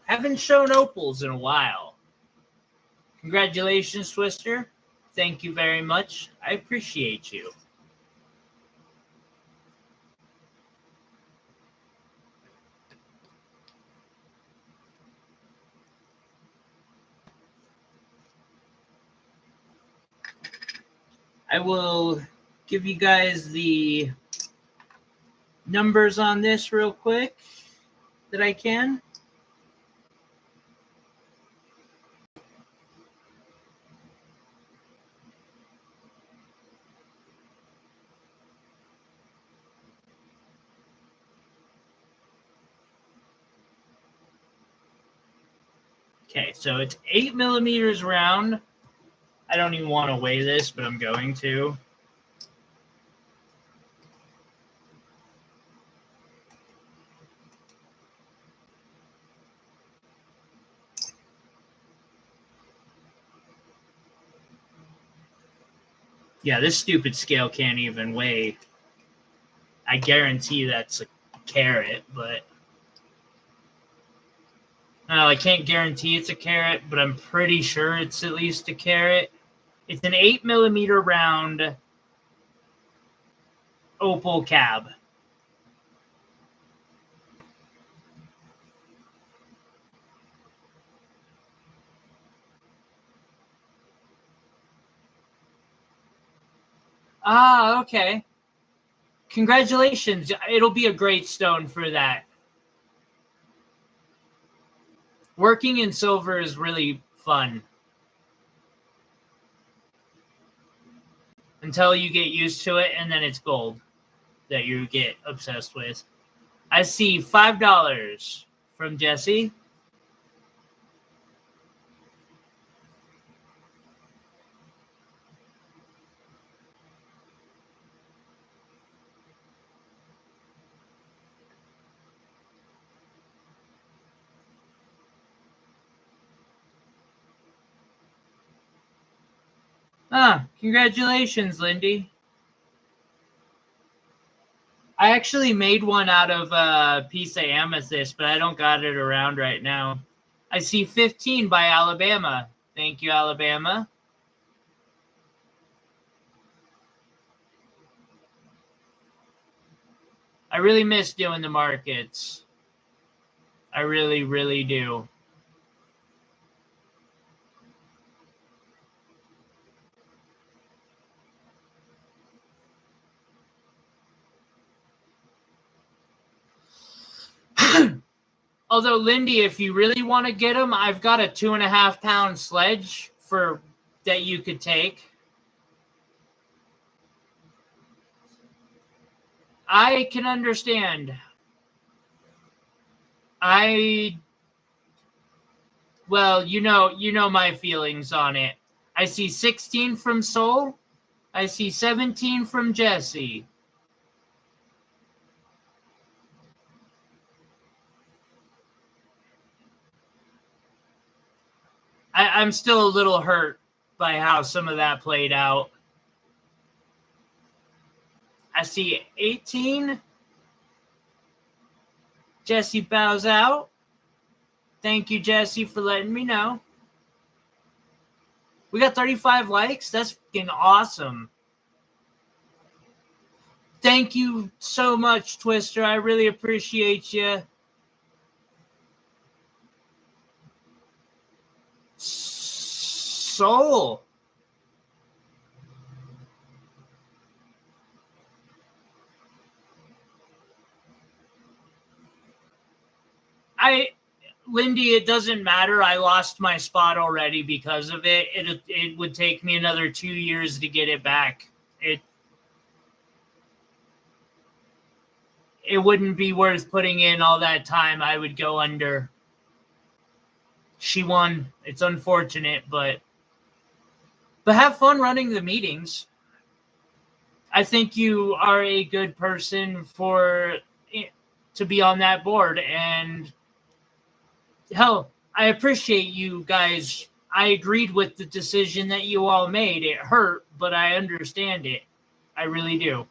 Haven't shown opals in a while. Congratulations, Twister. Thank you very much. I appreciate you. I will give you guys the numbers on this real quick that I can. Okay, so it's 8 millimeters round. I don't even want to weigh this, but I'm going to. Yeah, this stupid scale can't even weigh. I guarantee that's a carat, but I can't guarantee it's a carat, but I'm pretty sure it's at least a carat. It's an 8mm round opal cab. Ah, okay. Congratulations. It'll be a great stone for that. Working in silver is really fun. Until you get used to it, and then it's gold that you get obsessed with. I see $5 from Jesse. Ah, congratulations, Lindy. I actually made one out of a piece of amethyst, but I don't got it around right now. I see 15 by Alabama. Thank you, Alabama. I really miss doing the markets. I really, really do. Although, Lindy, if you really want to get them, I've got a 2.5 pound sledge for that you could take. I can understand. Well, you know my feelings on it. I see 16 from Soul. I see 17 from Jesse. I'm still a little hurt by how some of that played out. I see 18. Jesse bows out. Thank you, Jesse, for letting me know. We got 35 likes. That's fucking awesome. Thank you so much, Twister. I really appreciate you. Soul. Lindy, it doesn't matter. I lost my spot already because of it. It would take me another 2 years to get it back. It wouldn't be worth putting in all that time. I would go under. She won. It's unfortunate, but have fun running the meetings. I think you are a good person to be on that board, and hell, I appreciate you guys. I agreed with the decision that you all made. It hurt, but I understand it. I really do.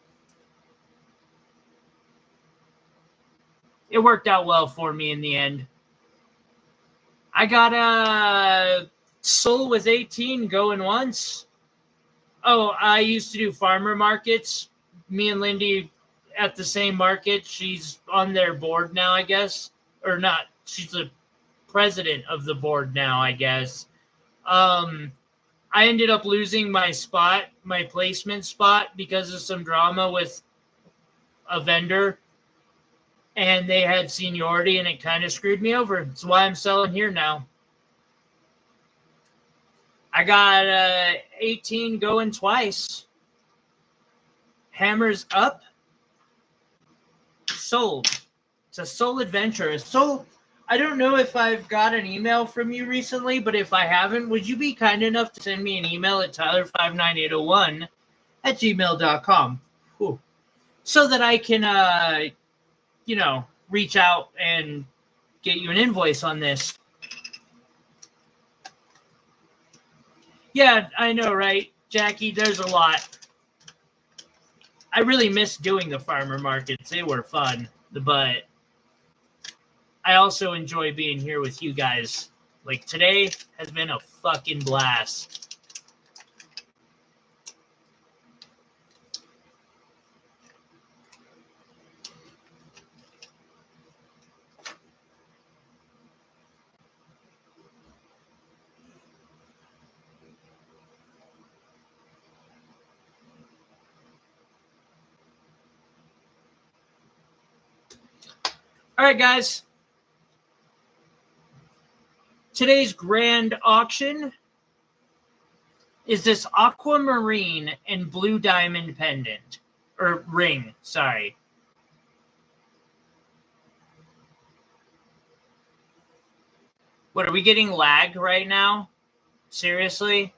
It worked out well for me in the end. I got a Soul with 18 going once. Oh, I used to do farmer markets. Me and Lindy at the same market. She's on their board now, I guess. Or not. She's the president of the board now, I guess. I ended up losing my spot, my placement spot, because of some drama with a vendor. And they had seniority, and it kind of screwed me over. That's why I'm selling here now. I got 18 going twice. Hammers up. Sold. It's a Soul adventure. I don't know if I've got an email from you recently, but if I haven't, would you be kind enough to send me an email at tyler59801@gmail.com? Ooh. So that I can, reach out and get you an invoice on this. Yeah, I know, right? Jackie, there's a lot. I really miss doing the farmer markets. They were fun, but I also enjoy being here with you guys. Like, today has been a fucking blast. All right, guys. Today's grand auction is this aquamarine and blue diamond pendant. Or ring, sorry. What, are we getting lag right now? Seriously?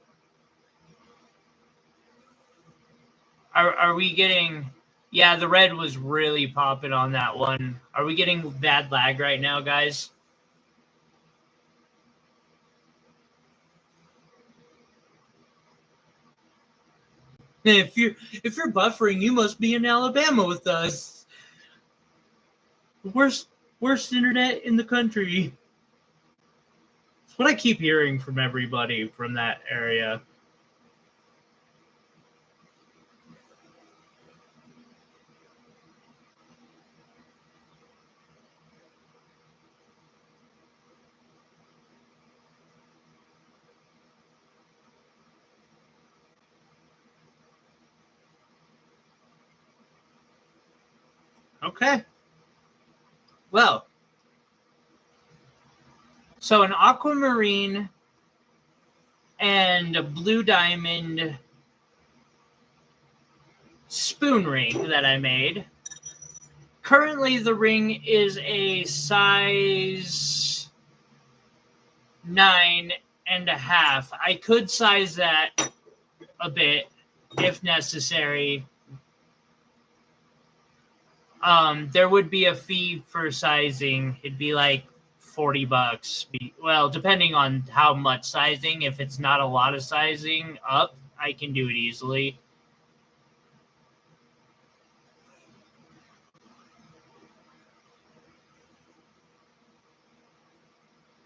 Are we getting... Yeah, the red was really popping on that one. Are we getting bad lag right now, guys? If you're buffering, you must be in Alabama with us. Worst internet in the country. That's what I keep hearing from everybody from that area. Okay. Well, so an aquamarine and a blue diamond spoon ring that I made. Currently, the ring is a size 9.5. I could size that a bit if necessary. There would be a fee for sizing. It'd be like $40. Well, depending on how much sizing. If it's not a lot of sizing up, I can do it easily.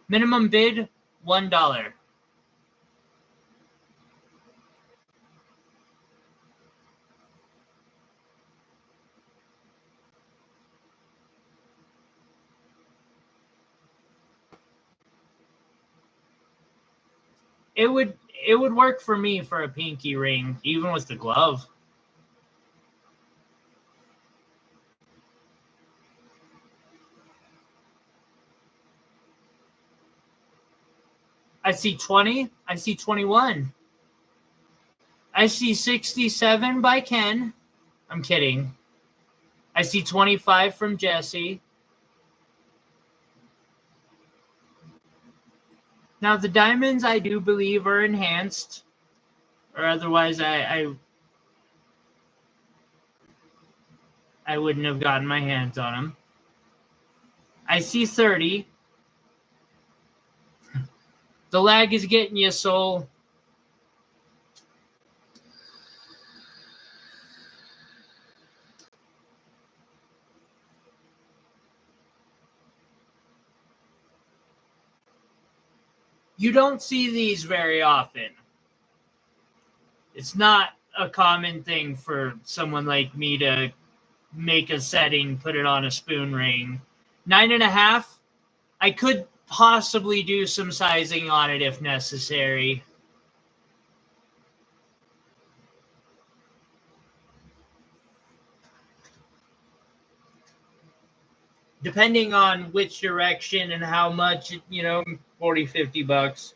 Minimum bid, $1. It would work for me for a pinky ring, even with the glove. I see 20. I see 21. I see 67 by Ken. I'm kidding. I see 25 from Jesse. Now, the diamonds, I do believe, are enhanced. Or otherwise, I wouldn't have gotten my hands on them. I see 30. The lag is getting you, soul. You don't see these very often. It's not a common thing for someone like me to make a setting, put it on a spoon ring. 9.5, I could possibly do some sizing on it if necessary. Depending on which direction and how much, $40, $50.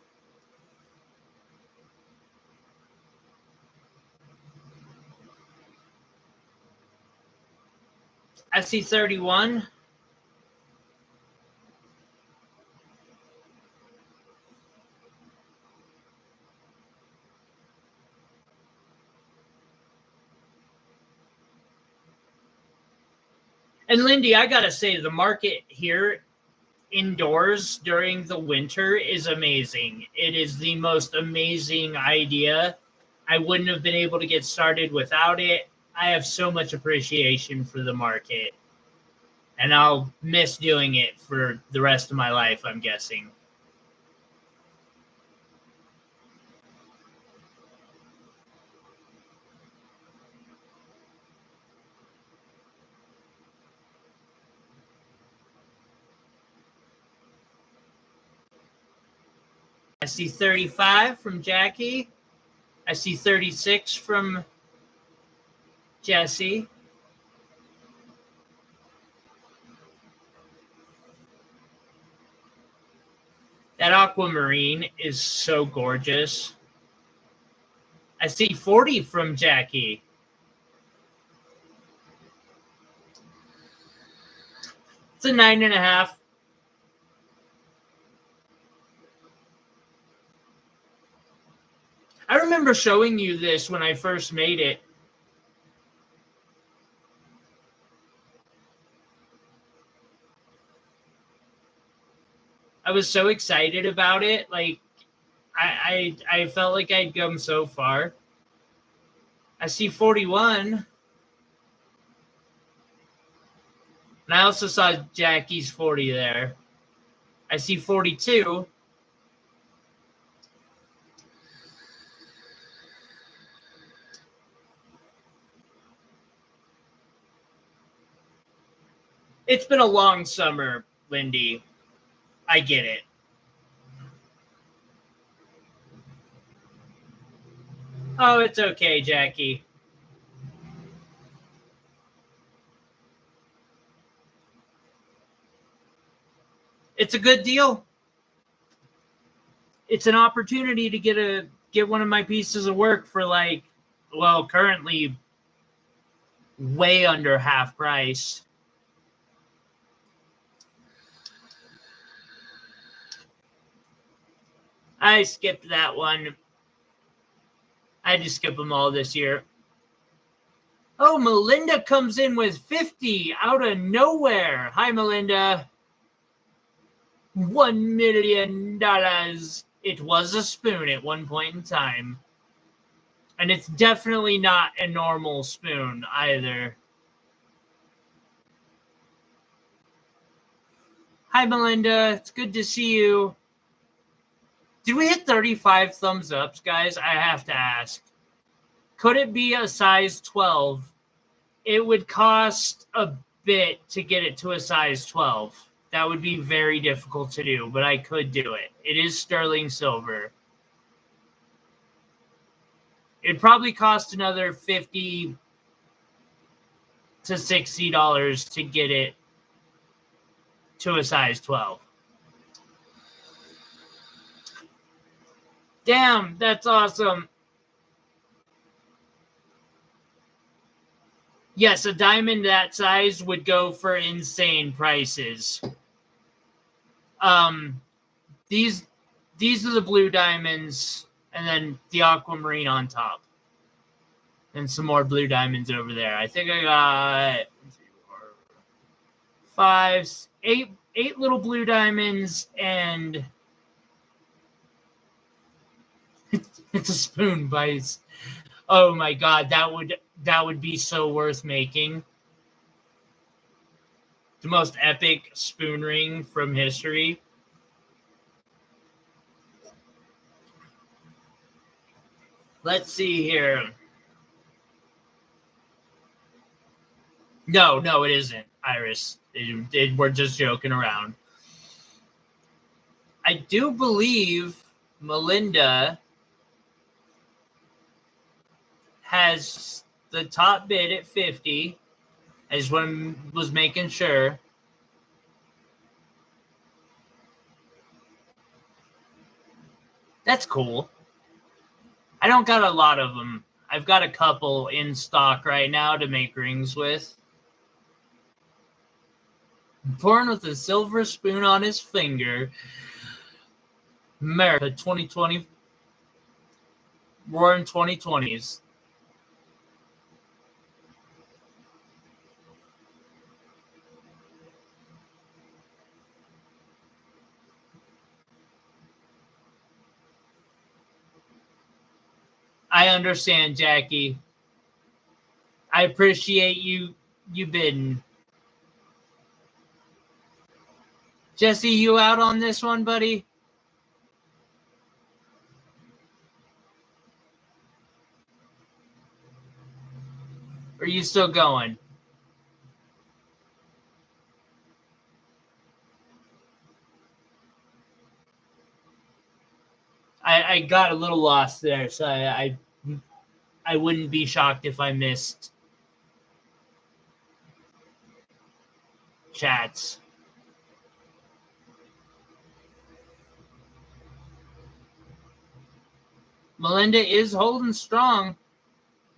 I see 31. And Lindy, I gotta say, the market here indoors during the winter is amazing. It is the most amazing idea. I wouldn't have been able to get started without it. I have so much appreciation for the market. And I'll miss doing it for the rest of my life, I'm guessing. I see 35 from Jackie. I see 36 from Jesse. That aquamarine is so gorgeous. I see 40 from Jackie. It's a 9.5. I remember showing you this when I first made it. I was so excited about it. Like, I felt like I'd come so far. I see 41. And I also saw Jackie's 40 there. I see 42. It's been a long summer, Lindy. I get it. Oh, it's okay, Jackie. It's a good deal. It's an opportunity to get one of my pieces of work for like, well, currently way under half price. I skipped that one. I just skip them all this year. Oh, Melinda comes in with 50 out of nowhere. Hi, Melinda. $1 million. It was a spoon at one point in time. And it's definitely not a normal spoon either. Hi, Melinda. It's good to see you. Did we hit 35 thumbs ups, guys? I have to ask. Could it be a size 12? It would cost a bit to get it to a size 12. That would be very difficult to do, but I could do it. It is sterling silver. It'd probably cost another $50 to $60 to get it to a size 12. Damn, that's awesome. Yes, a diamond that size would go for insane prices. These are the blue diamonds, and then the aquamarine on top. And some more blue diamonds over there. I think I got 8 little blue diamonds, and it's a spoon vice. Oh my god, that would be so worth making. The most epic spoon ring from history. Let's see here. No, it isn't, Iris. We're just joking around. I do believe Melinda has the top bid at 50. I just was making sure. That's cool. I don't got a lot of them. I've got a couple in stock right now to make rings with. Born with a silver spoon on his finger. America 2020. Roaring 2020s. I understand, Jackie. I appreciate you bidding. Jesse, you out on this one, buddy? Or are you still going? I got a little lost there, so I wouldn't be shocked if I missed chats. Melinda is holding strong.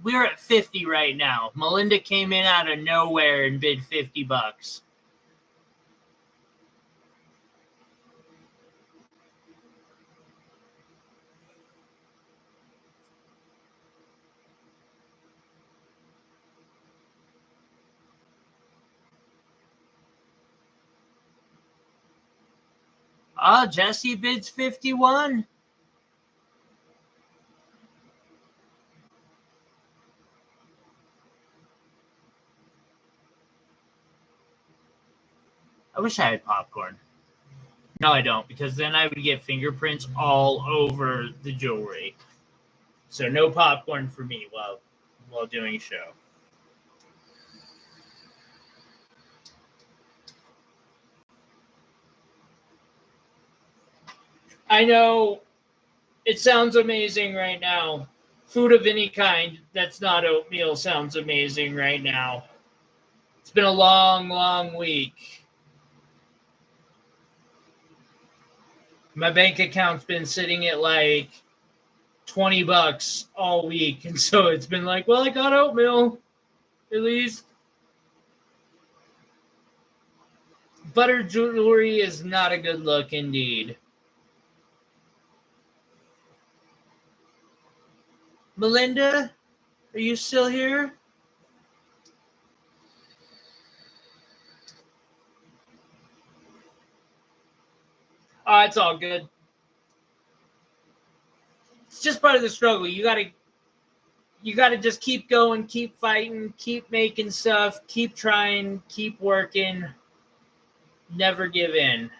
We're at 50 right now. Melinda came in out of nowhere and bid $50. Oh, Jesse bids 51. I wish I had popcorn. No, I don't, because then I would get fingerprints all over the jewelry. So no popcorn for me while doing a show. I know it sounds amazing right now. Food of any kind that's not oatmeal sounds amazing right now. It's been a long, long week. My bank account's been sitting at like $20 all week. And so it's been like, well, I got oatmeal, at least. Butter jewelry is not a good look indeed. Melinda, are you still here? Oh, it's all good. It's just part of the struggle. You gotta just keep going, keep fighting, keep making stuff, keep trying, keep working, never give in.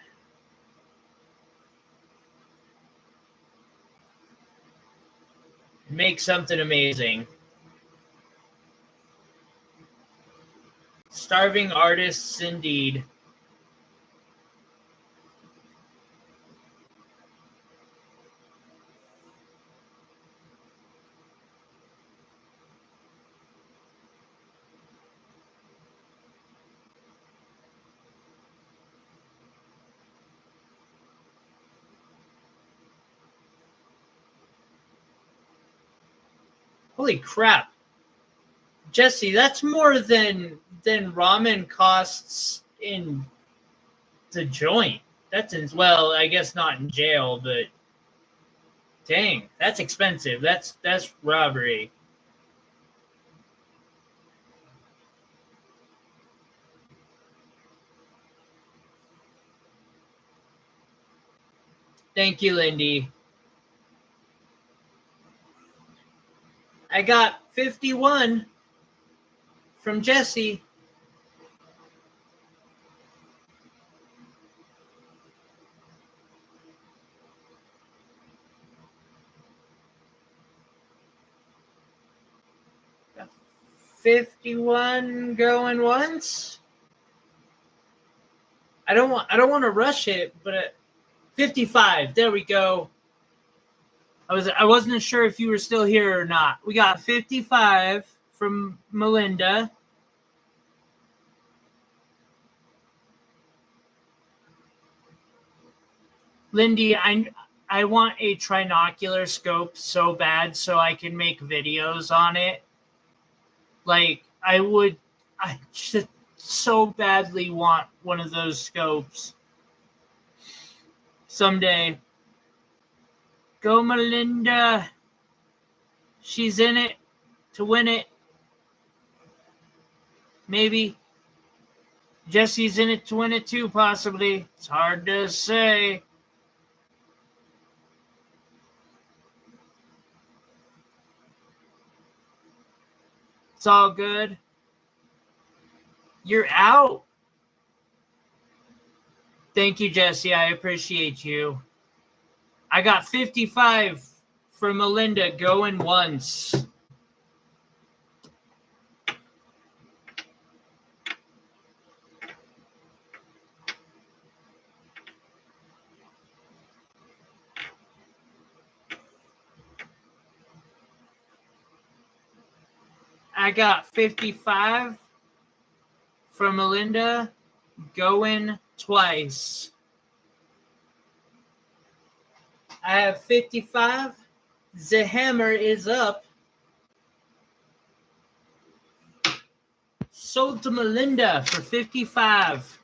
Make something amazing. Starving artists indeed. Holy crap. Jesse, that's more than ramen costs in the joint. That's in, well, I guess not in jail, but dang, that's expensive. That's robbery. Thank you, Lindy. I got 51 from Jesse. Got 51 going once. I don't want to rush it, but 55. There we go. I wasn't sure if you were still here or not. We got 55 from Melinda. Lindy, I want a trinocular scope so bad so I can make videos on it. Like, I just so badly want one of those scopes. Someday. Go, Melinda. She's in it to win it. Maybe. Jesse's in it to win it too, possibly. It's hard to say. It's all good. You're out. Thank you, Jesse. I appreciate you. I got 55 for Melinda going once. I got 55 for Melinda going twice. I have 55. The hammer is up. Sold to Melinda for 55.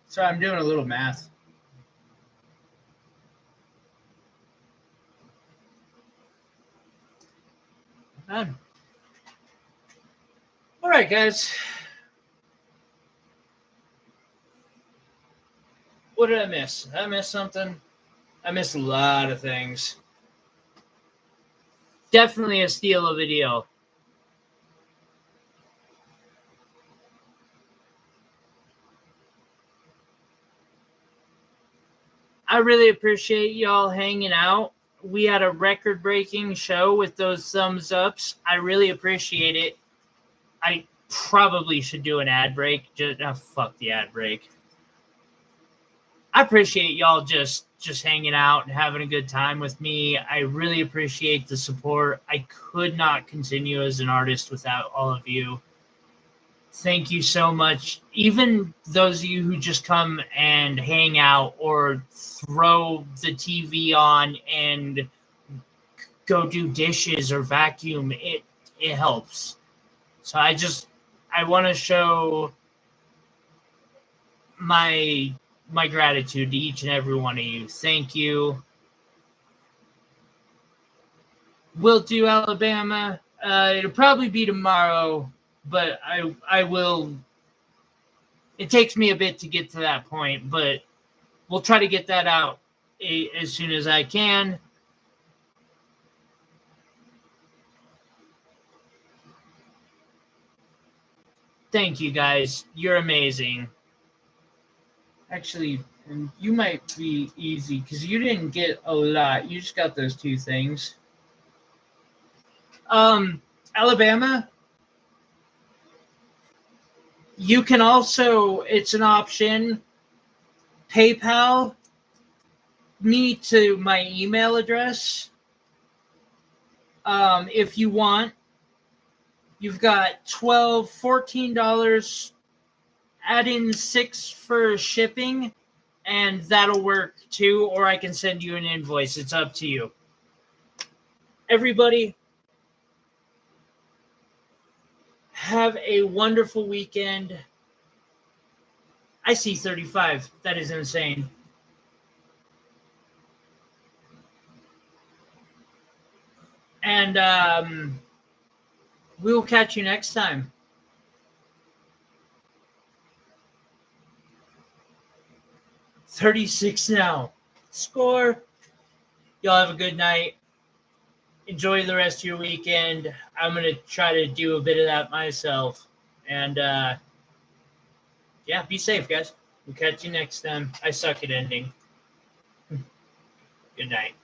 Sorry, I'm doing a little math. Done. All right, guys. What did I miss? Did I miss something? I missed a lot of things. Definitely a steal of video. I really appreciate y'all hanging out. We had a record-breaking show with those thumbs ups. I really appreciate it. I probably should do an ad break. Fuck the ad break. I appreciate y'all just hanging out and having a good time with me. I really appreciate the support. I could not continue as an artist without all of you. Thank you so much. Even those of you who just come and hang out or throw the TV on and go do dishes or vacuum, it helps. So I want to show my gratitude to each and every one of you. Thank you. We'll do Alabama. It'll probably be tomorrow, but I will. It takes me a bit to get to that point, but we'll try to get that out as soon as I can. Thank you, guys. You're amazing. Actually, you might be easy because you didn't get a lot. You just got those two things. Alabama. You can also, it's an option, PayPal me to my email address. If you want, you've got $12, $14, add in $6 for shipping, and that'll work too, or I can send you an invoice. It's up to you. Everybody, have a wonderful weekend. I see 35. That is insane. And we'll catch you next time. $36 now. Score. Y'all have a good night. Enjoy the rest of your weekend. I'm going to try to do a bit of that myself. And, yeah, be safe, guys. We'll catch you next time. I suck at ending. Good night.